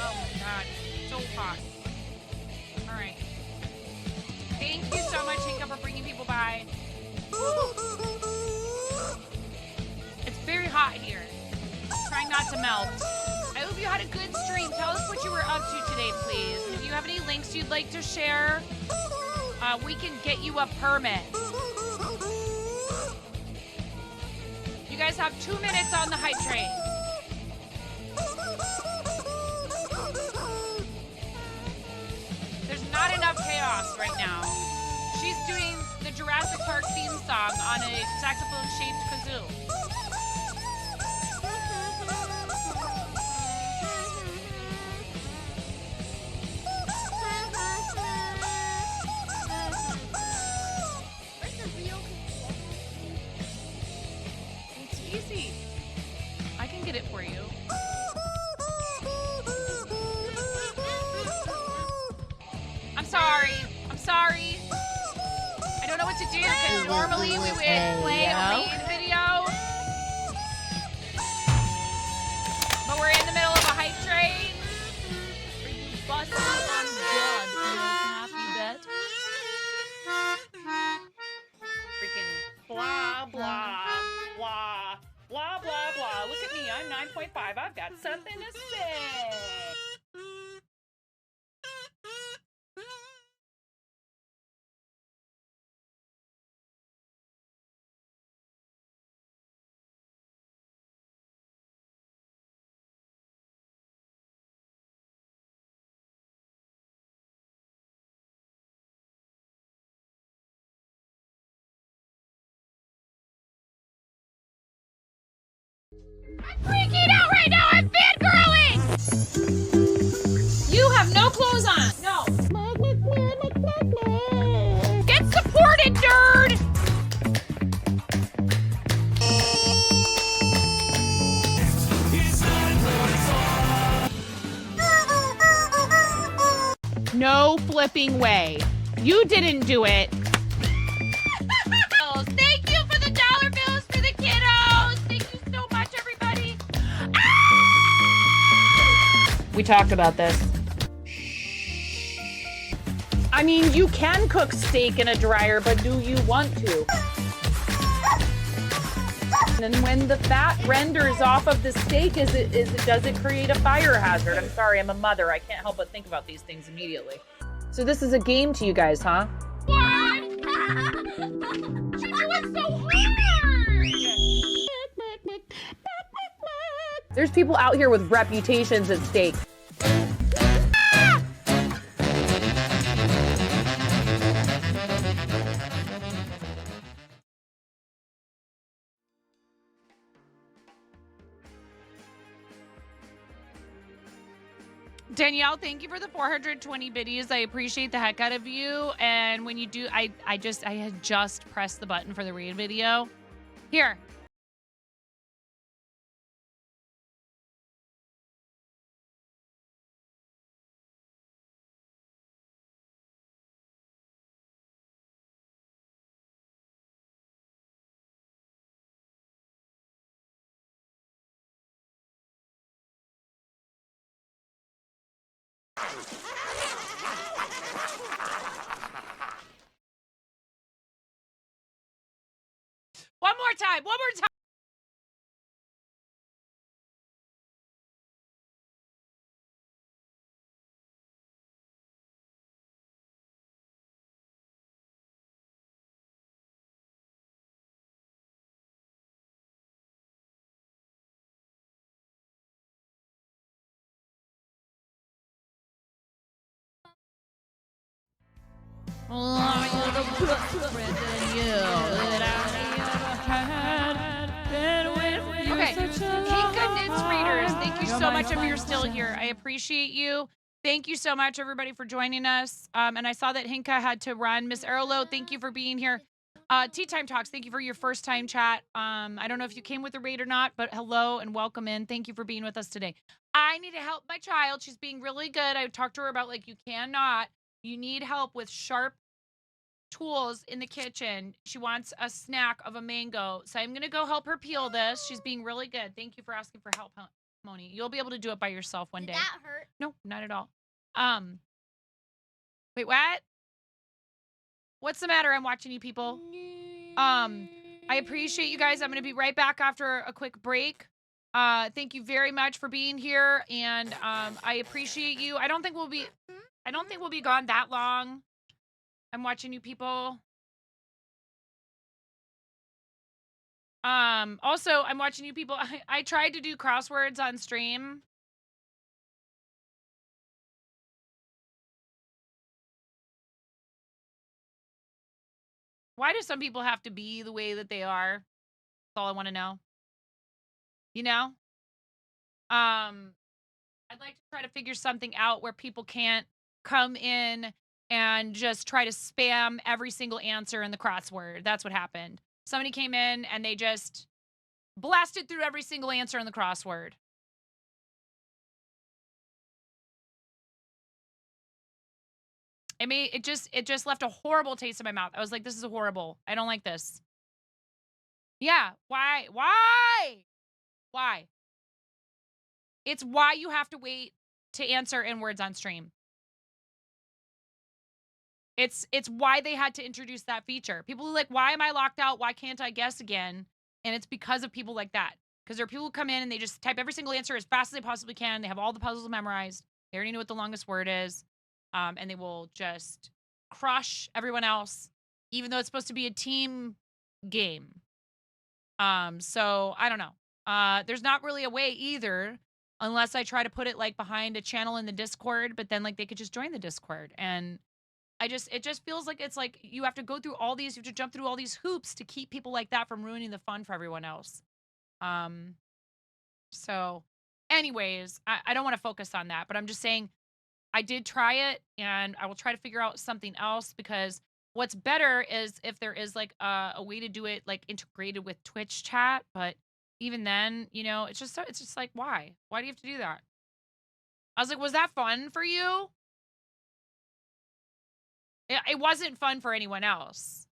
Oh my god, so hot. Alright. Thank you so much, Hinka, for bringing people by. It's very hot here. Trying not to melt. I hope you had a good stream. Tell us what you were up to today, please. If you have any links you'd like to share, we can get you a permit. You guys have 2 minutes on the hype train. There's not enough chaos right now. She's doing the Jurassic Park theme song on a saxophone-shaped kazoo. It's easy. I can get it for you. I'm sorry. I'm sorry. I don't know what to do because normally we would play a main video. But we're in the middle of a hype train. Are you busting on God, you bet? Freaking blah, blah, blah, blah, blah, blah. Look at me. I'm 9.5. I've got something to say. I'm freaking out right now. I'm fangirling. You have no clothes on. No. flipping way. You didn't do it. Thank you for the dollar bills for the kiddos. Thank you so much, everybody. We talked about this. I mean, you can cook steak in a dryer, but do you want to? And when the fat renders off of the steak, does it create a fire hazard? I'm sorry, I'm a mother. I can't help but think about these things immediately. So this is a game to you guys, huh? What? You're doing so hard. There's people out here with reputations at stake. Danielle, thank you for the 420 biddies. I appreciate the heck out of you. And when you do, I had just pressed the button for the raid video. Here. One more time. One more time. Okay, Kinka Knits Readers, thank you so much if you're still here. I appreciate you. Thank you so much, everybody, for joining us. And I saw that Hinka had to run. Miss Erlo, thank you for being here. Tea Time Talks, thank you for your first time chat. I don't know if you came with the raid or not, but hello and welcome in. Thank you for being with us today. I need to help my child. She's being really good. I talked to her about, like, you need help with sharp tools in the kitchen. She wants a snack of a mango. So I'm going to go help her peel this. She's being really good. Thank you for asking for help, Moni. You'll be able to do it by yourself one day. Did that hurt? No, not at all. Wait, what? What's the matter? I'm watching you people. I appreciate you guys. I'm going to be right back after a quick break. Thank you very much for being here. And I appreciate you. I don't think we'll be gone that long. I'm watching you people. Also, I'm watching you people. I tried to do crosswords on stream. Why do some people have to be the way that they are? That's all I want to know. You know? I'd like to try to figure something out where people can't come in and just try to spam every single answer in the crossword. That's what happened. Somebody came in and they just blasted through every single answer in the crossword. It just left a horrible taste in my mouth. I was like, this is horrible. I don't like this. Yeah, why? Why? It's why you have to wait to answer in words on stream. It's why they had to introduce that feature. People are like, why am I locked out? Why can't I guess again? And it's because of people like that. Because there are people who come in and they just type every single answer as fast as they possibly can. They have all the puzzles memorized. They already know what the longest word is. And they will just crush everyone else, even though it's supposed to be a team game. So I don't know. There's not really a way either, unless I try to put it like behind a channel in the Discord, but then like they could just join the Discord. And it just feels like it's like you have to go through all these, you have to jump through all these hoops to keep people like that from ruining the fun for everyone else. So anyways, I don't want to focus on that, but I'm just saying I did try it and I will try to figure out something else, because what's better is if there is like a way to do it like integrated with Twitch chat. But even then, you know, it's just like, why do you have to do that? I was like, was that fun for you? It wasn't fun for anyone else.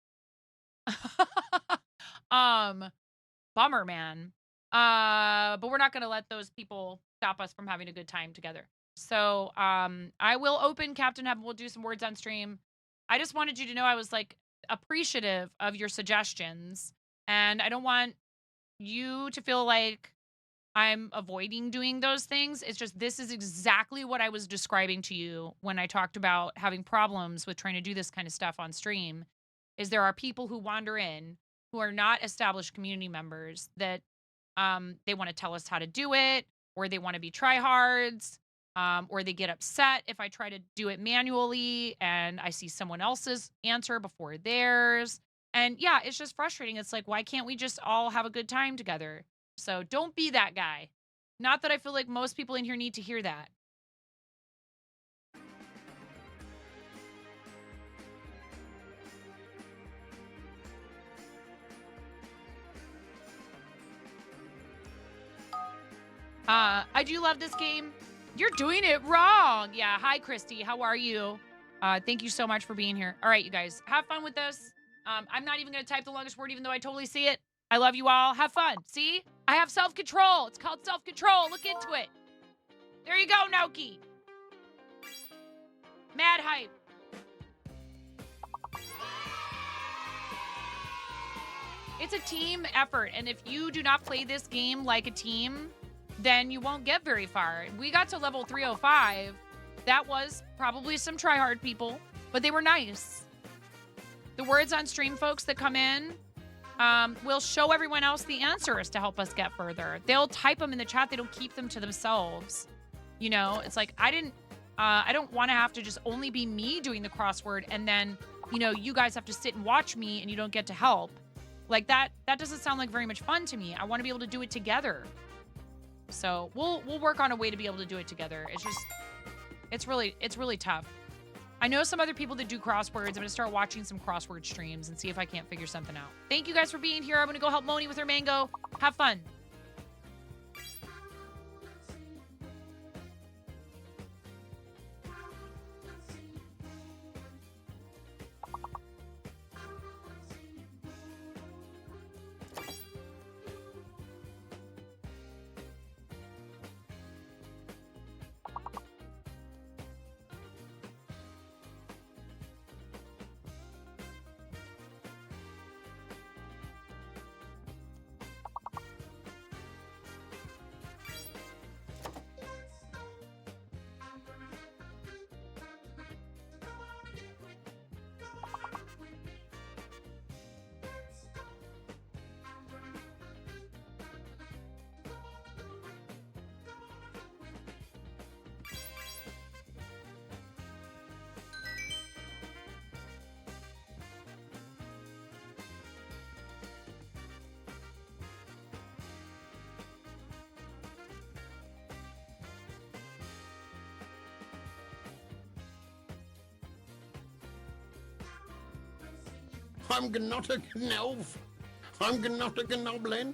Bummer, man. But we're not gonna let those people stop us from having a good time together. So I will open Captain Heaven. We'll do some words on stream. I just wanted you to know I was like appreciative of your suggestions, and I don't want you to feel like I'm avoiding doing those things. It's just this is exactly what I was describing to you when I talked about having problems with trying to do this kind of stuff on stream. Is there are people who wander in who are not established community members that they want to tell us how to do it, or they want to be tryhards, or they get upset if I try to do it manually and I see someone else's answer before theirs. And yeah, it's just frustrating. It's like, why can't we just all have a good time together? So don't be that guy. Not that I feel like most people in here need to hear that. I do love this game. You're doing it wrong. Yeah. Hi, Christy. How are you? Thank you so much for being here. All right, you guys. Have fun with this. I'm not even going to type the longest word, even though I totally see it. I love you all. Have fun. See? I have self-control. It's called self-control. Look into it. There you go, Naoki. Mad hype. It's a team effort, and if you do not play this game like a team, then you won't get very far. We got to level 305. That was probably some tryhard people, but they were nice. The words on stream folks that come in will show everyone else the answers to help us get further. They'll type them in the chat. They don't keep them to themselves. You know, it's like I don't want to have to just only be me doing the crossword, and then, you know, you guys have to sit and watch me and you don't get to help. Like that doesn't sound like very much fun to me. I want to be able to do it together. So we'll work on a way to be able to do it together. It's just, it's really tough. I know some other people that do crosswords. I'm going to start watching some crossword streams and see if I can't figure something out. Thank you guys for being here. I'm going to go help Moni with her mango. Have fun. I'm not a elf. I'm not a goblin.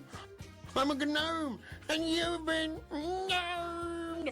I'm a gnome, and you've been gnomed.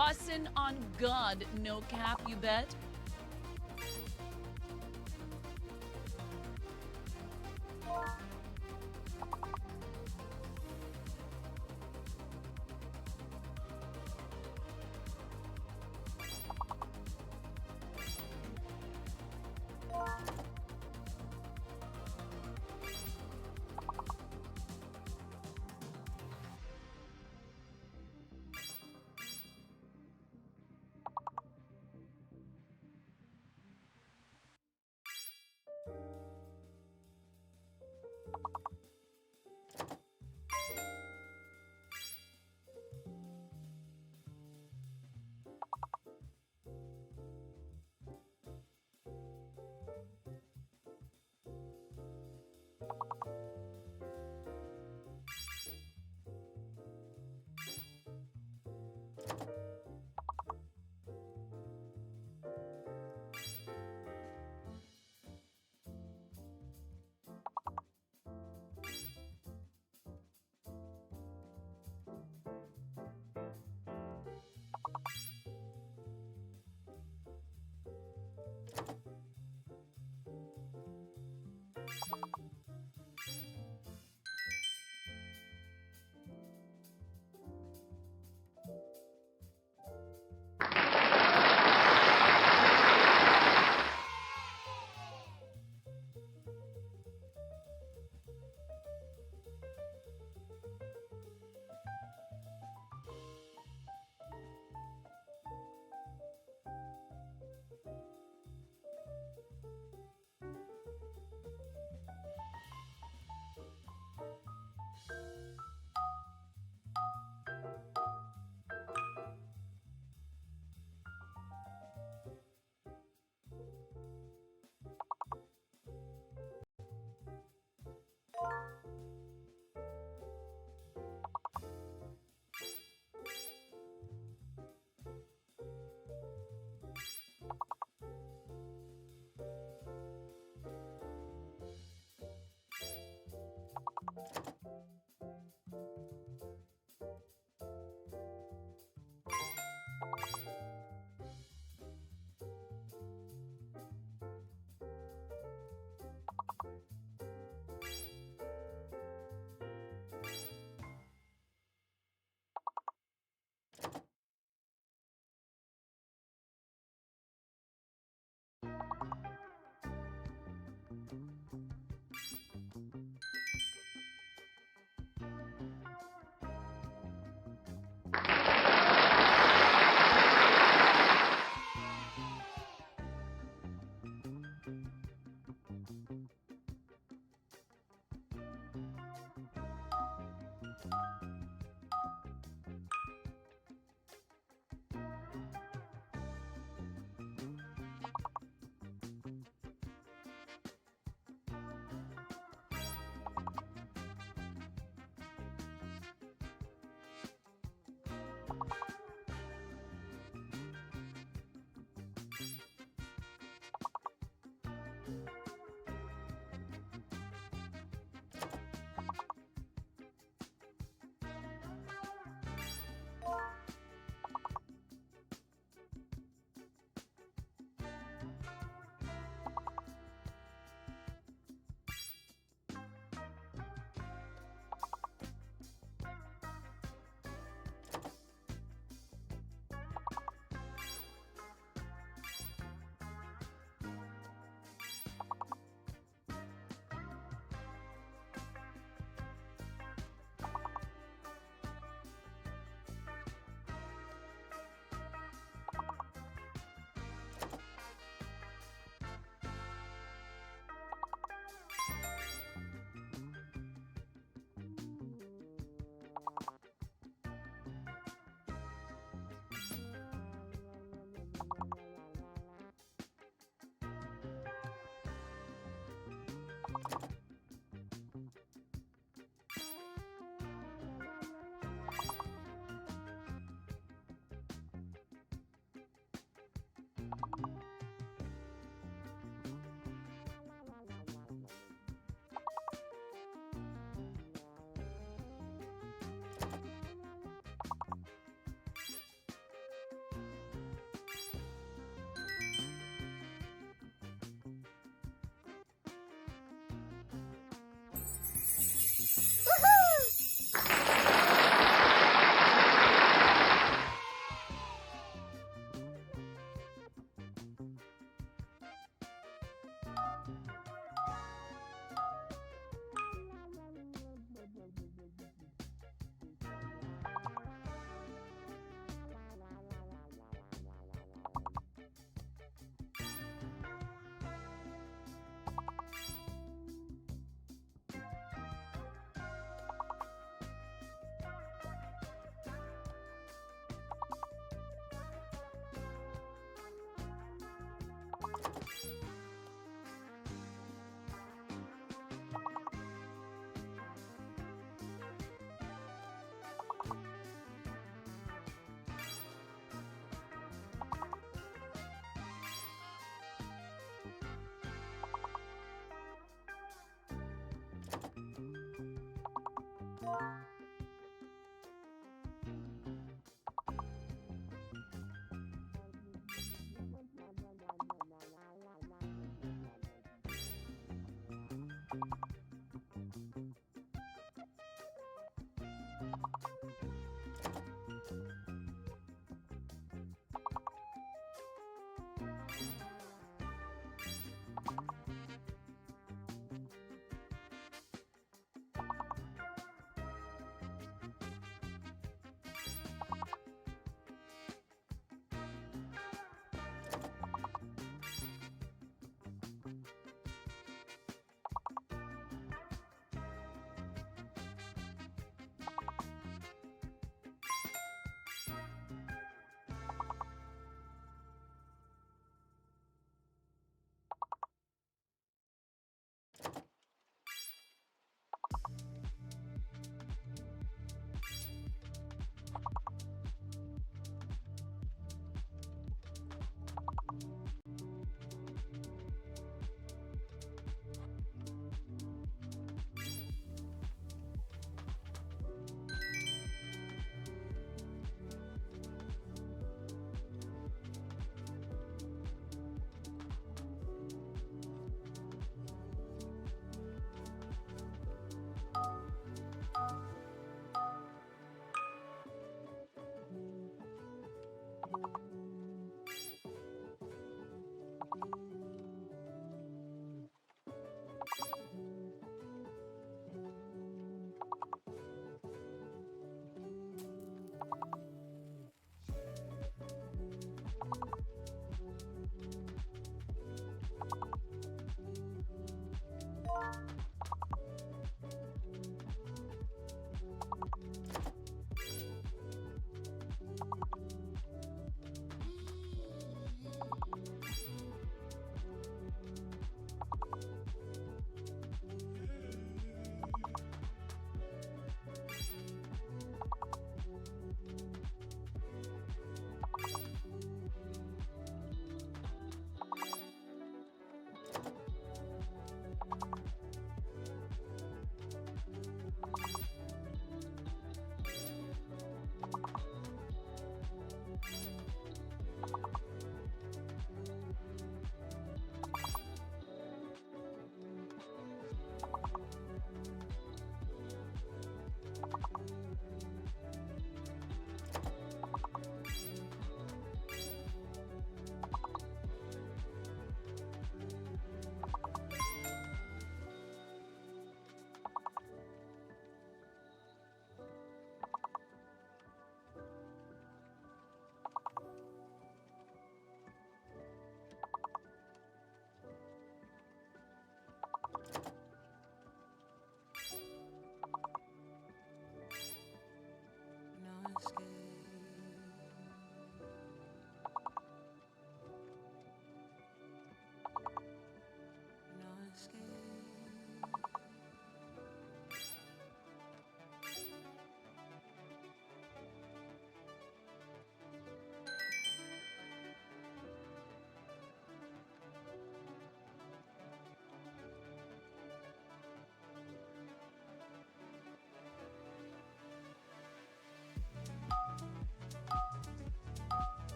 bussin' on God, no cap, you bet.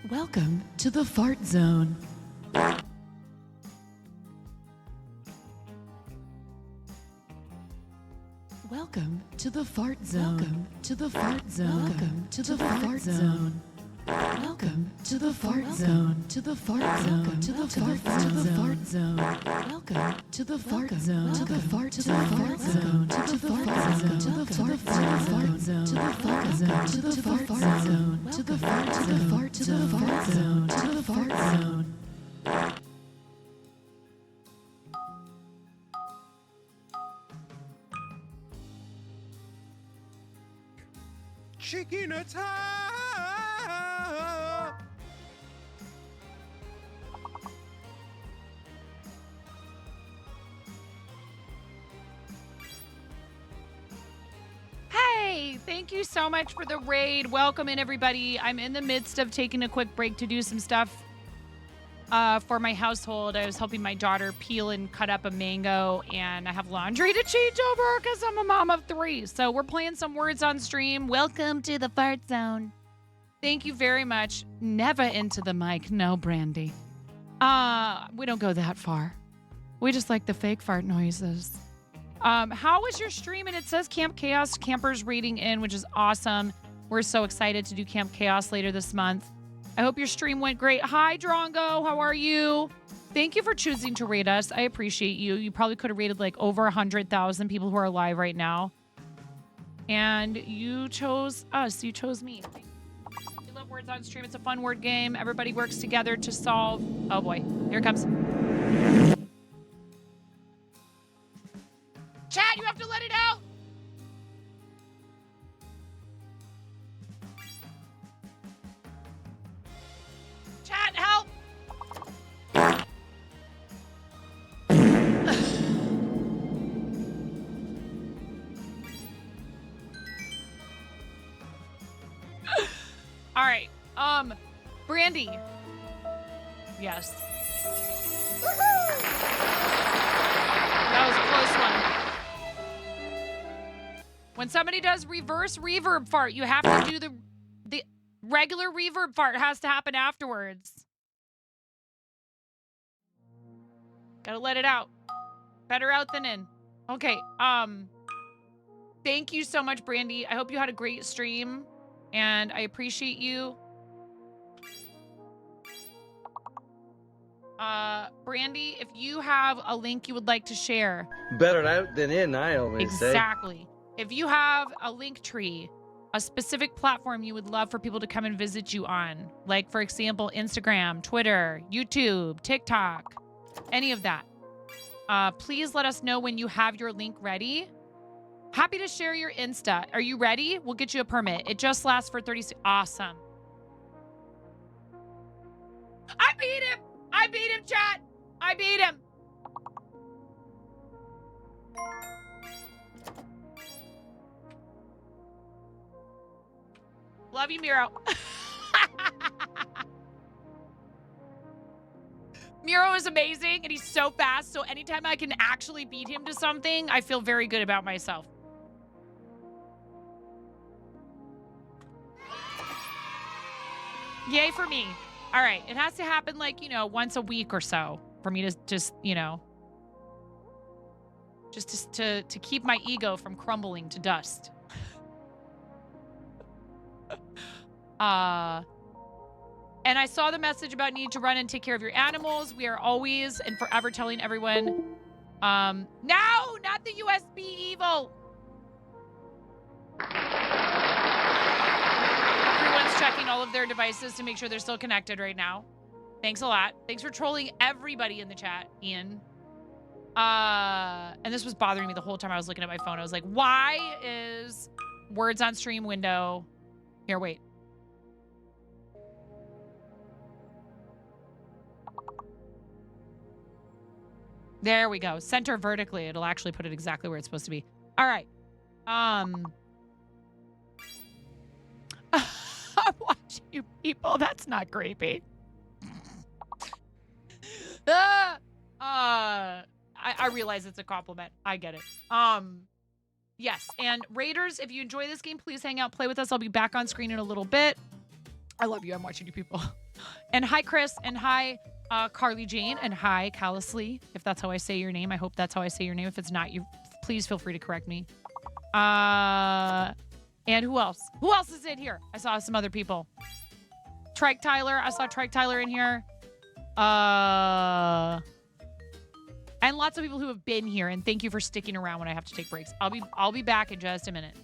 Welcome to the Fart Zone. Welcome to the Fart Zone. Welcome to the Fart Zone. Welcome to the Fart Zone. Welcome to the Fart Zone. To the Fart Zone. To the Fart Zone. Welcome to the Fart Zone. To the Fart Zone. To the Fart Zone. To the Fart Zone. To the Fart Zone. To the Fart Zone. To the Fart Zone. To the Fart Zone. To the Fart Zone. Chicken attack! Hey, thank you so much for the raid. Welcome in, everybody. I'm in the midst of taking a quick break to do some stuff for my household. I was helping my daughter peel and cut up a mango, and I have laundry to change over because I'm a mom of 3. So we're playing some words on stream. Welcome to the Fart Zone. Thank you very much. Never into the mic. No, Brandy. We don't go that far. We just like the fake fart noises. How was your stream? And it says Camp Chaos campers rating in, which is awesome. We're so excited to do Camp Chaos later this month. I hope your stream went great. Hi, Drongo. How are you? Thank you for choosing to rate us. I appreciate you. You probably could have rated like over 100,000 people who are alive right now. And you chose us. You chose me. We love words on stream. It's a fun word game. Everybody works together to solve. Oh boy, here it comes. Chat, you have to let it out. Chat, help. All right. Brandy. Yes. That was a close one. When somebody does reverse reverb fart, you have to do the Regular reverb fart has to happen afterwards. Gotta let it out. Better out than in. Okay, thank you so much, Brandy. I hope you had a great stream, and I appreciate you. Brandy, if you have a link you would like to share. Better out than in, I always say. Exactly. If you have a link tree, a specific platform you would love for people to come and visit you on, like, for example, Instagram, Twitter, YouTube, TikTok, any of that, please let us know when you have your link ready. Happy to share your Insta. Are you ready? We'll get you a permit. It just lasts for 30 seconds. Awesome. I beat him. I beat him, chat. I beat him. Love you, Miro. Miro is amazing, and he's so fast, so anytime I can actually beat him to something, I feel very good about myself. Yay for me. All right, it has to happen, like, you know, once a week or so for me to just, you know, just to keep my ego from crumbling to dust. And I saw the message about needing to run and take care of your animals. We are always and forever telling everyone, no, not the USB evil. Everyone's checking all of their devices to make sure they're still connected right now. Thanks a lot. Thanks for trolling everybody in the chat, Ian. And this was bothering me the whole time I was looking at my phone. I was like, why is words on stream window? Here, wait. There we go. Center vertically. It'll actually put it exactly where it's supposed to be. All right. I'm watching you people. That's not creepy. I realize it's a compliment. I get it. Yes. And Raiders, if you enjoy this game, please hang out, play with us. I'll be back on screen in a little bit. I love you. I'm watching you people. And hi, Chris. And hi, Carly Jane. And hi, Callously. If that's how I say your name. I hope that's how I say your name. If it's not, you please feel free to correct me. And who else? Who else is in here? I saw some other people. Trike Tyler. I saw Trike Tyler in here. And lots of people who have been here. And thank you for sticking around when I have to take breaks. I'll be back in just a minute.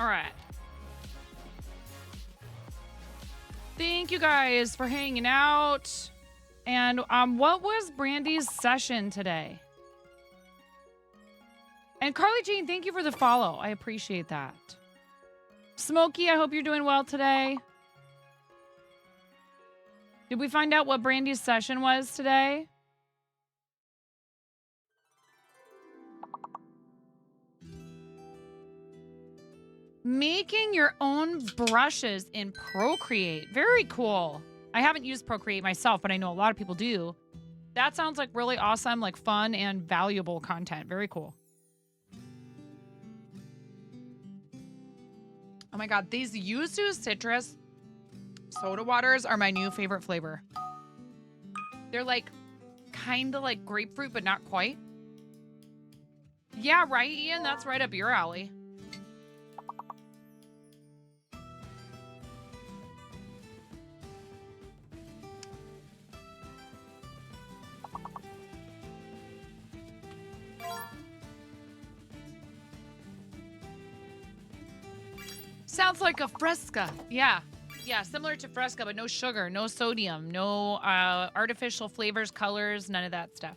All right. Thank you guys for hanging out. And what was Brandy's session today? And Carly Jane, thank you for the follow. I appreciate that. Smokey, I hope you're doing well today. Did we find out what Brandy's session was today? Making your own brushes in Procreate. Very cool. I haven't used Procreate myself, but I know a lot of people do. That sounds like really awesome, like fun and valuable content. Very cool. Oh my God, these Yuzu citrus soda waters are my new favorite flavor. They're like kind of like grapefruit, but not quite. Yeah, right, Ian? That's right up your alley. Sounds like a Fresca. Yeah. Yeah, similar to Fresca, but no sugar, no sodium, no artificial flavors, colors, none of that stuff.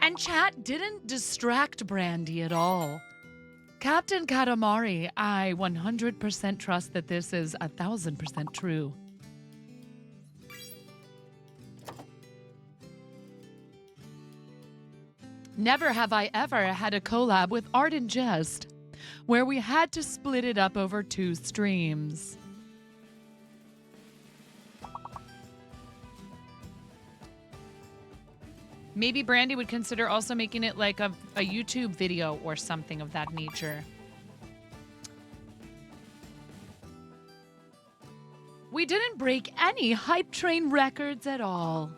And chat didn't distract Brandy at all. Captain Katamari, I 100% trust that this is 1,000% true. Never have I ever had a collab with Art and Jest, where we had to split it up over 2 streams. Maybe Brandy would consider also making it like a YouTube video or something of that nature. We didn't break any hype train records at all.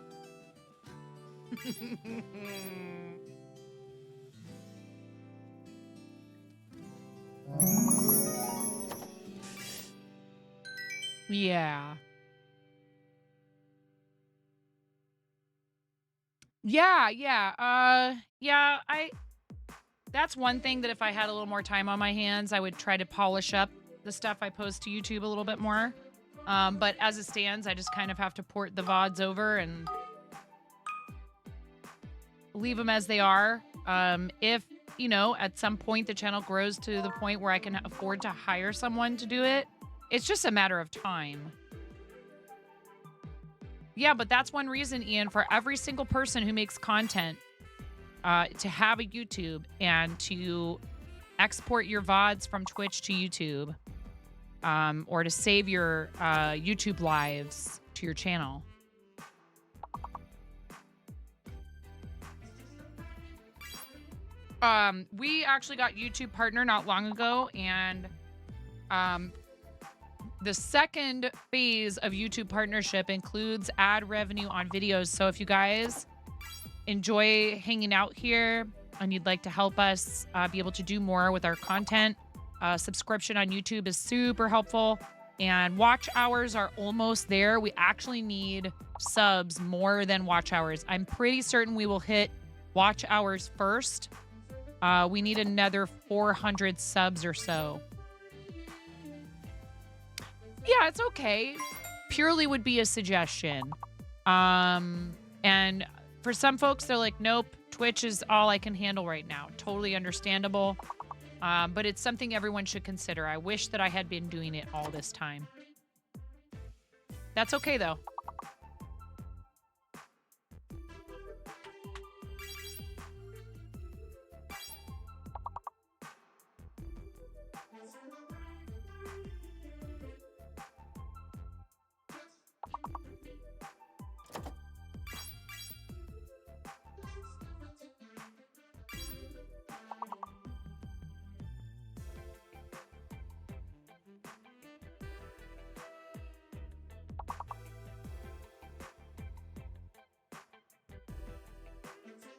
Yeah. Yeah, that's one thing that if I had a little more time on my hands, I would try to polish up the stuff I post to YouTube a little bit more. But as it stands, I just kind of have to port the VODs over and leave them as they are. If, you know, at some point the channel grows to the point where I can afford to hire someone to do it, it's just a matter of time. Yeah, but that's one reason, Ian, for every single person who makes content to have a YouTube and to export your VODs from Twitch to YouTube or to save your YouTube lives to your channel. We actually got YouTube Partner not long ago, and the second phase of YouTube Partnership includes ad revenue on videos. So if you guys enjoy hanging out here and you'd like to help us be able to do more with our content, subscription on YouTube is super helpful. And watch hours are almost there. We actually need subs more than watch hours. I'm pretty certain we will hit watch hours first. We need another 400 subs or so. Yeah, it's okay. Purely would be a suggestion. And for some folks, they're like, nope, Twitch is all I can handle right now. Totally understandable. But it's something everyone should consider. I wish that I had been doing it all this time. That's okay, though.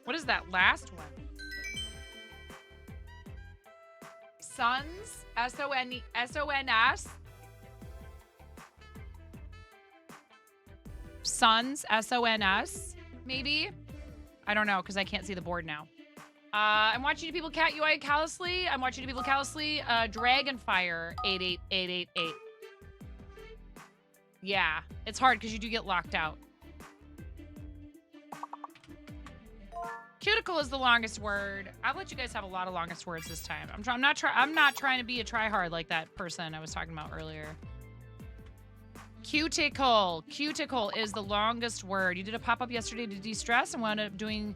What is that last one? Sons? S-O-N-S? Sons? S-O-N-S? Maybe? I don't know, because I can't see the board now. I'm watching you people Cat UI callously. I'm watching you people callously. Dragonfire 88888. Yeah, it's hard because you do get locked out. Cuticle is the longest word. I'll let you guys have a lot of longest words this time. I'm not trying to be a tryhard like that person I was talking about earlier. Cuticle. Cuticle is the longest word. You did a pop-up yesterday to de-stress and wound up doing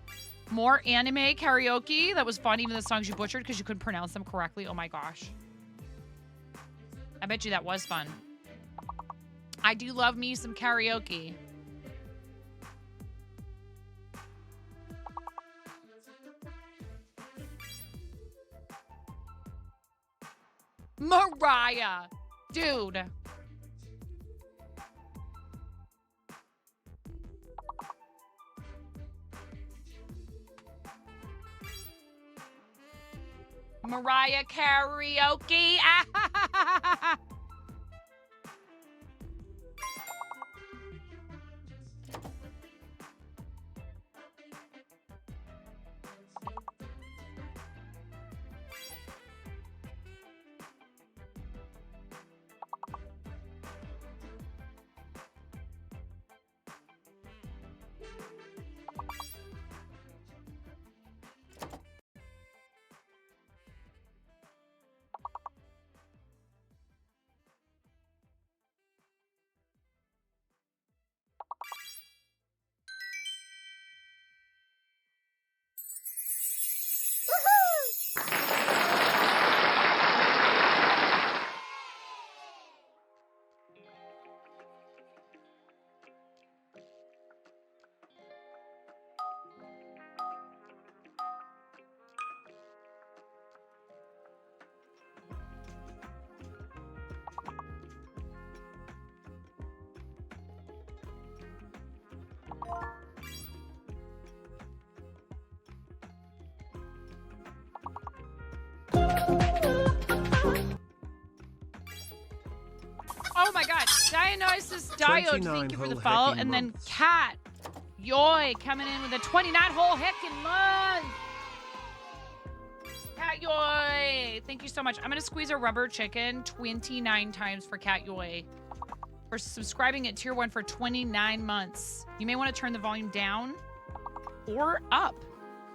more anime karaoke. That was fun, even the songs you butchered because you couldn't pronounce them correctly. Oh my gosh. I bet you that was fun. I do love me some karaoke. Mariah, dude. Mariah karaoke. Oh my god. Dionysus Diode, thank you for the 29 follow. heckin' And then months. Cat Yoy coming in with a 29 whole heckin' month. Cat Yoy, thank you so much. I'm gonna squeeze a rubber chicken 29 times for Cat Yoy for subscribing at tier 1 for 29 months. You may want to turn the volume down or up,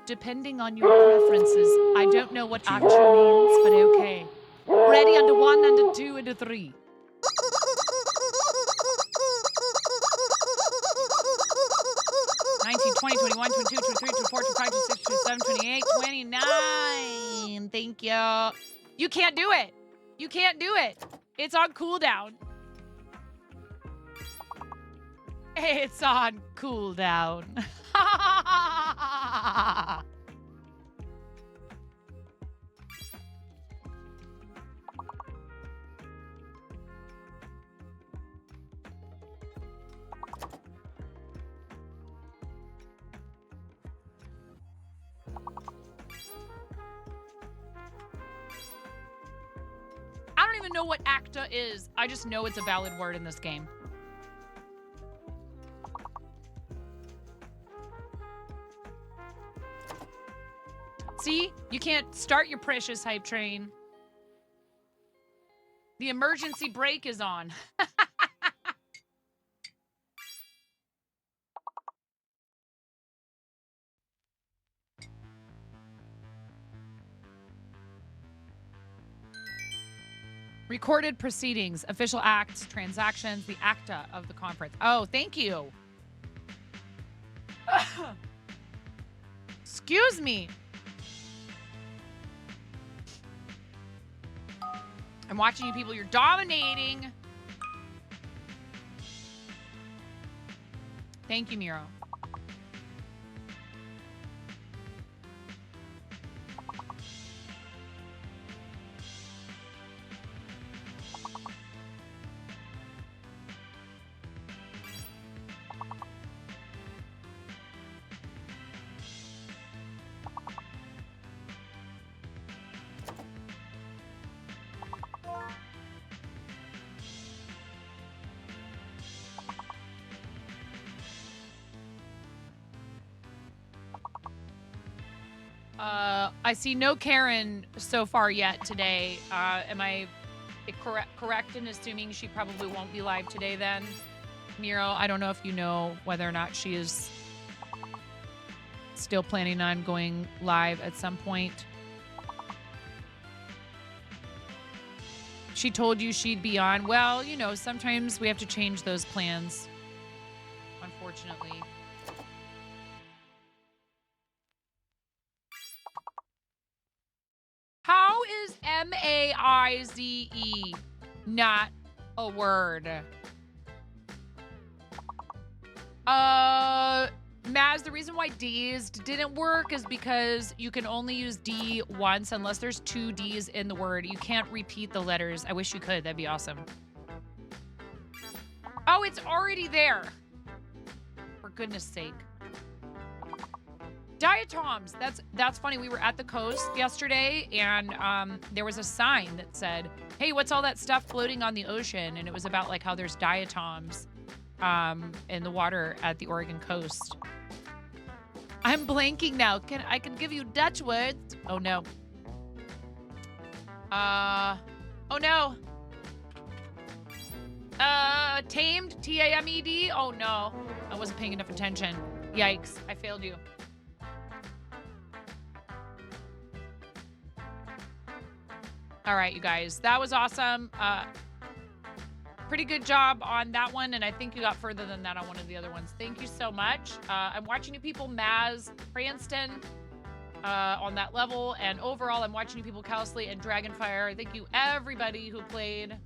depending on your preferences. I don't know what actually means, but okay. Ready under 1, under 2, under 3. 19, 20, 21, 22, 23, 24, 25, 26, 27, 28, 29. Thank you. You can't do it. You can't do it. It's on cooldown. It's on cooldown. I don't even know what ACTA is. I just know it's a valid word in this game. See? You can't start your precious hype train. The emergency brake is on. Recorded proceedings, official acts, transactions, the ACTA of the conference. Oh, thank you. Excuse me. I'm watching you people. You're dominating. Thank you, Miro. I see no Karen so far yet today. Am I correct in assuming she probably won't be live today then? Miro, I don't know if you know whether or not she is still planning on going live at some point. She told you she'd be on. Well, you know, sometimes we have to change those plans, unfortunately. How is M-A-I-Z-E not a word? Maz, the reason why dazed didn't work is because you can only use D once unless there's 2 Ds in the word. You can't repeat the letters. I wish you could. That'd be awesome. Oh, it's already there. For goodness sake. Diatoms. That's funny. We were at the coast yesterday, and there was a sign that said, "Hey, what's all that stuff floating on the ocean?" And it was about like how there's diatoms in the water at the Oregon coast. I'm blanking now. I can give you Dutch words. Oh no. Oh no. Tamed, T-A-M-E-D. Oh no, I wasn't paying enough attention. Yikes, I failed you. All right, you guys, that was awesome. Pretty good job on that one, and I think you got further than that on one of the other ones. Thank you so much. I'm watching you people, Maz Cranston, on that level, and overall, I'm watching you people, Callously and Dragonfire. Thank you, everybody who played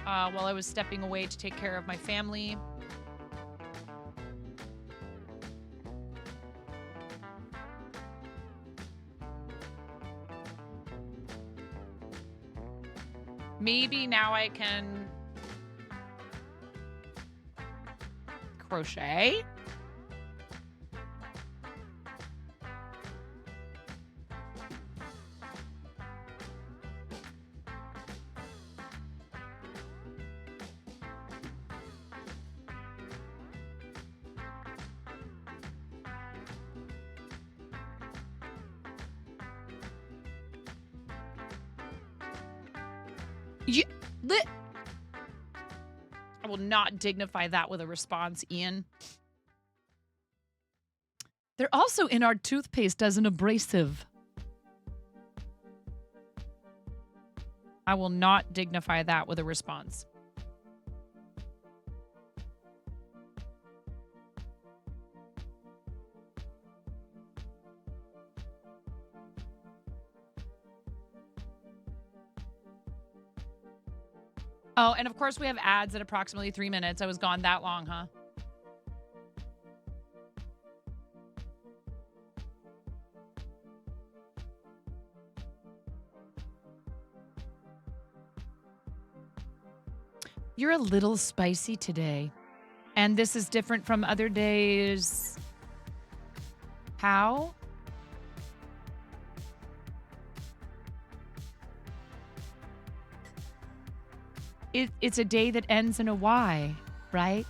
while I was stepping away to take care of my family. Maybe now I can crochet. I will not dignify that with a response, Ian. They're also in our toothpaste as an abrasive. I will not dignify that with a response. Oh, and of course we have ads at approximately 3 minutes. I was gone that long, huh? You're a little spicy today. And this is different from other days. How? It's a day that ends in a Y, right?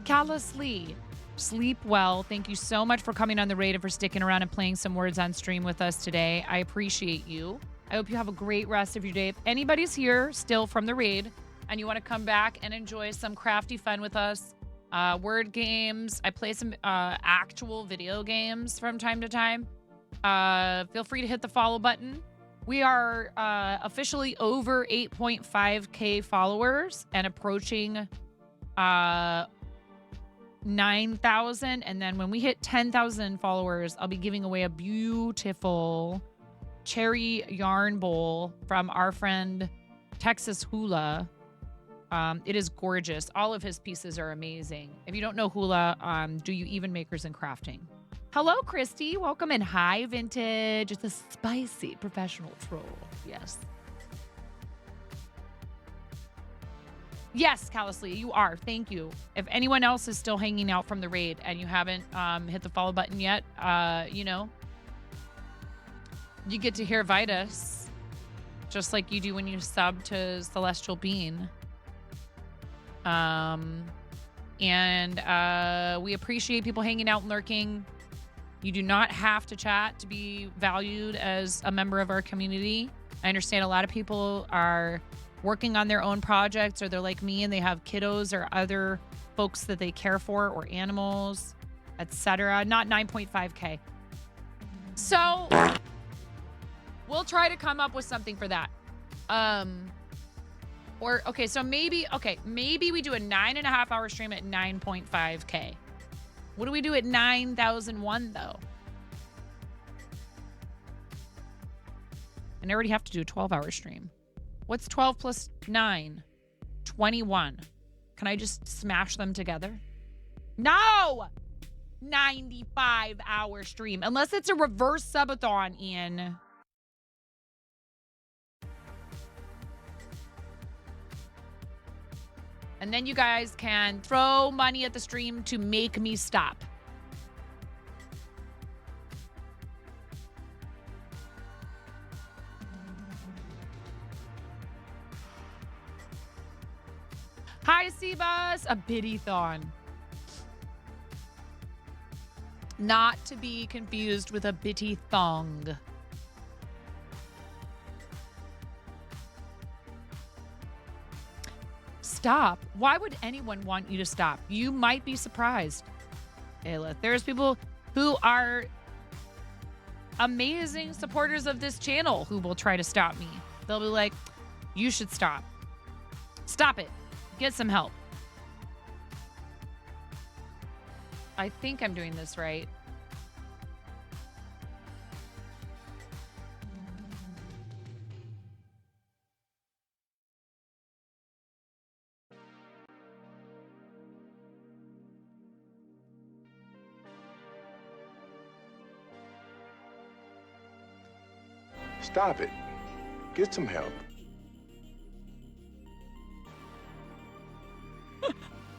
Callously, sleep well. Thank you so much for coming on the raid and for sticking around and playing some words on stream with us today. I appreciate you. I hope you have a great rest of your day. If anybody's here still from the raid and you want to come back and enjoy some crafty fun with us, word games, I play some actual video games from time to time, feel free to hit the follow button. We are officially over 8.5K followers and approaching 9,000. And then when we hit 10,000 followers, I'll be giving away a beautiful cherry yarn bowl from our friend Texas Hula. It is gorgeous. All of his pieces are amazing. If you don't know Hula, do you even makers and crafting? Hello, Christy. Welcome in. Hi, Vintage. It's a spicy professional troll. Yes. Yes, Callously, you are. Thank you. If anyone else is still hanging out from the raid and you haven't hit the follow button yet, you know, you get to hear Vitus just like you do when you sub to Celestial Bean. And we appreciate people hanging out and lurking. You do not have to chat to be valued as a member of our community. I understand a lot of people are working on their own projects, or they're like me and they have kiddos or other folks that they care for, or animals, etc. Not 9.5K. So we'll try to come up with something for that. Or, okay, so maybe we do a 9.5 hour stream at 9.5K. What do we do at 9,001 though? And I already have to do a 12-hour stream. What's 12 plus 9? 21. Can I just smash them together? No! 95-hour stream. Unless it's a reverse subathon, Ian. And then you guys can throw money at the stream to make me stop. Hi, Seabus. A biddy-thon. Not to be confused with a bitty thong. Stop. Why would anyone want you to stop? You might be surprised. Ayla, there's people who are amazing supporters of this channel who will try to stop me. They'll be like, you should stop. Stop it. Get some help. I think I'm doing this right. Stop it. Get some help.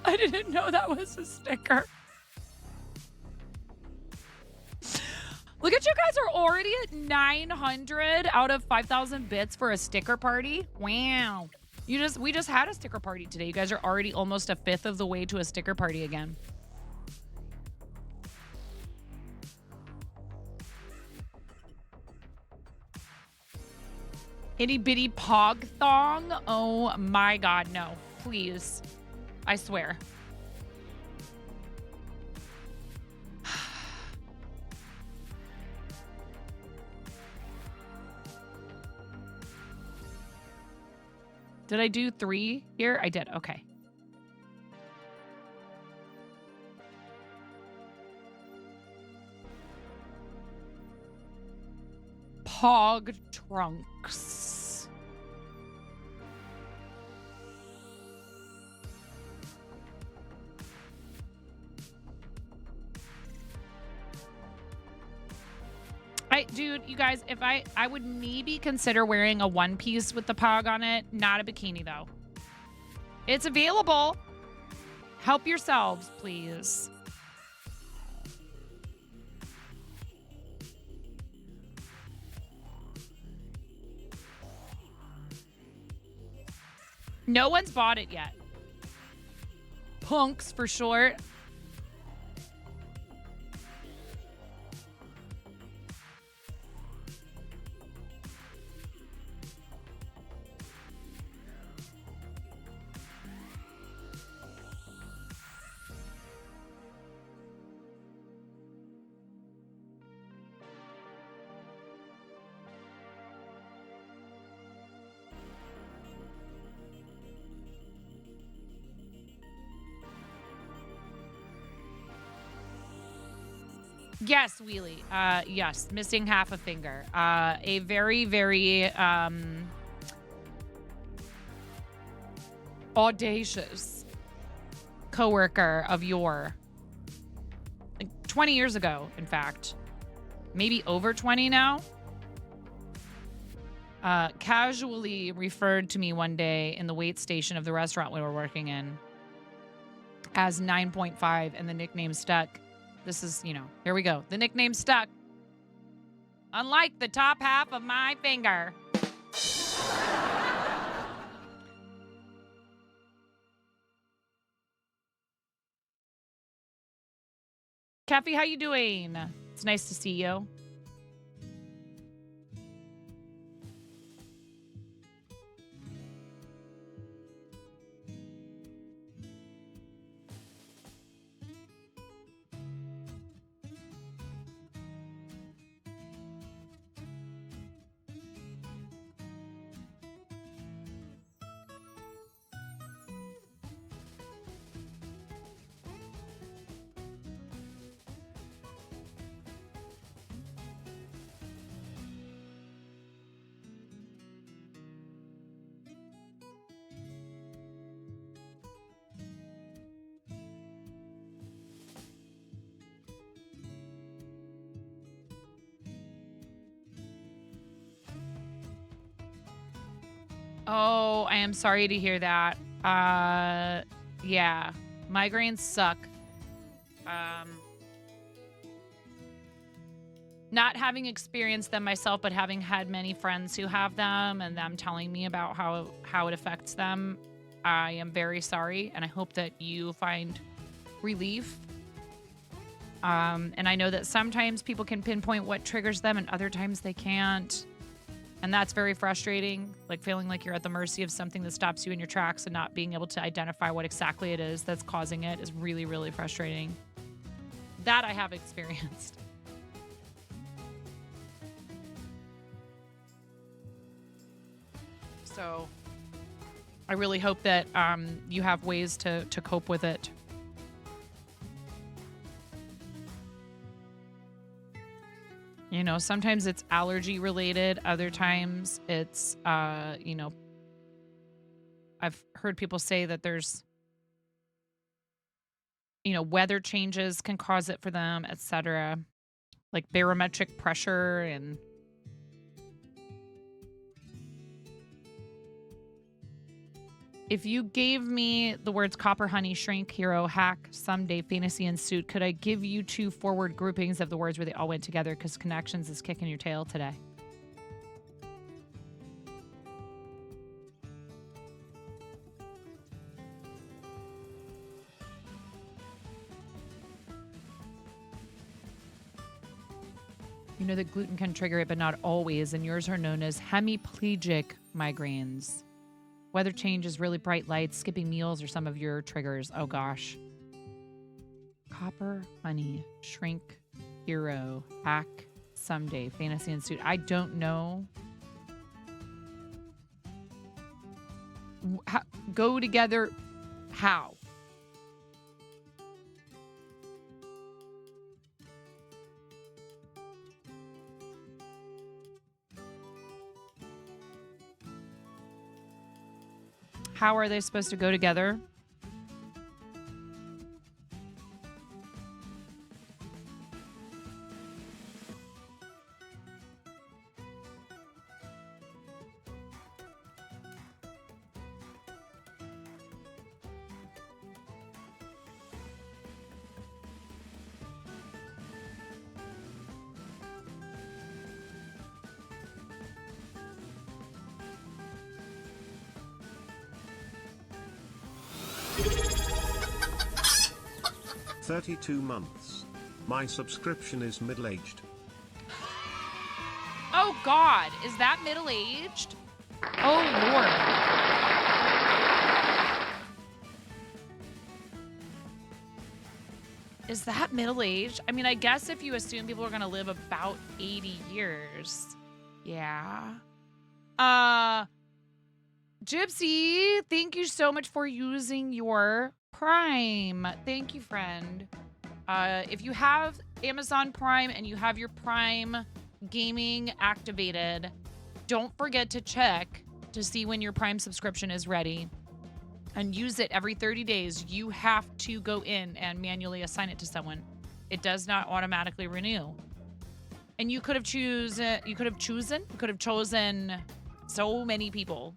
I didn't know that was a sticker. Look at you guys are already at 900 out of 5,000 bits for a sticker party. Wow. We just had a sticker party today. You guys are already almost a fifth of the way to a sticker party again. Itty bitty pog thong. Oh my God, no. Please. I swear. Did I do 3 here? I did. Okay. Pog trunks. Dude, you guys, if I would maybe consider wearing a one piece with the pog on it, not a bikini though. It's available. Help yourselves, please. No one's bought it yet. Punks for short. Yes, Wheelie. Yes, missing half a finger. A very, very audacious coworker of your, like 20 years ago, in fact, maybe over 20 now, casually referred to me one day in the wait station of the restaurant we were working in as 9.5, and the nickname stuck. This is, you know, here we go. The nickname stuck. Unlike the top half of my finger. Kathy, how you doing? It's nice to see you. Oh, I am sorry to hear that. Yeah, migraines suck. Not having experienced them myself, but having had many friends who have them and them telling me about how it affects them, I am very sorry, and I hope that you find relief. And I know that sometimes people can pinpoint what triggers them, and other times they can't. And that's very frustrating, like feeling like you're at the mercy of something that stops you in your tracks and not being able to identify what exactly it is that's causing it is really, really frustrating. That I have experienced. So I really hope that you have ways to cope with it. You know, sometimes it's allergy related. Other times it's, you know, I've heard people say that there's, you know, weather changes can cause it for them, etc. Like barometric pressure and if you gave me the words copper, honey, shrink, hero, hack, someday, fantasy, and suit, could I give you 2 forward groupings of the words where they all went together? Because connections is kicking your tail today. You know that gluten can trigger it, but not always, and yours are known as hemiplegic migraines. Weather changes, really bright lights, skipping meals are some of your triggers. Oh gosh. Copper, honey, shrink, hero, hack, someday, fantasy, and suit. I don't know. Go together. How? How are they supposed to go together? "32 months. My subscription is middle-aged." Oh God, is that middle-aged? Oh Lord. Is that middle-aged? I mean, I guess if you assume people are gonna live about 80 years. Yeah. Gypsy, thank you so much for using your Prime. Thank you, friend. If you have Amazon Prime and you have your Prime gaming activated, don't forget to check to see when your Prime subscription is ready and use it every 30 days. You have to go in and manually assign it to someone. It does not automatically renew. And you could have chosen so many people.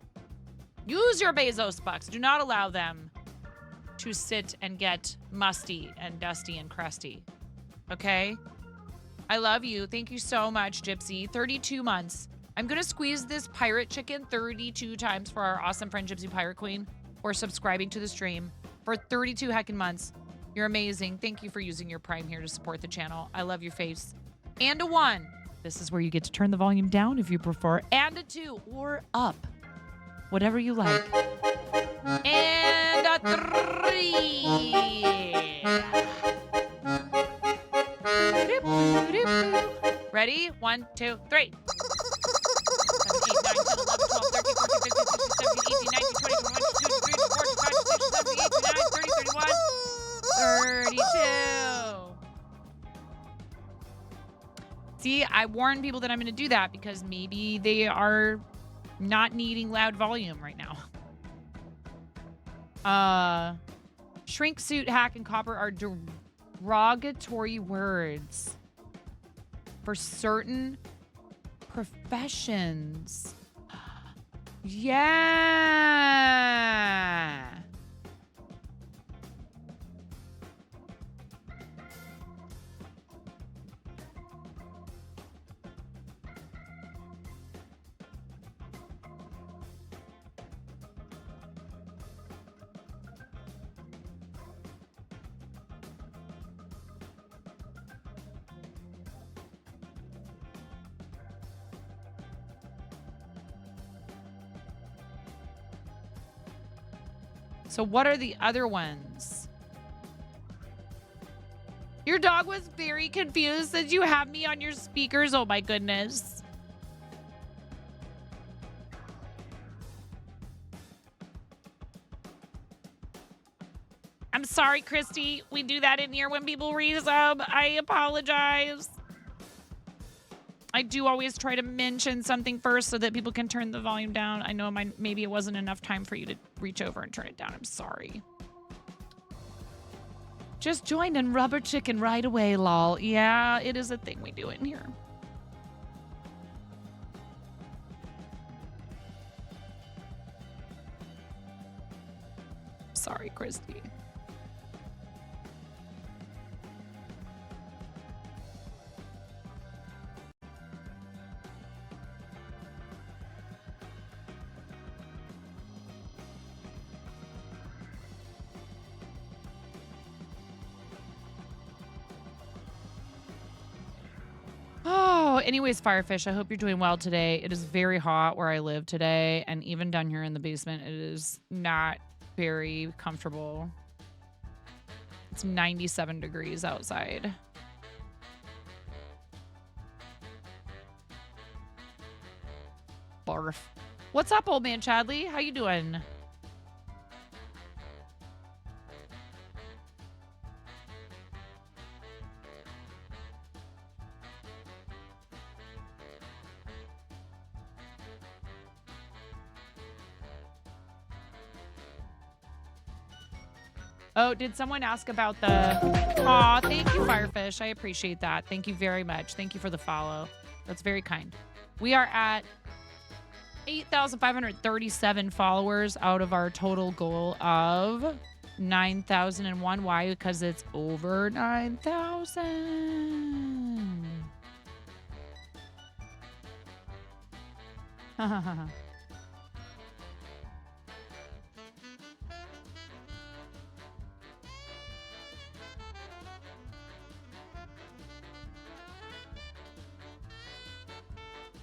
Use your Bezos bucks. Do not allow them to sit and get musty and dusty and crusty. Okay? I love you. Thank you so much, Gypsy. 32 months. I'm going to squeeze this pirate chicken 32 times for our awesome friend Gypsy Pirate Queen for subscribing to the stream for 32 heckin' months. You're amazing. Thank you for using your Prime here to support the channel. I love your face. And a 1. This is where you get to turn the volume down if you prefer. And a 2 or up. Whatever you like. And a 3. Ready? 1, 2, 3. 7, 8, 9, 10, 11, 12, 13, 14, 15, 16, 17, 18, 19, 20, 21, 22, 23, 24, 25, 26, 27, 28, 29, 30, 31, 32. See, I warn people that I'm going to do that because maybe they are not needing loud volume right now. Shrink, suit, hack, and copper are derogatory words for certain professions. Yeah. So what are the other ones? Your dog was very confused since you have me on your speakers. Oh my goodness. I'm sorry, Christy. We do that in here when people resub. I apologize. I do always try to mention something first so that people can turn the volume down. I know maybe it wasn't enough time for you to reach over and turn it down. I'm sorry. Just joined in Rubber Chicken right away, lol. Yeah, it is a thing we do in here. Sorry, Christy. Oh, anyways, Firefish, I hope you're doing well today. It is very hot where I live today, and even down here in the basement, it is not very comfortable. It's 97 degrees outside. Barf. What's up, old man Chadley? How you doing? Oh, did someone ask about the... Aw, thank you, Firefish. I appreciate that. Thank you very much. Thank you for the follow. That's very kind. We are at 8,537 followers out of our total goal of 9,001. Why? Because it's over 9,000.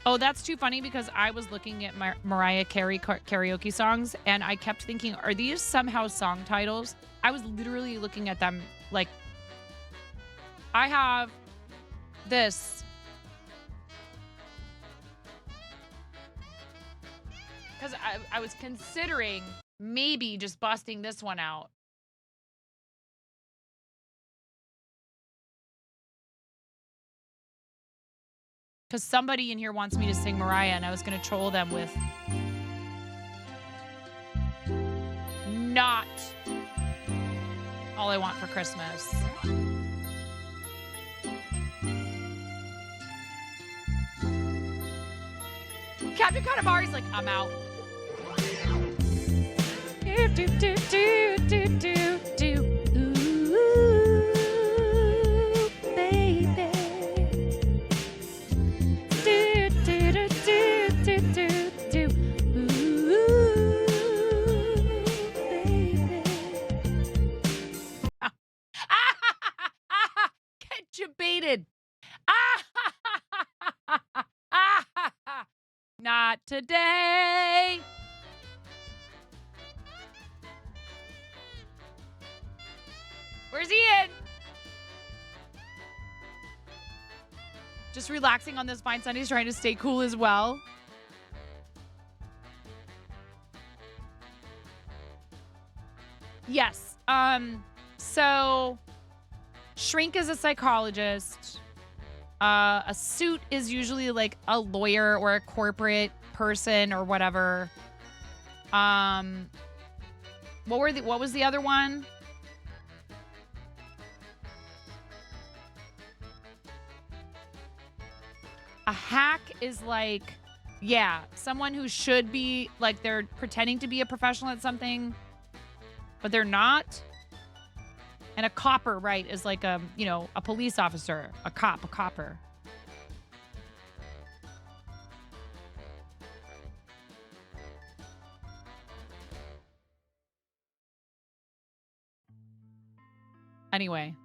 Oh, that's too funny because I was looking at Mariah Carey karaoke songs and I kept thinking, are these somehow song titles? I was literally looking at them like, I have this. Because I was considering maybe just busting this one out. Because somebody in here wants me to sing Mariah, and I was going to troll them with not All I Want for Christmas. Captain Katamari's like, I'm out. Do, do, do, do, do, do, do. Baited. Not today. Where's Ian? Just relaxing on this fine Sunday, trying to stay cool as well. Yes. So Shrink is a psychologist. A suit is usually like a lawyer or a corporate person or whatever. What was the other one? A hack is like, yeah, someone who should be like, they're pretending to be a professional at something, but they're not. And a copper, right, is like a police officer, a copper. Anyway.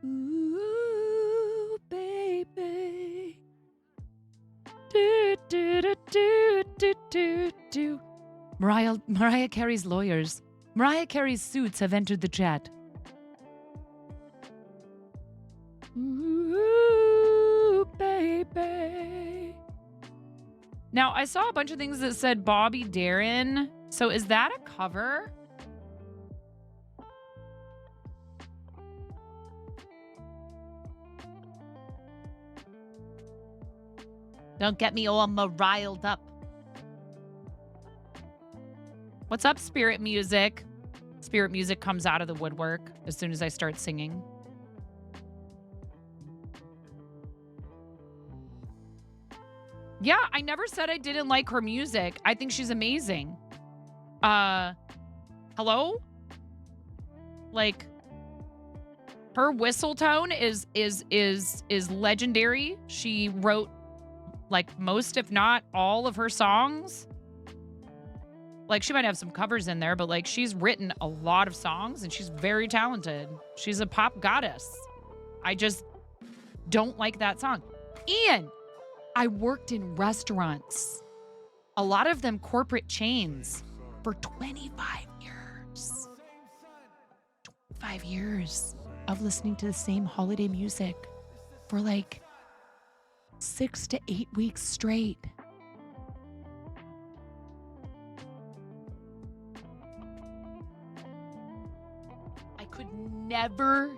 Ooh, baby. Do, do, do, do, do. Mariah Carey's lawyers. Mariah Carey's suits have entered the chat. Ooh, baby. Now, I saw a bunch of things that said Bobby Darin. So is that a cover? Don't get me all riled up. What's up, Spirit Music? Spirit Music comes out of the woodwork as soon as I start singing. Yeah, I never said I didn't like her music. I think she's amazing. Hello? Like, her whistle tone is legendary. She wrote like most, if not all, of her songs. Like, she might have some covers in there, but like, she's written a lot of songs and she's very talented. She's a pop goddess. I just don't like that song. Ian, I worked in restaurants, a lot of them corporate chains, for 25 years. 25 years of listening to the same holiday music for like 6 to 8 weeks straight. I could never,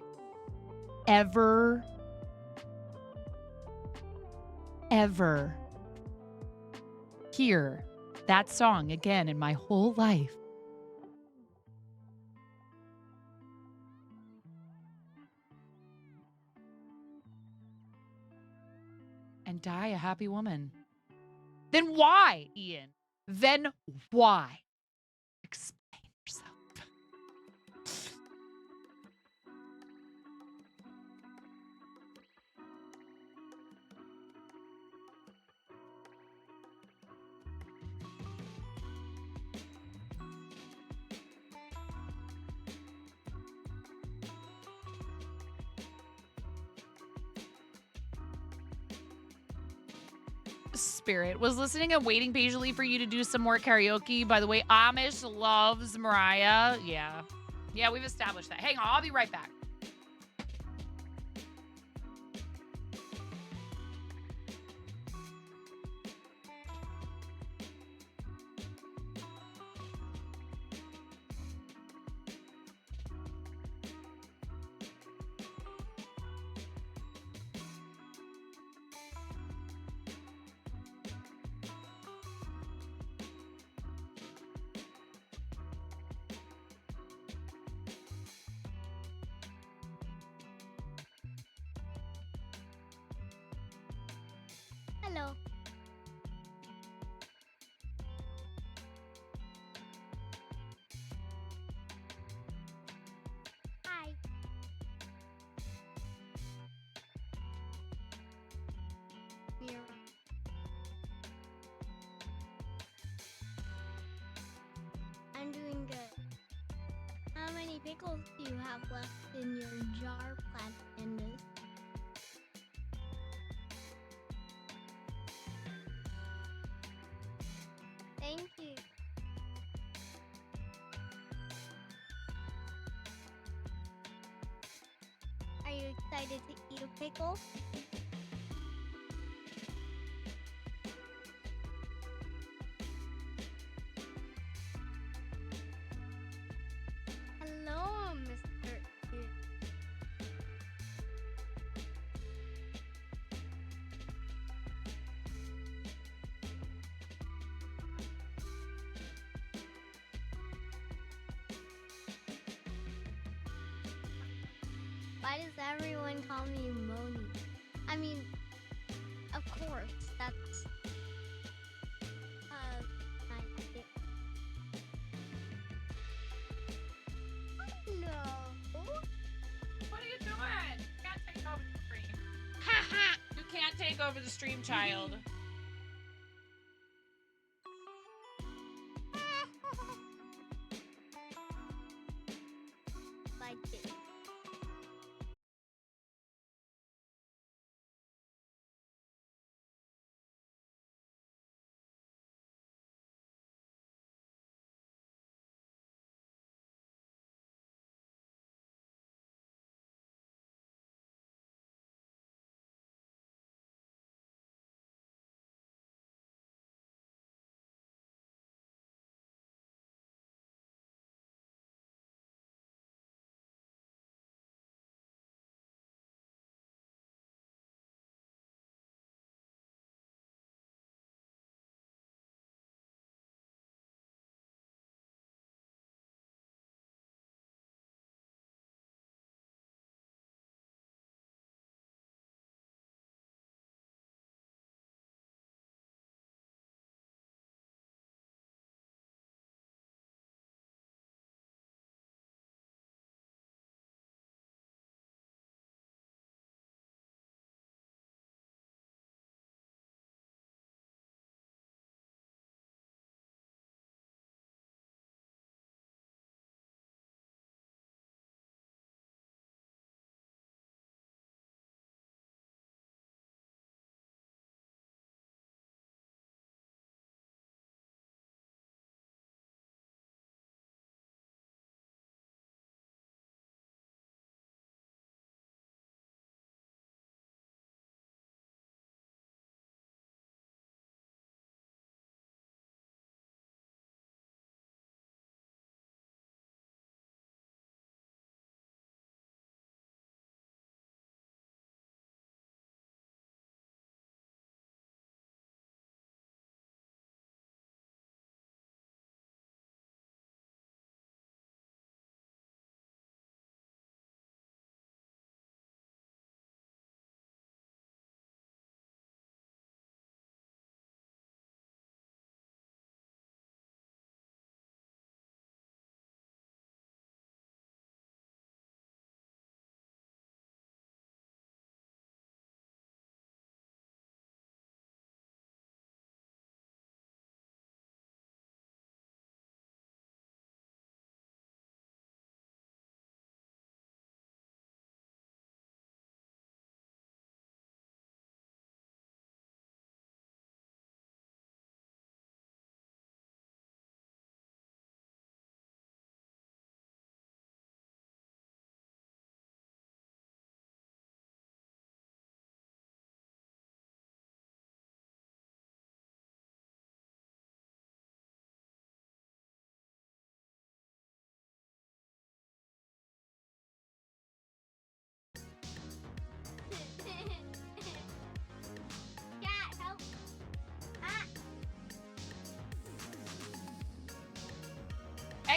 ever hear that song again in my whole life. And die a happy woman. Then why, Ian? Then why? Explain yourself. Spirit was listening and waiting patiently for you to do some more karaoke. By the way, Amish loves Mariah. Yeah, we've established that. Hang on, I'll be right back. Hello. Hi. Mira. I'm doing good. How many pickles do you have left in your jar, Platypus? Thank you. Are you excited to eat a pickle? Hello, Mr. Ear. Why does everyone call me Moni? I mean, of course, that's my thing. Oh, no. What are you doing? You can't take over the stream. Ha ha! You can't take over the stream, child.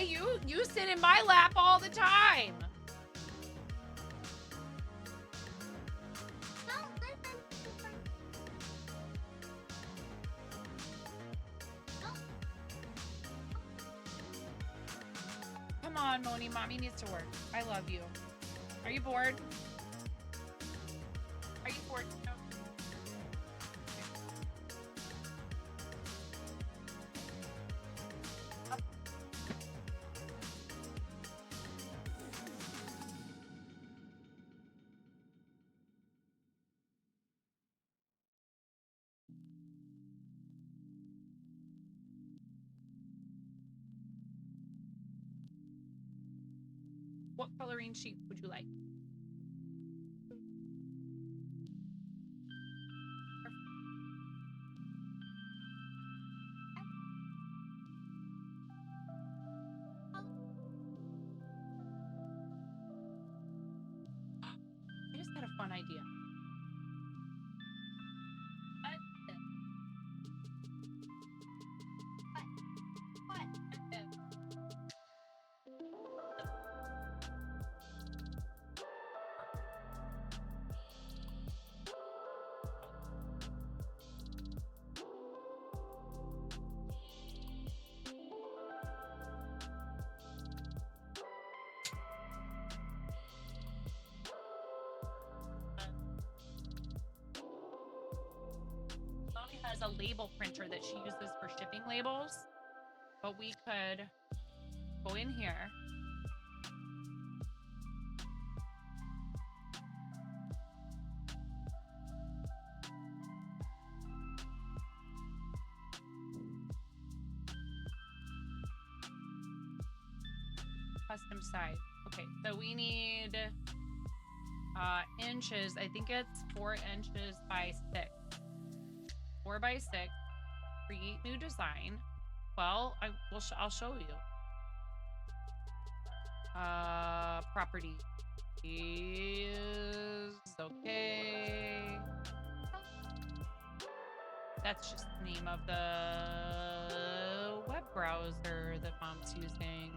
Hi, you sit in my lap all the time. Come on, Moni. Mommy needs to work. I love you. Are you bored? Are you bored? No. What coloring sheet would you like? I just had a fun idea. Has a label printer that she uses for shipping labels, but we could go in here custom size. Okay, so we need inches. I think it's 4 inches by 6. 4 by 6. Create new design. Well, I'll show you. Property is okay. That's just the name of the web browser that Mom's using.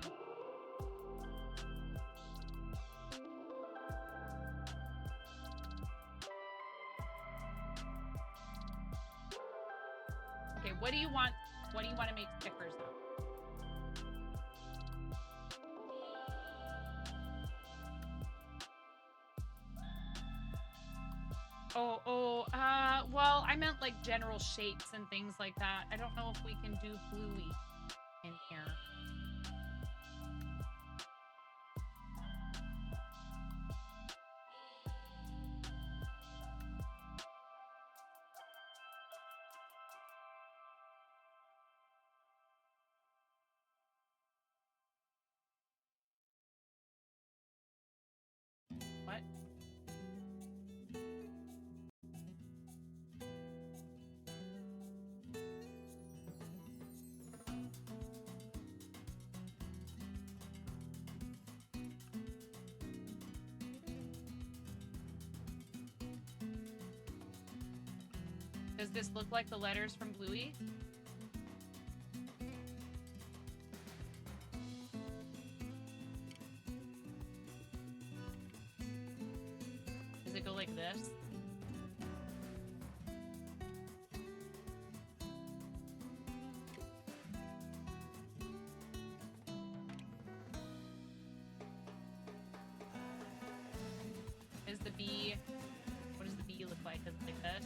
Okay, what do you want? What do you want to make stickers of? Well, I meant like general shapes and things like that. I don't know if we can do bluey in here. What? Does this look like the letters from Bluey? Does it go like this? Is the B, what does the B look like? Does it like this?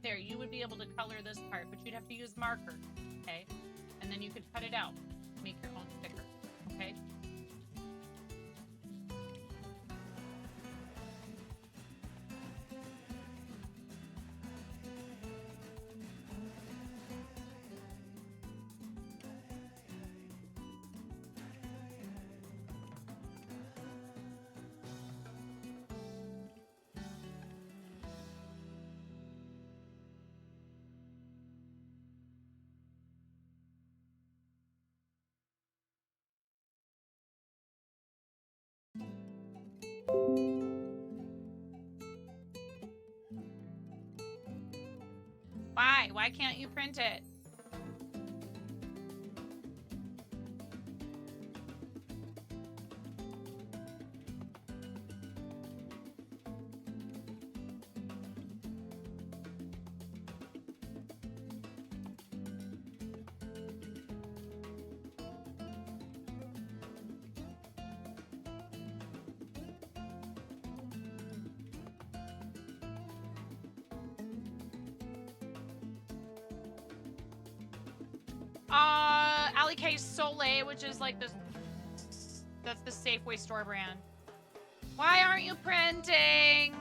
There, you would be able to color this part, but you'd have to use marker, okay? And then you could cut it out, make your own sticker, okay? Why? Why can't you print it? Alley K Soleil, which is like this. That's the Safeway store brand. Why aren't you printing?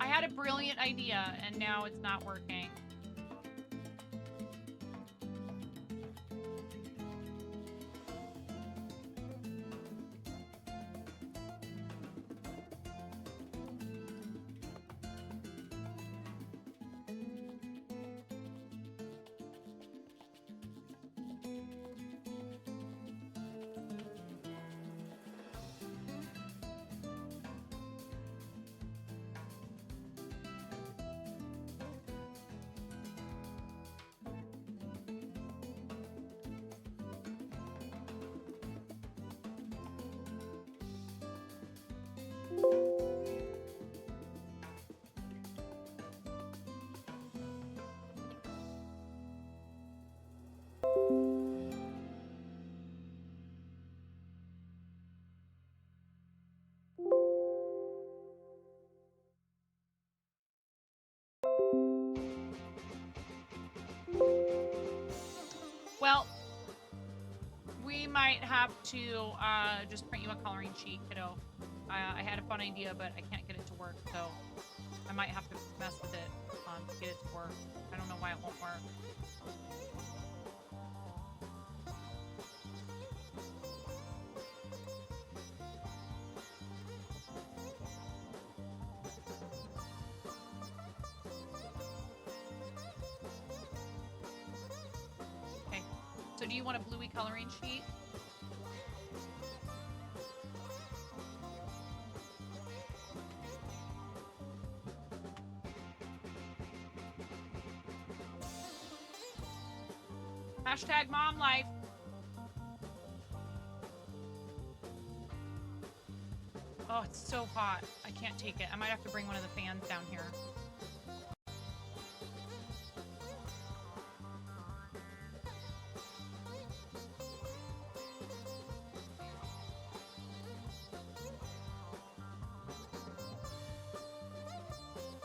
I had a brilliant idea and now it's not working. Well, we might have to just print you a coloring sheet, kiddo. I had a fun idea, but I can't get it to work, so I might have to mess with it to get it to work. I don't know why it won't work. Okay, so do you want a bluey coloring sheet? Hashtag mom life. Oh, it's so hot. I can't take it. I might have to bring one of the fans down here.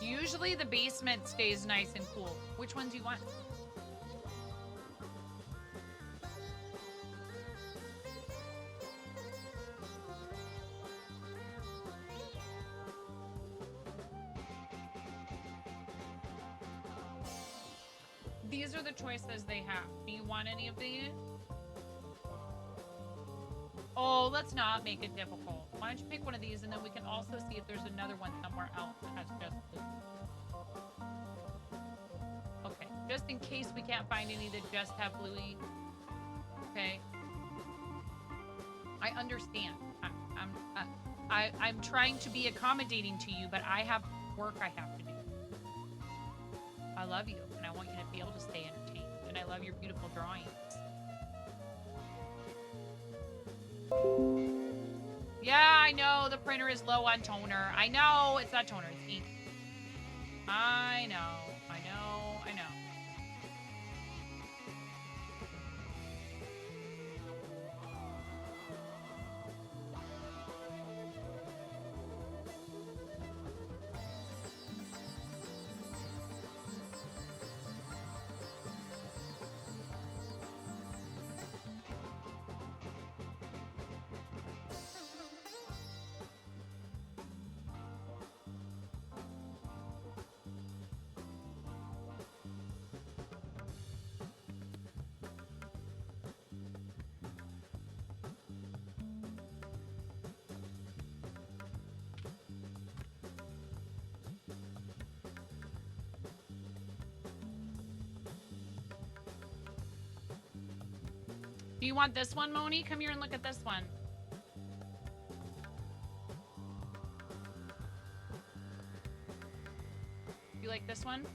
Usually the basement stays nice and cool. Which one do you want? These are the choices they have. Do you want any of these? Oh, let's not make it difficult. Why don't you pick one of these and then we can also see if there's another one somewhere else that has just blue. Okay, just in case we can't find any that just have bluey. Okay. I understand. I'm trying to be accommodating to you, but I have work I have to do. I love you, and I want you to be able to stay entertained, and I love your beautiful drawings. Yeah, I know the printer is low on toner. I know it's not toner, it's ink. I know. Do you want this one, Moni? Come here and look at this one. You like this one?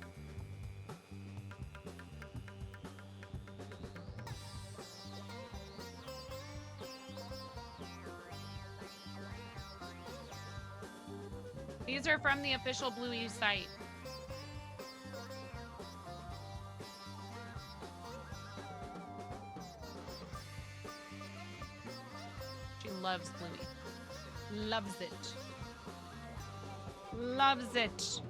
These are from the official Bluey site. She loves Bluey. Loves it. Loves it.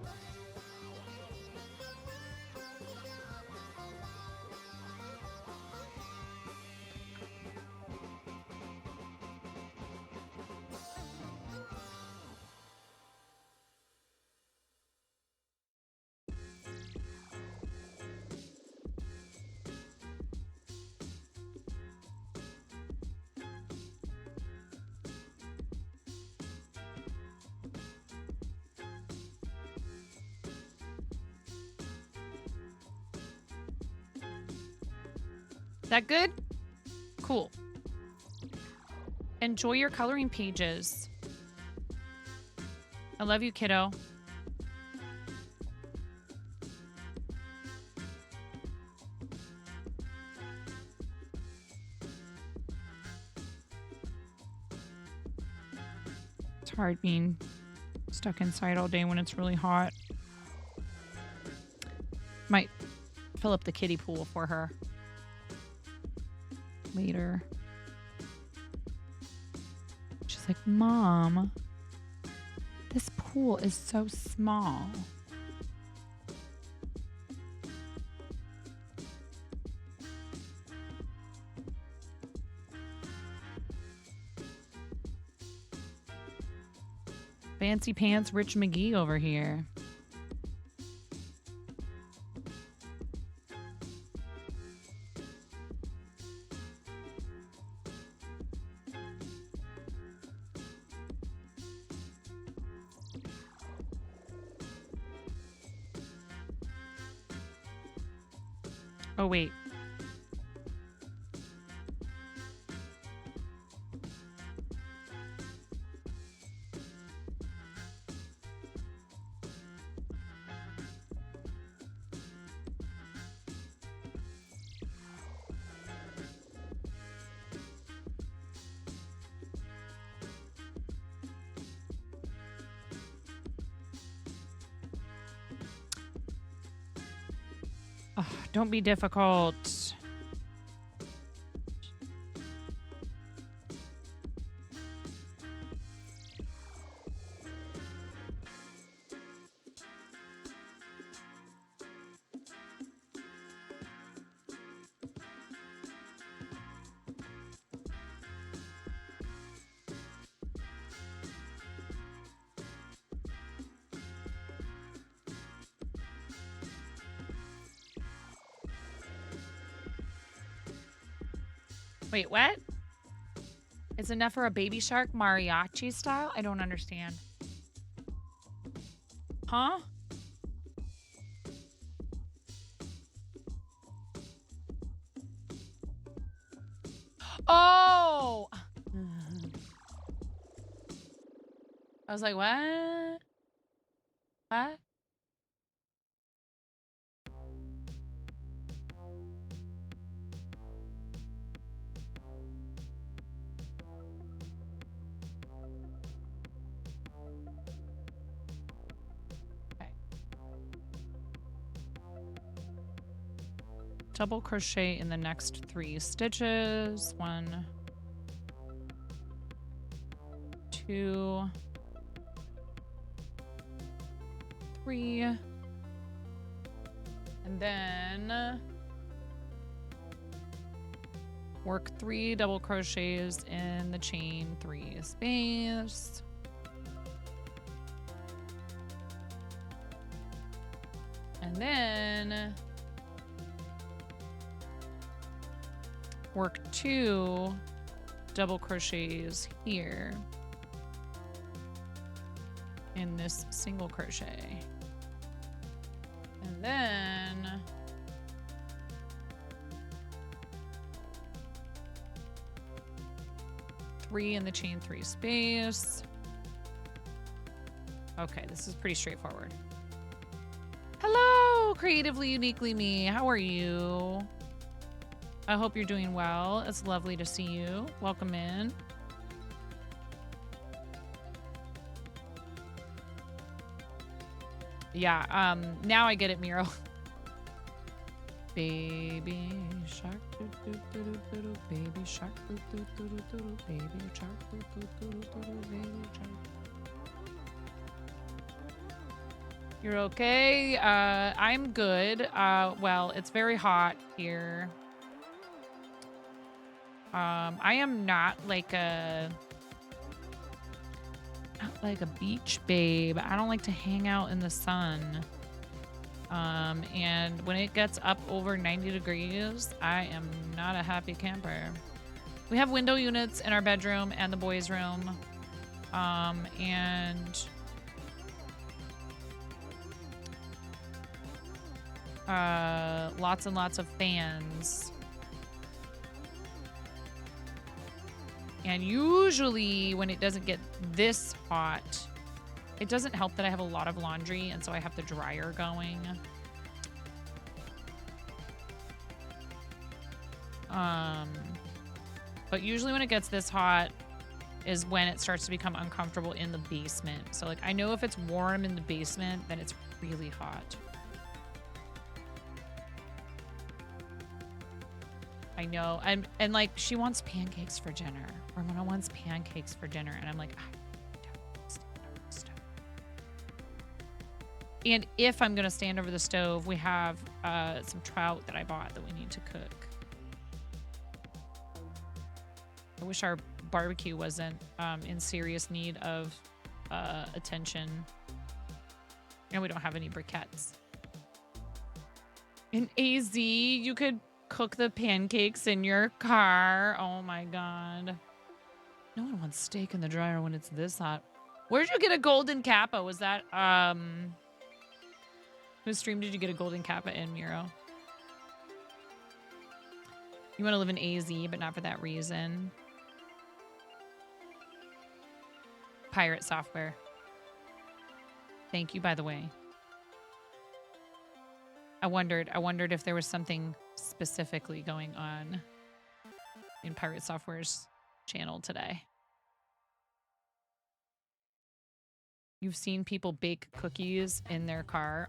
That good? Cool. Enjoy your coloring pages. I love you, kiddo. It's hard being stuck inside all day when it's really hot. Might fill up the kiddie pool for her later. She's like, Mom, this pool is so small. Fancy pants Rich McGee over here. Oh, wait. Ugh, don't be difficult. Wait, what? It's enough for a baby shark mariachi style? I don't understand. Huh? Oh! I was like, what? What? Double crochet in the next 3 stitches. 1, 2, 3, and then work 3 double crochets in the chain 3 space. And then work 2 double crochets here in this single crochet. And then 3 in the chain 3 space. Okay, this is pretty straightforward. Hello, creatively uniquely me. How are you? I hope you're doing well. It's lovely to see you. Welcome in. Yeah, now I get it, Miro. Baby shark, doo doo doo doo doo doo. Baby shark, doo doo doo doo doo doo. Baby shark, doo doo doo doo doo doo. Baby shark. You're okay? I'm good. Well, it's very hot here. I am not like a beach babe. I don't like to hang out in the sun. And when it gets up over 90 degrees, I am not a happy camper. We have window units in our bedroom and the boys' room. And lots and lots of fans. And usually when it doesn't get this hot, it doesn't help that I have a lot of laundry, and so I have the dryer going. But usually when it gets this hot is when it starts to become uncomfortable in the basement. So like I know if it's warm in the basement, then it's really hot. I know. And like she wants pancakes for dinner. Ramona wants pancakes for dinner, and I'm like, and if I'm gonna stand over the stove, we have some trout that I bought that we need to cook. I wish our barbecue wasn't in serious need of attention. And we don't have any briquettes. In AZ, you could cook the pancakes in your car. Oh my god. No one wants steak in the dryer when it's this hot. Where'd you get a golden kappa? Was that whose stream did you get a golden kappa in, Miro? You want to live in AZ, but not for that reason. Pirate software. Thank you, by the way. I wondered if there was something specifically going on in Pirate Software's channel today. You've seen people bake cookies in their car.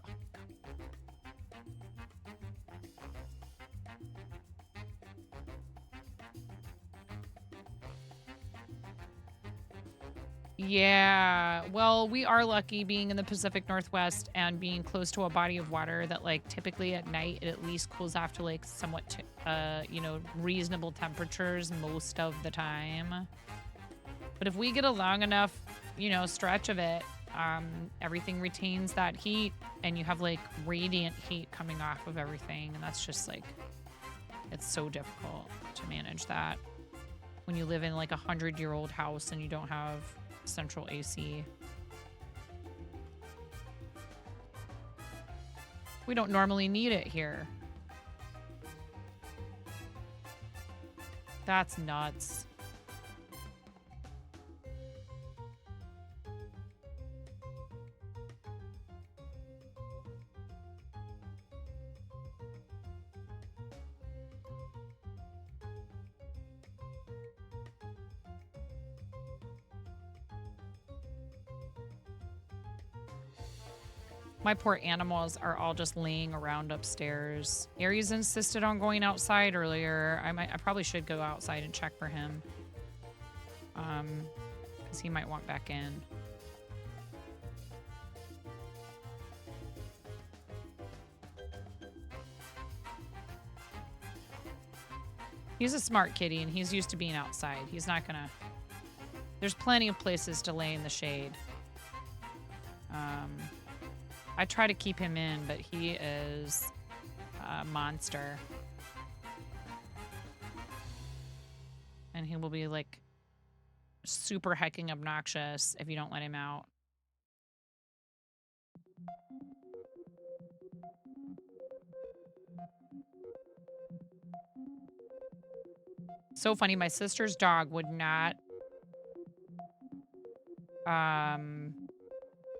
Yeah, well, we are lucky being in the Pacific Northwest and being close to a body of water that, like, typically at night it at least cools off to like somewhat, you know, reasonable temperatures most of the time. But if we get a long enough, you know, stretch of it, everything retains that heat, and you have like radiant heat coming off of everything, and that's just like, it's so difficult to manage that when you live in like 100-year-old house and you don't have central AC. We don't normally need it here. That's nuts. My poor animals are all just laying around upstairs. Aries insisted on going outside earlier. I probably should go outside and check for him. Because he might want back in. He's a smart kitty, and he's used to being outside. He's not gonna... There's plenty of places to lay in the shade. I try to keep him in, but he is a monster. And he will be like super hecking obnoxious if you don't let him out. So funny, my sister's dog would not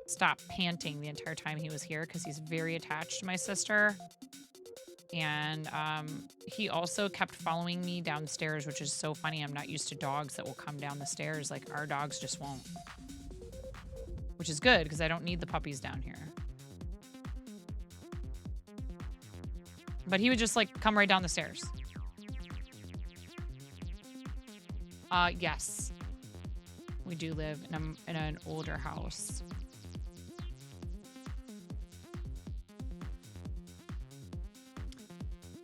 stop panting the entire time he was here because he's very attached to my sister. And he also kept following me downstairs, which is so funny. I'm not used to dogs that will come down the stairs. Like, our dogs just won't. Which is good because I don't need the puppies down here. But he would just like come right down the stairs. Yes. We do live in an older house.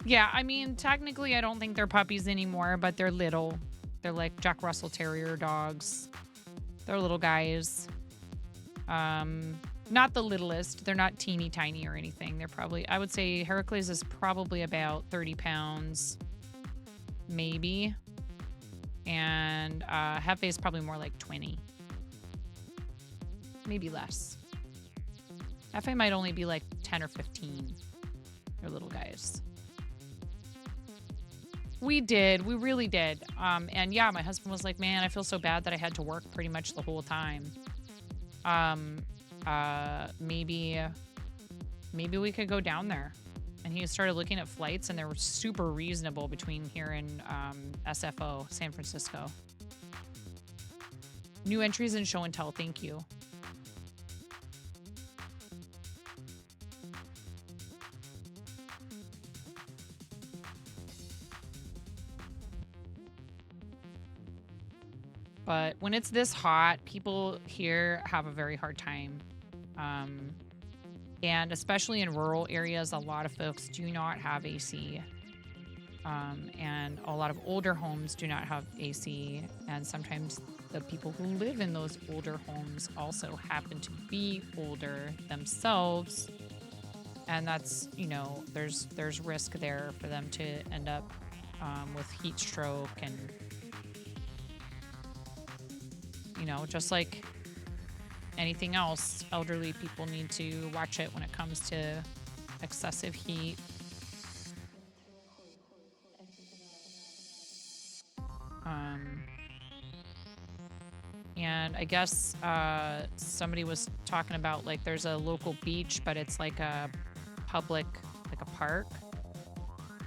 Yeah, I mean, technically I don't think they're puppies anymore, but they're little. They're like Jack Russell Terrier dogs. They're little guys. Not the littlest. They're not teeny tiny or anything. They're probably, I would say Heracles is probably about 30 pounds, maybe. And Hefe is probably more like 20. Maybe less. Hefe might only be like 10 or 15. They're little guys. We did. We really did. And yeah, my husband was like, man, I feel so bad that I had to work pretty much the whole time. Maybe we could go down there. And he started looking at flights, and they were super reasonable between here and SFO, San Francisco. New entries in show and tell. Thank you. But when it's this hot, people here have a very hard time. And especially in rural areas, a lot of folks do not have AC. And a lot of older homes do not have AC. And sometimes the people who live in those older homes also happen to be older themselves. And that's, you know, there's risk there for them to end up with heat stroke and, you know, just like anything else, elderly people need to watch it when it comes to excessive heat. And I guess somebody was talking about, like, there's a local beach, but it's like a public, like a park.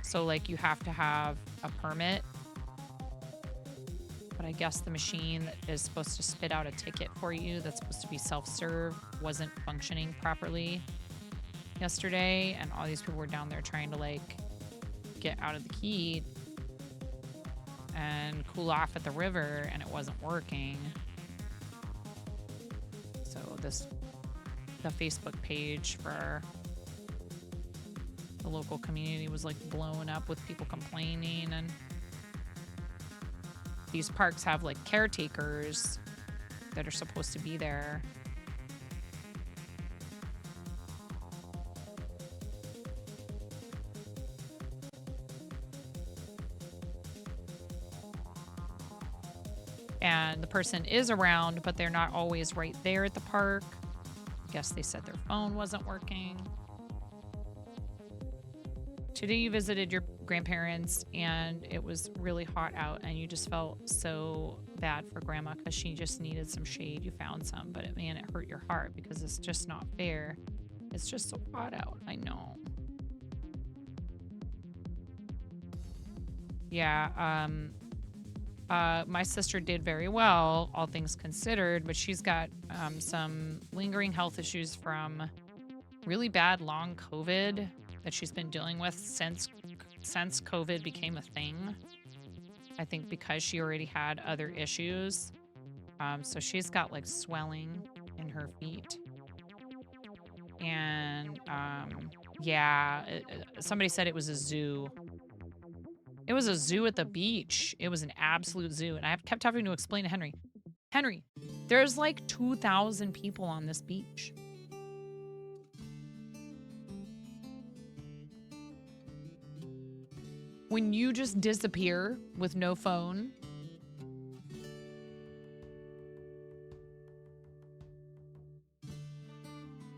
So, like, you have to have a permit. But I guess the machine that is supposed to spit out a ticket for you that's supposed to be self-serve wasn't functioning properly yesterday, and all these people were down there trying to like get out of the heat and cool off at the river, and it wasn't working. So the Facebook page for the local community was like blowing up with people complaining. And these parks have like caretakers that are supposed to be there. And the person is around, but they're not always right there at the park. I guess they said their phone wasn't working. Today you visited your grandparents and it was really hot out, and you just felt so bad for grandma because she just needed some shade. You found some, but it hurt your heart because it's just not fair. It's just so hot out. I know. Yeah, my sister did very well, all things considered, but she's got some lingering health issues from really bad long COVID that she's been dealing with since COVID became a thing. I think because she already had other issues. So she's got like swelling in her feet. And yeah, somebody said it was a zoo. It was a zoo at the beach. It was an absolute zoo. And I kept having to explain to Henry, there's like 2,000 people on this beach. When you just disappear with no phone,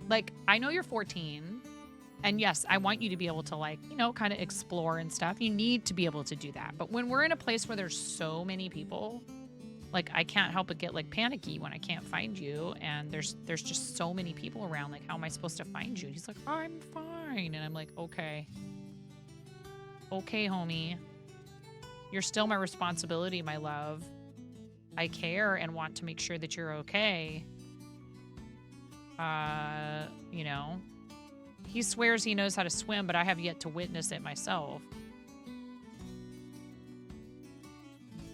like, I know you're 14, and yes, I want you to be able to, like, you know, kind of explore and stuff. You need to be able to do that. But when we're in a place where there's so many people, like I can't help but get like panicky when I can't find you, and there's just so many people around. Like, how am I supposed to find you? And he's like, I'm fine. And I'm like, okay, homie, you're still my responsibility, my love. I care and want to make sure that you're okay. You know, he swears he knows how to swim, but I have yet to witness it myself.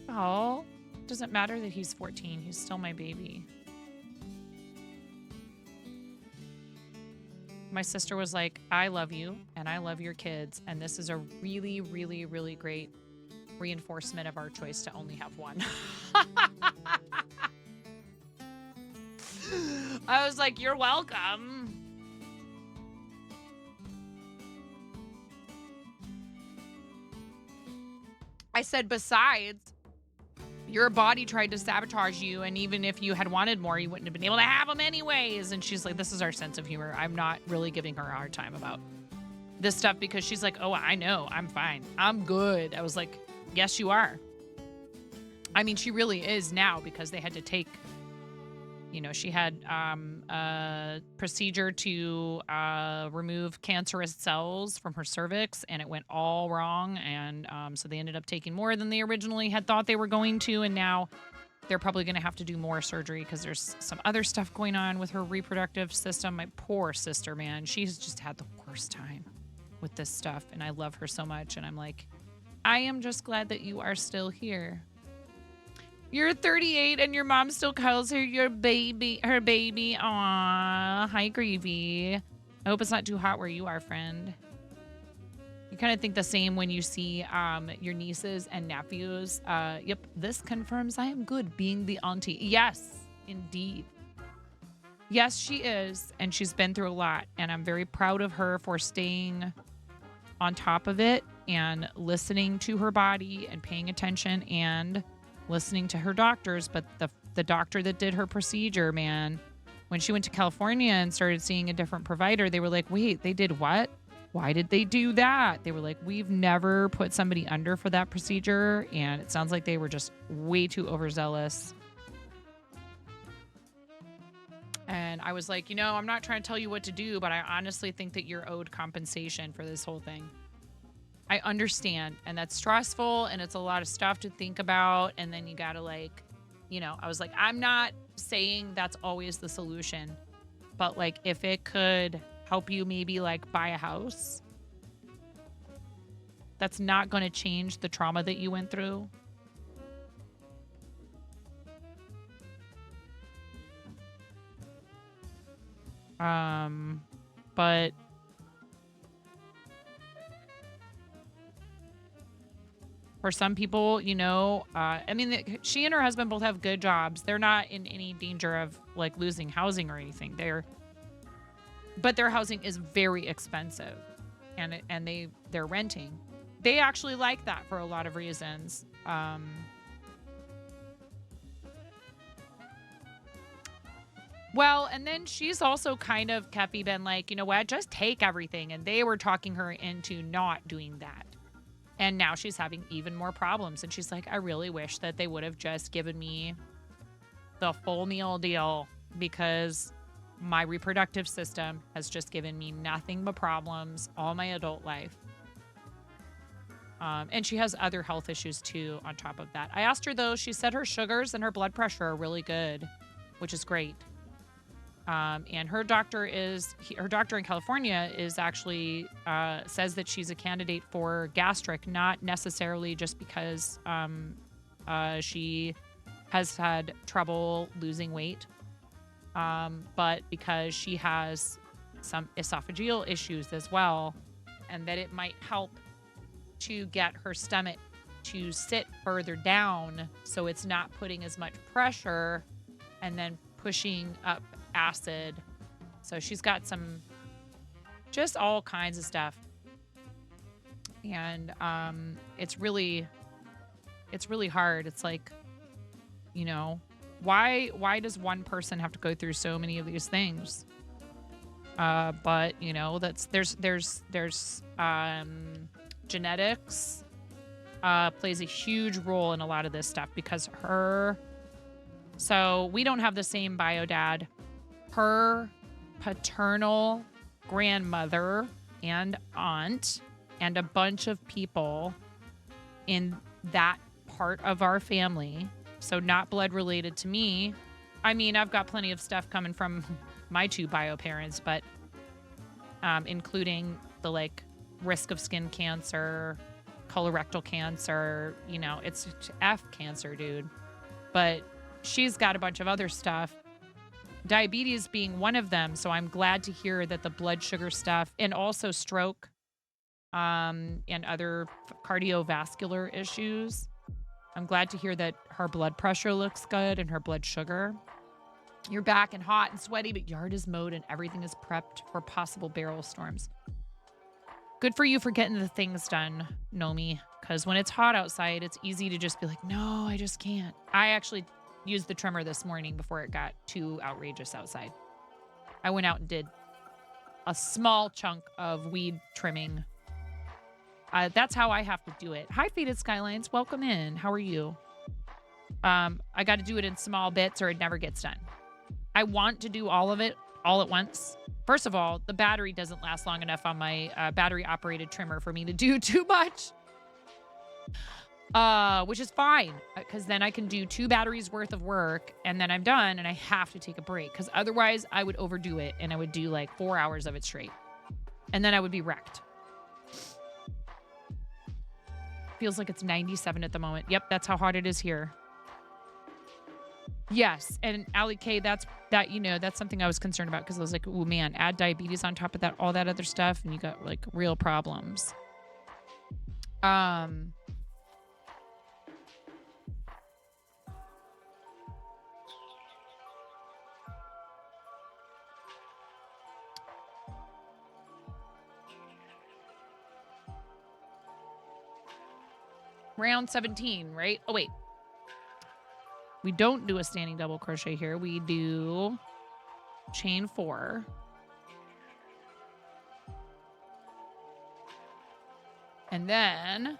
Oh, doesn't matter that he's 14. He's still my baby. My sister was like, I love you and I love your kids. And this is a really, really, really great reinforcement of our choice to only have one. I was like, you're welcome. I said, besides, your body tried to sabotage you, and even if you had wanted more, you wouldn't have been able to have them anyways. And she's like, this is our sense of humor. I'm not really giving her a hard time about this stuff because she's like, oh, I know. I'm fine. I'm good. I was like, yes, you are. I mean, she really is now because they had to take, you know, she had a procedure to remove cancerous cells from her cervix, and it went all wrong. And so they ended up taking more than they originally had thought they were going to. And now they're probably going to have to do more surgery because there's some other stuff going on with her reproductive system. My poor sister, man, she's just had the worst time with this stuff. And I love her so much. And I'm like, I am just glad that you are still here. You're 38 and your mom still calls her her baby. Aw, hi, Greavy. I hope it's not too hot where you are, friend. You kind of think the same when you see your nieces and nephews. Yep, this confirms I am good being the auntie. Yes, indeed. Yes, she is. And she's been through a lot. And I'm very proud of her for staying on top of it and listening to her body and paying attention and listening to her doctors. But the doctor that did her procedure, man, when she went to California and started seeing a different provider, they were like, wait, they did what? Why did they do that? They were like, we've never put somebody under for that procedure. And it sounds like they were just way too overzealous. And I was like, you know, I'm not trying to tell you what to do, but I honestly think that you're owed compensation for this whole thing. I understand, and that's stressful, and it's a lot of stuff to think about, and then you gotta, like, you know, I was like, I'm not saying that's always the solution, but, like, if it could help you maybe, like, buy a house, that's not going to change the trauma that you went through. But for some people, you know, I mean, she and her husband both have good jobs. They're not in any danger of like losing housing or anything. But their housing is very expensive, and they're renting. They actually like that for a lot of reasons. Well, and then she's also kind of, Keffy, been like, you know what, just take everything. And they were talking her into not doing that. And now she's having even more problems. And she's like, I really wish that they would have just given me the full meal deal, because my reproductive system has just given me nothing but problems all my adult life. And she has other health issues too on top of that. I asked her though, she said her sugars and her blood pressure are really good, which is great. And her doctor in California is actually says that she's a candidate for gastric, not necessarily just because she has had trouble losing weight, but because she has some esophageal issues as well, and that it might help to get her stomach to sit further down so it's not putting as much pressure and then pushing up acid. So she's got some, just all kinds of stuff. And it's really hard. It's like, you know, why does one person have to go through so many of these things? But you know, there's genetics plays a huge role in a lot of this stuff, because her So we don't have the same bio dad. Her paternal grandmother and aunt and a bunch of people in that part of our family, so not blood related to me. I mean, I've got plenty of stuff coming from my two bio parents, but including the like risk of skin cancer, colorectal cancer, you know, it's F cancer, dude. But she's got a bunch of other stuff, diabetes being one of them. So I'm glad to hear that the blood sugar stuff and also stroke and other cardiovascular issues. I'm glad to hear that her blood pressure looks good and her blood sugar. You're back and hot and sweaty, but yard is mowed and everything is prepped for possible barrel storms. Good for you for getting the things done, Nomi, because when it's hot outside, it's easy to just be like, no, I just can't. I actually used the trimmer this morning before it got too outrageous outside. I went out and did a small chunk of weed trimming. That's how I have to do it. Hi, Faded Skylines. Welcome in. How are you? I got to do it in small bits or it never gets done. I want to do all of it all at once. First of all, the battery doesn't last long enough on my battery-operated trimmer for me to do too much. Which is fine, because then I can do 2 batteries worth of work, and then I'm done, and I have to take a break, because otherwise I would overdo it, and I would do like 4 hours of it straight. And then I would be wrecked. Feels like it's 97 at the moment. Yep, that's how hot it is here. Yes, and Allie K, that's something I was concerned about, because I was like, oh man, add diabetes on top of that, all that other stuff, and you got like real problems. Round 17, right? Oh wait. We don't do a standing double crochet here. We do chain 4. And then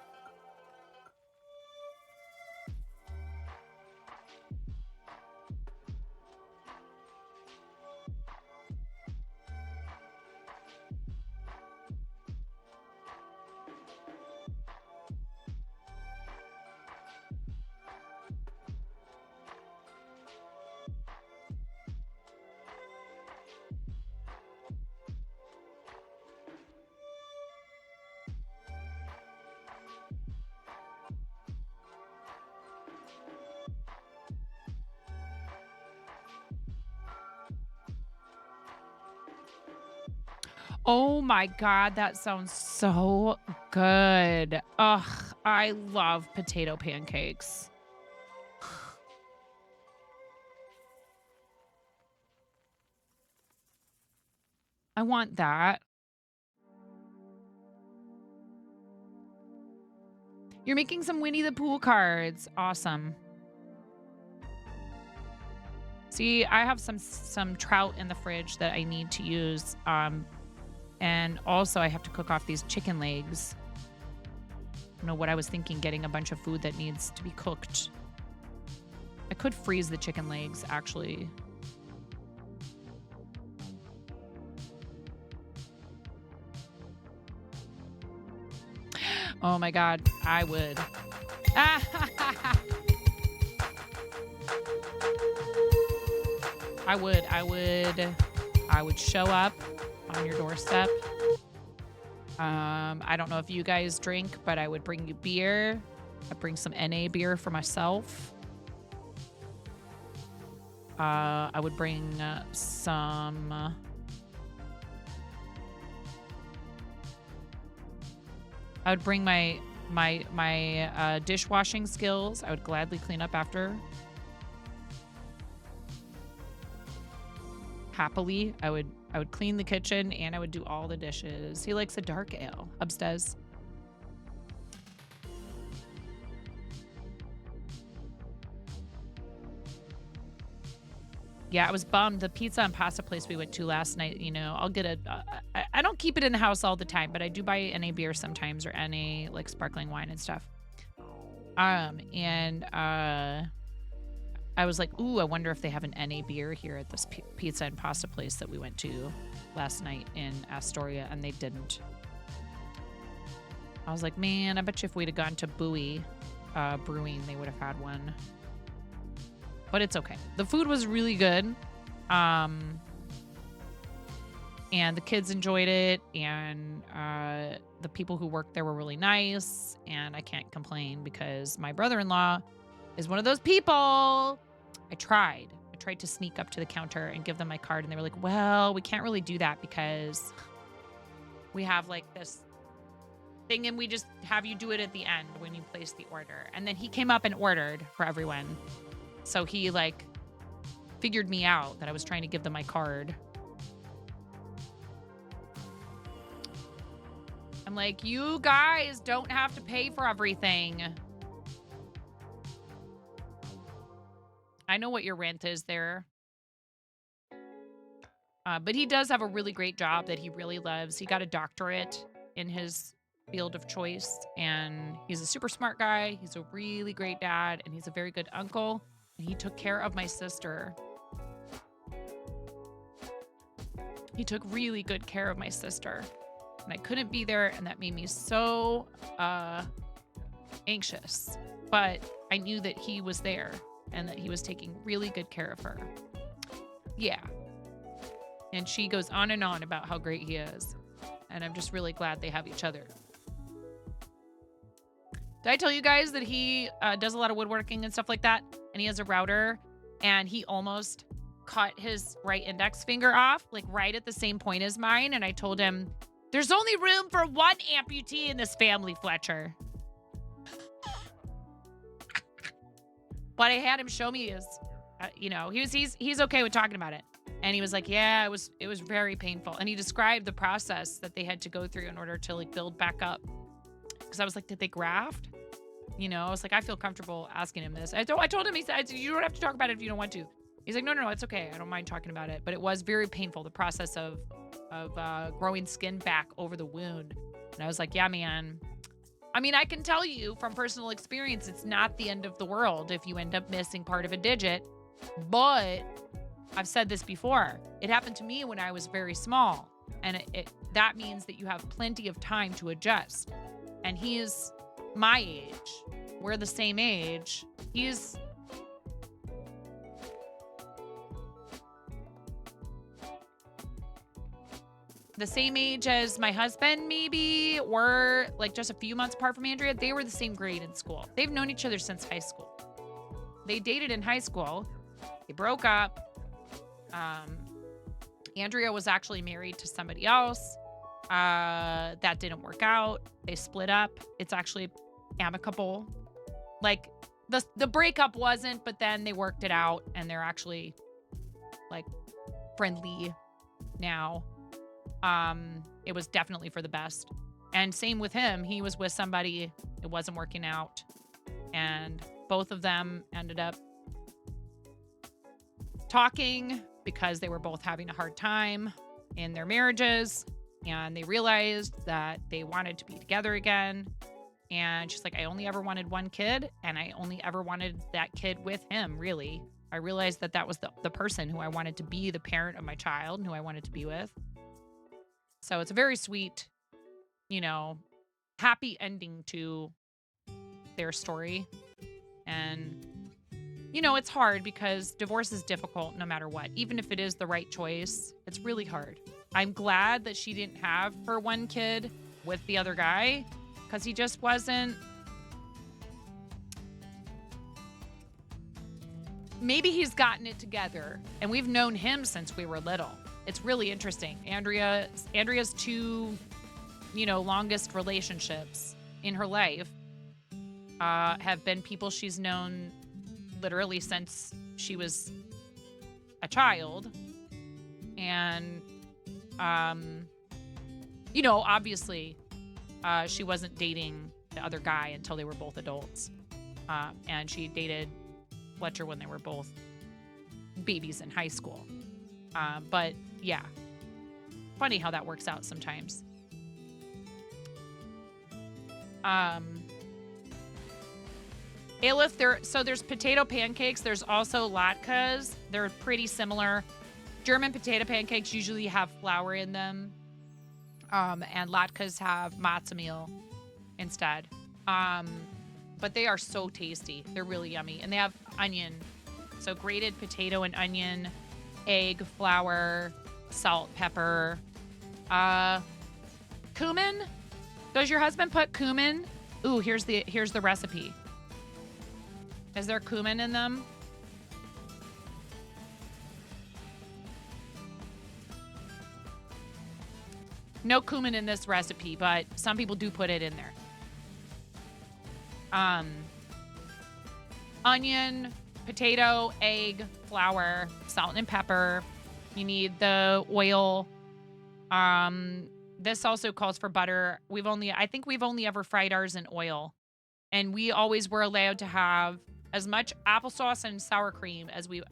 oh my God, that sounds so good. Ugh, I love potato pancakes. I want that. You're making some Winnie the Pooh cards. Awesome. See, I have some trout in the fridge that I need to use. And also I have to cook off these chicken legs. I don't know what I was thinking, getting a bunch of food that needs to be cooked. I could freeze the chicken legs, actually. Oh my God, I would. I would show up on your doorstep. I don't know if you guys drink, but I would bring you beer. I'd bring some NA beer for myself. I would bring some... I would bring my dishwashing skills. I would gladly clean up after. Happily, I would clean the kitchen and I would do all the dishes. He likes a dark ale upstairs. Yeah, I was bummed. The pizza and pasta place we went to last night, you know, I'll get I don't keep it in the house all the time, but I do buy NA beer sometimes or NA like sparkling wine and stuff. I I was like, ooh, I wonder if they have an NA beer here at this pizza and pasta place that we went to last night in Astoria, and they didn't. I was like, man, I bet you if we'd have gone to Bowie Brewing, they would have had one. But it's okay. The food was really good. And the kids enjoyed it, and the people who worked there were really nice, and I can't complain because my brother-in-law is one of those people. I tried to sneak up to the counter and give them my card, and they were like, well, we can't really do that because we have like this thing, and we just have you do it at the end when you place the order. And then he came up and ordered for everyone. So he like figured me out that I was trying to give them my card. I'm like, you guys don't have to pay for everything. I know what your rent is there. But he does have a really great job that he really loves. He got a doctorate in his field of choice, and he's a super smart guy. He's a really great dad, and he's a very good uncle. And he took care of my sister. He took really good care of my sister. And I couldn't be there, and that made me so anxious. But I knew that he was there and that he was taking really good care of her. Yeah. And she goes on and on about how great he is. And I'm just really glad they have each other. Did I tell you guys that he does a lot of woodworking and stuff like that? And he has a router, and he almost cut his right index finger off, like right at the same point as mine. And I told him, there's only room for one amputee in this family, Fletcher. What I had him show me is, he's okay with talking about it. And he was like, yeah, it was very painful. And he described the process that they had to go through in order to like build back up. Because I was like, did they graft? I was like, I feel comfortable asking him this. I told him, he said, you don't have to talk about it if you don't want to. He's like, no, it's okay. I don't mind talking about it. But it was very painful, the process of growing skin back over the wound. And I was like, yeah, man. I mean, I can tell you from personal experience, it's not the end of the world if you end up missing part of a digit. But I've said this before. It happened to me when I was very small. And that means that you have plenty of time to adjust. And he is my age. We're the same age. He's the same age as my husband, maybe, or like just a few months apart from Andrea. They were the same grade in school. They've known each other since high school. They dated in high school. They broke up. Andrea was actually married to somebody else. That didn't work out. They split up. It's actually amicable. Like the breakup wasn't, but then they worked it out, and they're actually like friendly now. It was definitely for the best. And same with him. He was with somebody. It wasn't working out. And both of them ended up talking because they were both having a hard time in their marriages. And they realized that they wanted to be together again. And she's like, I only ever wanted one kid, and I only ever wanted that kid with him, really. I realized that that was the person who I wanted to be the parent of my child and who I wanted to be with. So it's a very sweet, happy ending to their story. And, it's hard because divorce is difficult no matter what. Even if it is the right choice, it's really hard. I'm glad that she didn't have her one kid with the other guy because he just wasn't. Maybe he's gotten it together, and we've known him since we were little. It's really interesting. Andrea's two, longest relationships in her life have been people she's known literally since she was a child. And, obviously, she wasn't dating the other guy until they were both adults. And she dated Fletcher when they were both babies in high school. But yeah, funny how that works out sometimes. Aleph, there's potato pancakes. There's also latkes. They're pretty similar. German potato pancakes usually have flour in them. And latkes have matzo meal instead. But they are so tasty. They're really yummy. And they have onion. So grated potato and onion, egg, flour, salt, pepper, cumin. Does your husband put cumin? Ooh, here's the recipe. Is there cumin in them? No cumin in this recipe, but some people do put it in there. Onion, potato, egg, flour, salt and pepper. You need the oil. This also calls for butter. I think we've only ever fried ours in oil. And we always were allowed to have as much applesauce and sour cream as we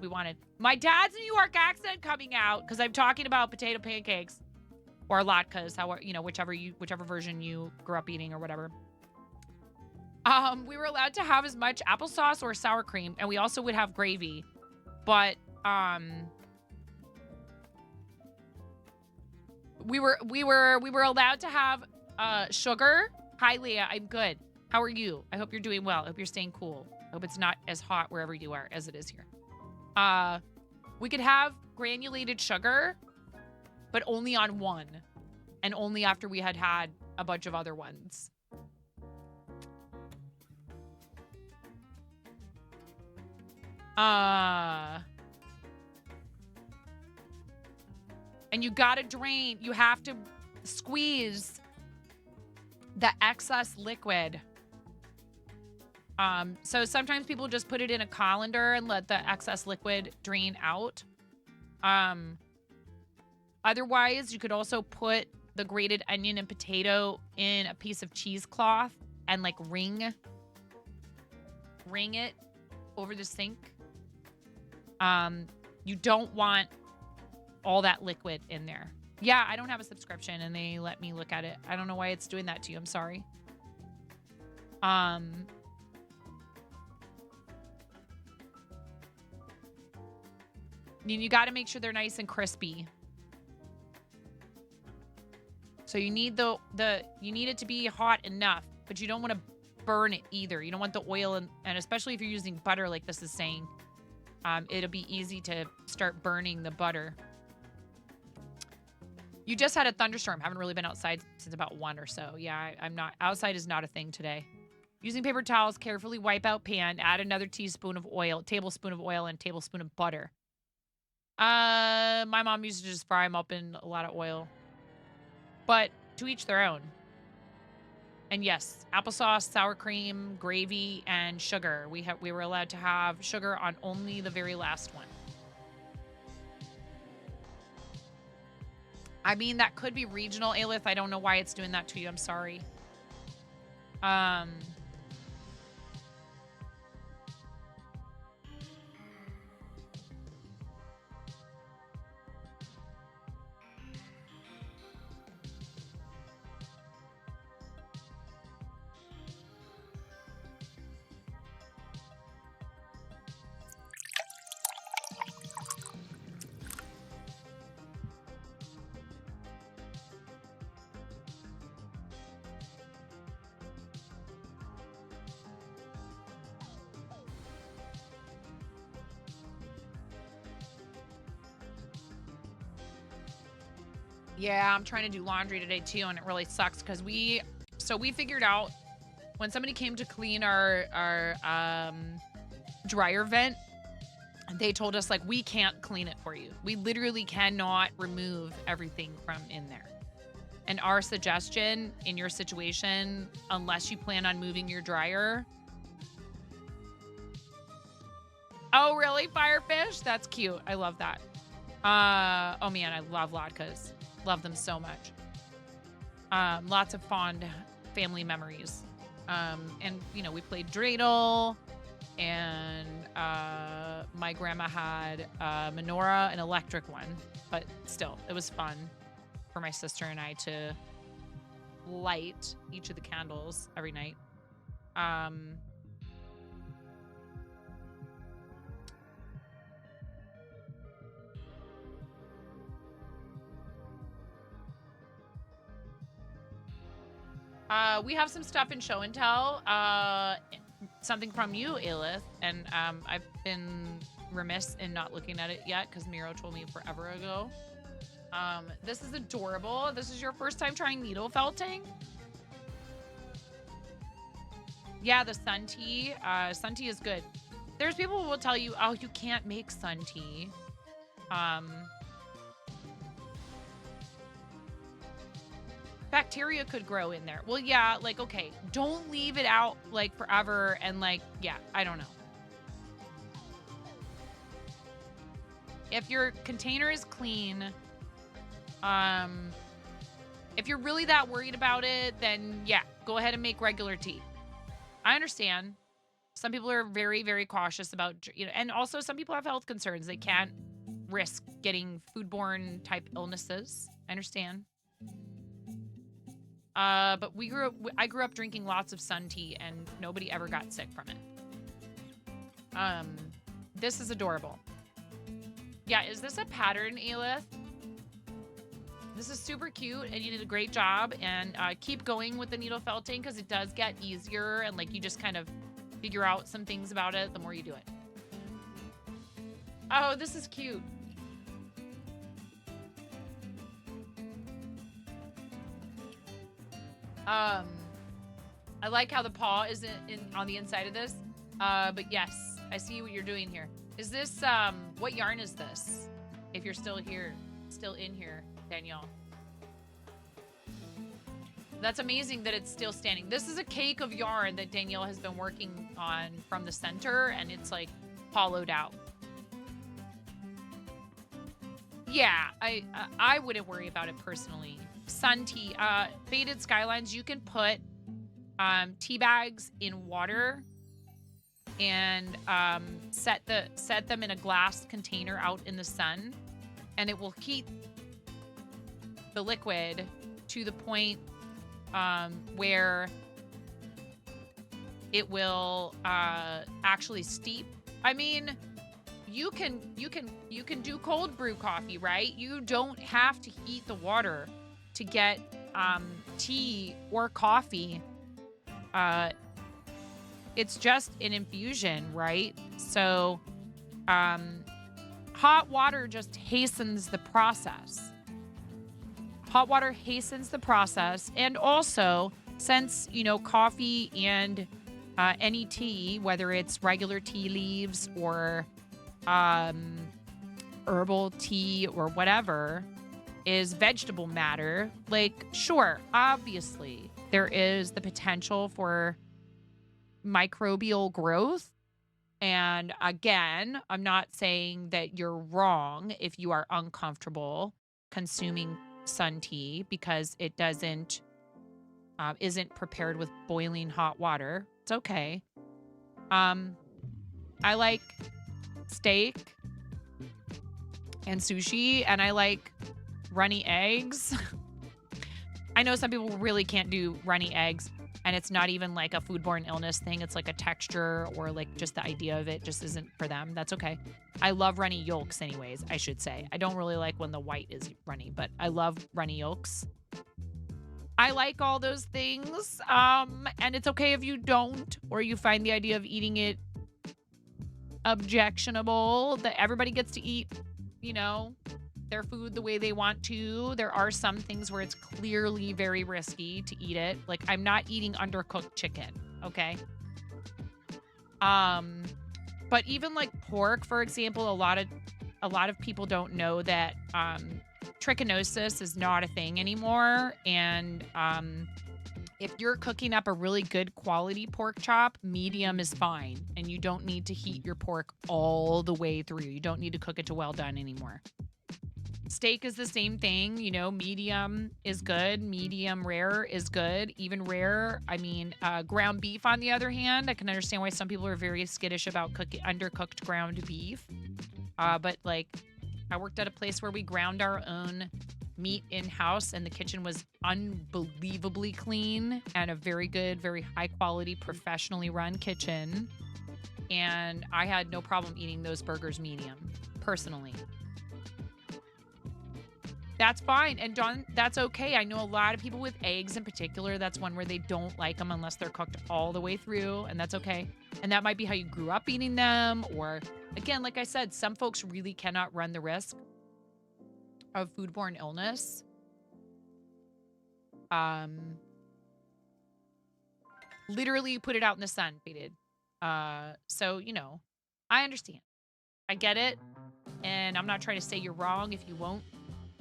wanted. My dad's New York accent coming out because I'm talking about potato pancakes or latkes, whichever version you grew up eating or whatever. We were allowed to have as much applesauce or sour cream, and we also would have gravy. But we were allowed to have sugar. Hi, Leah. I'm good. How are you? I hope you're doing well. I hope you're staying cool. I hope it's not as hot wherever you are as it is here. We could have granulated sugar, but only on one, and only after we had had a bunch of other ones. And you gotta drain. You have to squeeze the excess liquid. So sometimes people just put it in a colander and let the excess liquid drain out. Otherwise, you could also put the grated onion and potato in a piece of cheesecloth and like ring it over the sink. You don't want all that liquid in there. Yeah, I don't have a subscription and they let me look at it. I don't know why it's doing that to you. I'm sorry. You got to make sure they're nice and crispy. So you need you need it to be hot enough, but you don't want to burn it either. You don't want the oil and especially if you're using butter like this is saying, it'll be easy to start burning the butter. You just had a thunderstorm. Haven't really been outside since about 1 or so. Yeah, I'm not. Outside is not a thing today. Using paper towels, carefully wipe out pan. Add another tablespoon of oil, and tablespoon of butter. My mom used to just fry them up in a lot of oil. But to each their own. And yes, applesauce, sour cream, gravy, and sugar. We were allowed to have sugar on only the very last one. I mean, that could be regional, Aelith. I don't know why it's doing that to you. I'm sorry. Yeah, I'm trying to do laundry today too, and it really sucks because we figured out when somebody came to clean our dryer vent, they told us like we can't clean it for you. We literally cannot remove everything from in there. And our suggestion in your situation, unless you plan on moving your dryer. Oh, really, Firefish? That's cute. I love that. Oh man, I love latkes. Love them so much. Lots of fond family memories. And, you know, we played dreidel, and my grandma had a menorah, an electric one. But still, it was fun for my sister and I to light each of the candles every night. We have some stuff in show and tell. Something from you, Aelith, and I've been remiss in not looking at it yet because Miro told me forever ago. This is adorable. This is your first time trying needle felting? Yeah, the sun tea. Sun tea is good. There's people who will tell you, oh, you can't make sun tea. Bacteria could grow in there. Well, yeah, like, okay, don't leave it out like forever and like, yeah, I don't know. If your container is clean, if you're really that worried about it, then yeah, go ahead and make regular tea. I understand. Some people are very, very cautious about, you know, and also some people have health concerns. They can't risk getting foodborne type illnesses. I understand. But I grew up drinking lots of sun tea and nobody ever got sick from it. This is adorable. Yeah, is this a pattern, Aelith? This is super cute and you did a great job, and keep going with the needle felting because it does get easier and like you just kind of figure out some things about it the more you do it. Oh, this is cute. I like how the paw is on the inside of this. But yes, I see what you're doing here. Is this, what yarn is this? If you're still here, still in here, Danielle. That's amazing that it's still standing. This is a cake of yarn that Danielle has been working on from the center, and it's like hollowed out. Yeah, I wouldn't worry about it personally. Sun tea, Faded Skylines, you can put tea bags in water and set them in a glass container out in the sun, and it will heat the liquid to the point where it will actually steep. I mean, you can do cold brew coffee, right? You don't have to heat the water to get tea or coffee. It's just an infusion, right? So hot water just hastens the process. Hot water hastens the process. And also, since, you know, coffee and any tea, whether it's regular tea leaves or herbal tea or whatever, is vegetable matter, like, sure, obviously, there is the potential for microbial growth. And again, I'm not saying that you're wrong if you are uncomfortable consuming sun tea because it isn't prepared with boiling hot water. It's okay. I like steak and sushi, and I like runny eggs. I know some people really can't do runny eggs, and it's not even like a foodborne illness thing. It's like a texture or like just the idea of it just isn't for them. That's okay. I love runny yolks anyways, I should say. I don't really like when the white is runny, but I love runny yolks. I like all those things. And it's okay if you don't, or you find the idea of eating it objectionable. That everybody gets to eat, you know, their food the way they want to. There are some things where it's clearly very risky to eat it. Like, I'm not eating undercooked chicken, okay? But even like pork, for example, a lot of people don't know that trichinosis is not a thing anymore. And if you're cooking up a really good quality pork chop, medium is fine. And you don't need to heat your pork all the way through. You don't need to cook it to well done anymore. Steak is the same thing, you know, medium is good, medium rare is good, even rare. I mean, ground beef, on the other hand, I can understand why some people are very skittish about undercooked ground beef. But like, I worked at a place where we ground our own meat in-house, and the kitchen was unbelievably clean and a very good, very high quality, professionally run kitchen. And I had no problem eating those burgers medium, personally. That's fine. And Dawn, that's okay. I know a lot of people with eggs in particular, that's one where they don't like them unless they're cooked all the way through, and that's okay. And that might be how you grew up eating them, or again, like I said, some folks really cannot run the risk of foodborne illness. Literally you put it out in the sun, faded. So, you know, I understand. I get it. And I'm not trying to say you're wrong if you won't,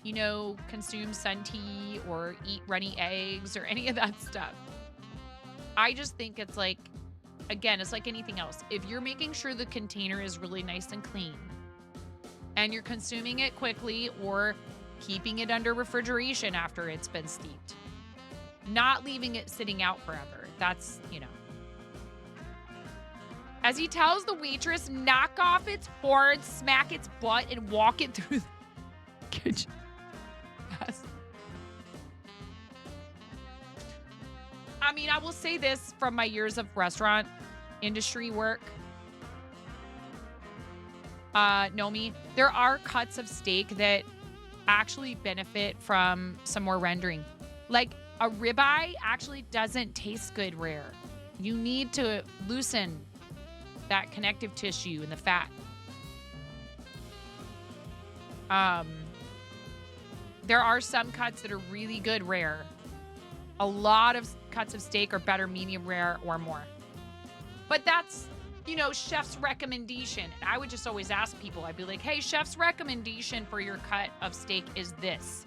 you know, consume sun tea or eat runny eggs or any of that stuff. I just think it's like, again, it's like anything else. If you're making sure the container is really nice and clean and you're consuming it quickly or keeping it under refrigeration after it's been steeped, not leaving it sitting out forever. That's, you know. As he tells the waitress, knock off its board, smack its butt, and walk it through the kitchen. Yes. I mean, I will say this from my years of restaurant industry work. Nomi, there are cuts of steak that actually benefit from some more rendering. Like a ribeye actually doesn't taste good rare. You need to loosen that connective tissue and the fat. There are some cuts that are really good rare. A lot of cuts of steak are better medium rare or more. But that's, you know, chef's recommendation. And I would just always ask people, I'd be like, hey, chef's recommendation for your cut of steak is this.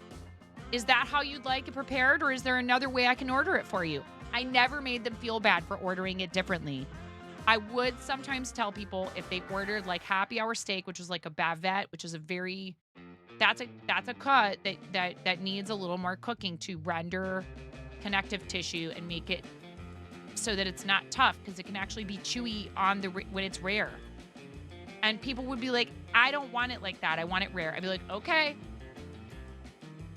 Is that how you'd like it prepared, or is there another way I can order it for you? I never made them feel bad for ordering it differently. I would sometimes tell people if they ordered like happy hour steak, which is like a bavette, which is a very, that's a cut that needs a little more cooking to render connective tissue and make it so that it's not tough, because it can actually be chewy on the when it's rare. And people would be like, I don't want it like that. I want it rare. I'd be like, okay.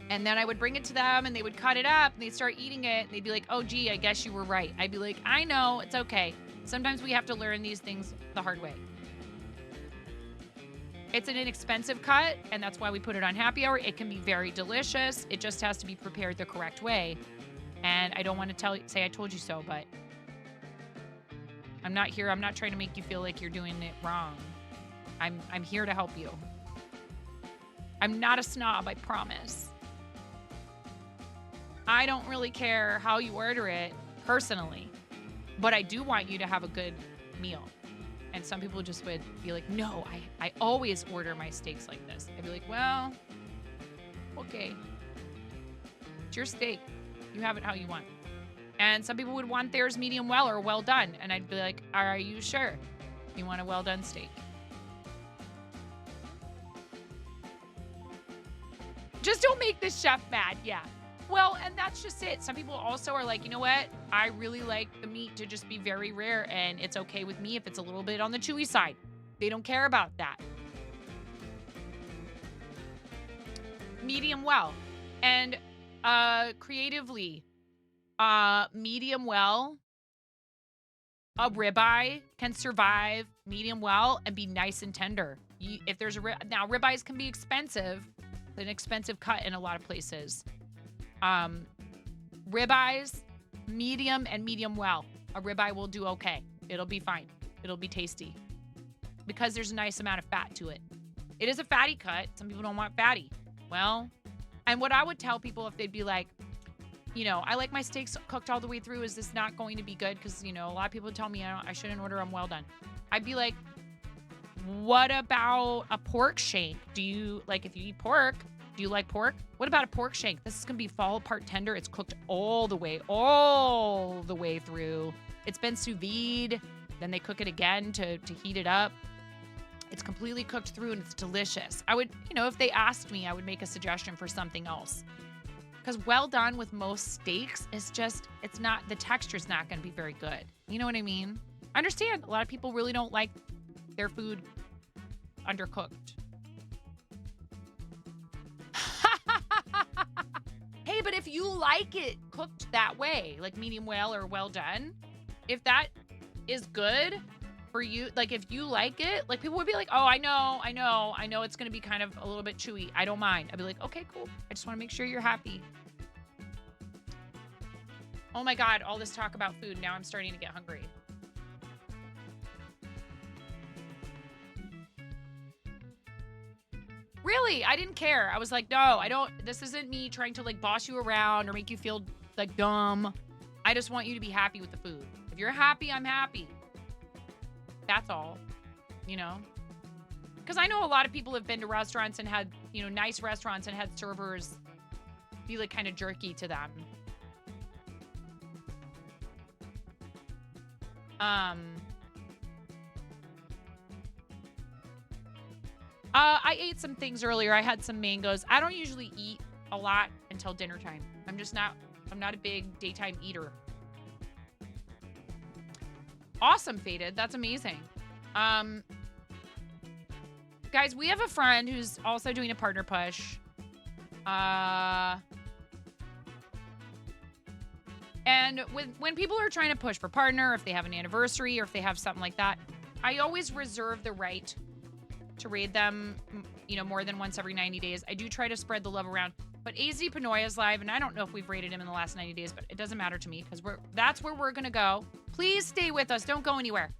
And then I would bring it to them and they would cut it up and they'd start eating it. And they'd be like, oh, gee, I guess you were right. I'd be like, I know, it's okay. Sometimes we have to learn these things the hard way. It's an inexpensive cut, and that's why we put it on happy hour. It can be very delicious. It just has to be prepared the correct way. And I don't want to say I told you so, but I'm not here. I'm not trying to make you feel like you're doing it wrong. I'm here to help you. I'm not a snob, I promise. I don't really care how you order it personally, but I do want you to have a good meal. And some people just would be like, no, I always order my steaks like this. I'd be like, well, okay. It's your steak. You have it how you want. And some people would want theirs medium well or well done. And I'd be like, are you sure you want a well done steak? Just don't make the chef mad. Yeah. Well, and that's just it. Some people also are like, you know what? I really like the meat to just be very rare, and it's okay with me if it's a little bit on the chewy side. They don't care about that. Medium well. And creatively, medium well, a ribeye can survive medium well and be nice and tender. If there's now, ribeyes can be expensive. An expensive cut in a lot of places. Ribeyes, medium and medium well. A ribeye will do okay. It'll be fine. It'll be tasty because there's a nice amount of fat to it. It is a fatty cut. Some people don't want fatty. Well, and what I would tell people if they'd be like, you know, I like my steaks cooked all the way through. Is this not going to be good? Because, you know, a lot of people tell me I shouldn't order them well done. I'd be like, what about a pork shank? Do you, like, if you eat pork, do you like pork? What about a pork shank? This is going to be fall apart tender. It's cooked all the way through. It's been sous vide. Then they cook it again to heat it up. It's completely cooked through and it's delicious. I would, you know, if they asked me, I would make a suggestion for something else. Because well done with most steaks is just, it's not, the texture's not going to be very good. You know what I mean? I understand. A lot of people really don't like their food undercooked. Hey, but if you like it cooked that way, like medium well or well done, if that is good, for you, like if you like it, like people would be like, oh, I know it's gonna be kind of a little bit chewy. I don't mind. I'd be like, okay, cool. I just want to make sure you're happy. Oh my God, all this talk about food. Now I'm starting to get hungry. Really, I didn't care. I was like, no, this isn't me trying to like boss you around or make you feel like dumb. I just want you to be happy with the food. If you're happy, I'm happy. That's all, you know? Because I know a lot of people have been to restaurants and had, you know, nice restaurants and had servers be like kind of jerky to them. I ate some things earlier. I had some mangoes. I don't usually eat a lot until dinner time. I'm not a big daytime eater. Awesome, Faded. That's amazing. Guys, we have a friend who's also doing a partner push. And when people are trying to push for partner, if they have an anniversary or if they have something like that, I always reserve the right to raid them, you know, more than once every 90 days. I do try to spread the love around. But AZ Panoia is live, and I don't know if we've rated him in the last 90 days, but it doesn't matter to me because that's where we're going to go. Please stay with us. Don't go anywhere.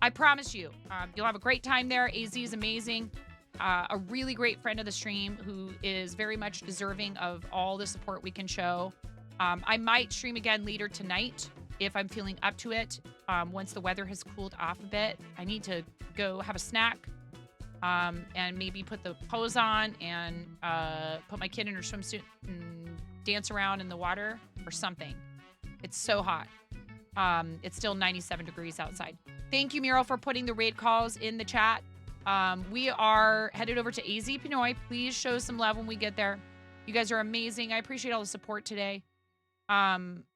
I promise you. You'll have a great time there. AZ is amazing. A really great friend of the stream who is very much deserving of all the support we can show. I might stream again later tonight if I'm feeling up to it. Once the weather has cooled off a bit, I need to go have a snack. And maybe put the hose on and put my kid in her swimsuit and dance around in the water or something. It's so hot. It's still 97 degrees outside. Thank you, Muriel, for putting the raid calls in the chat. We are headed over to AZ Pinoy. Please show some love when we get there. You guys are amazing. I appreciate all the support today.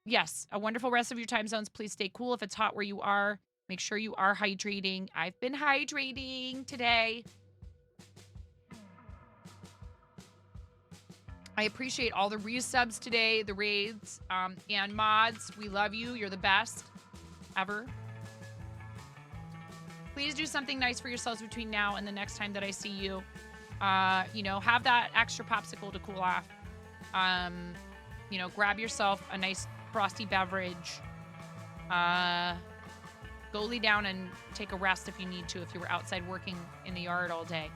Yes, a wonderful rest of your time zones. Please stay cool if it's hot where you are. Make sure you are hydrating. I've been hydrating today. I appreciate all the resubs today, the raids, and mods. We love you. You're the best ever. Please do something nice for yourselves between now and the next time that I see you. You know, have that extra popsicle to cool off. You know, grab yourself a nice frosty beverage. Go lay down and take a rest if you need to, if you were outside working in the yard all day.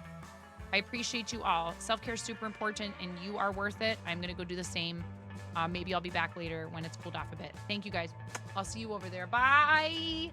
I appreciate you all. Self-care is super important, and you are worth it. I'm going to go do the same. Maybe I'll be back later when it's cooled off a bit. Thank you, guys. I'll see you over there. Bye.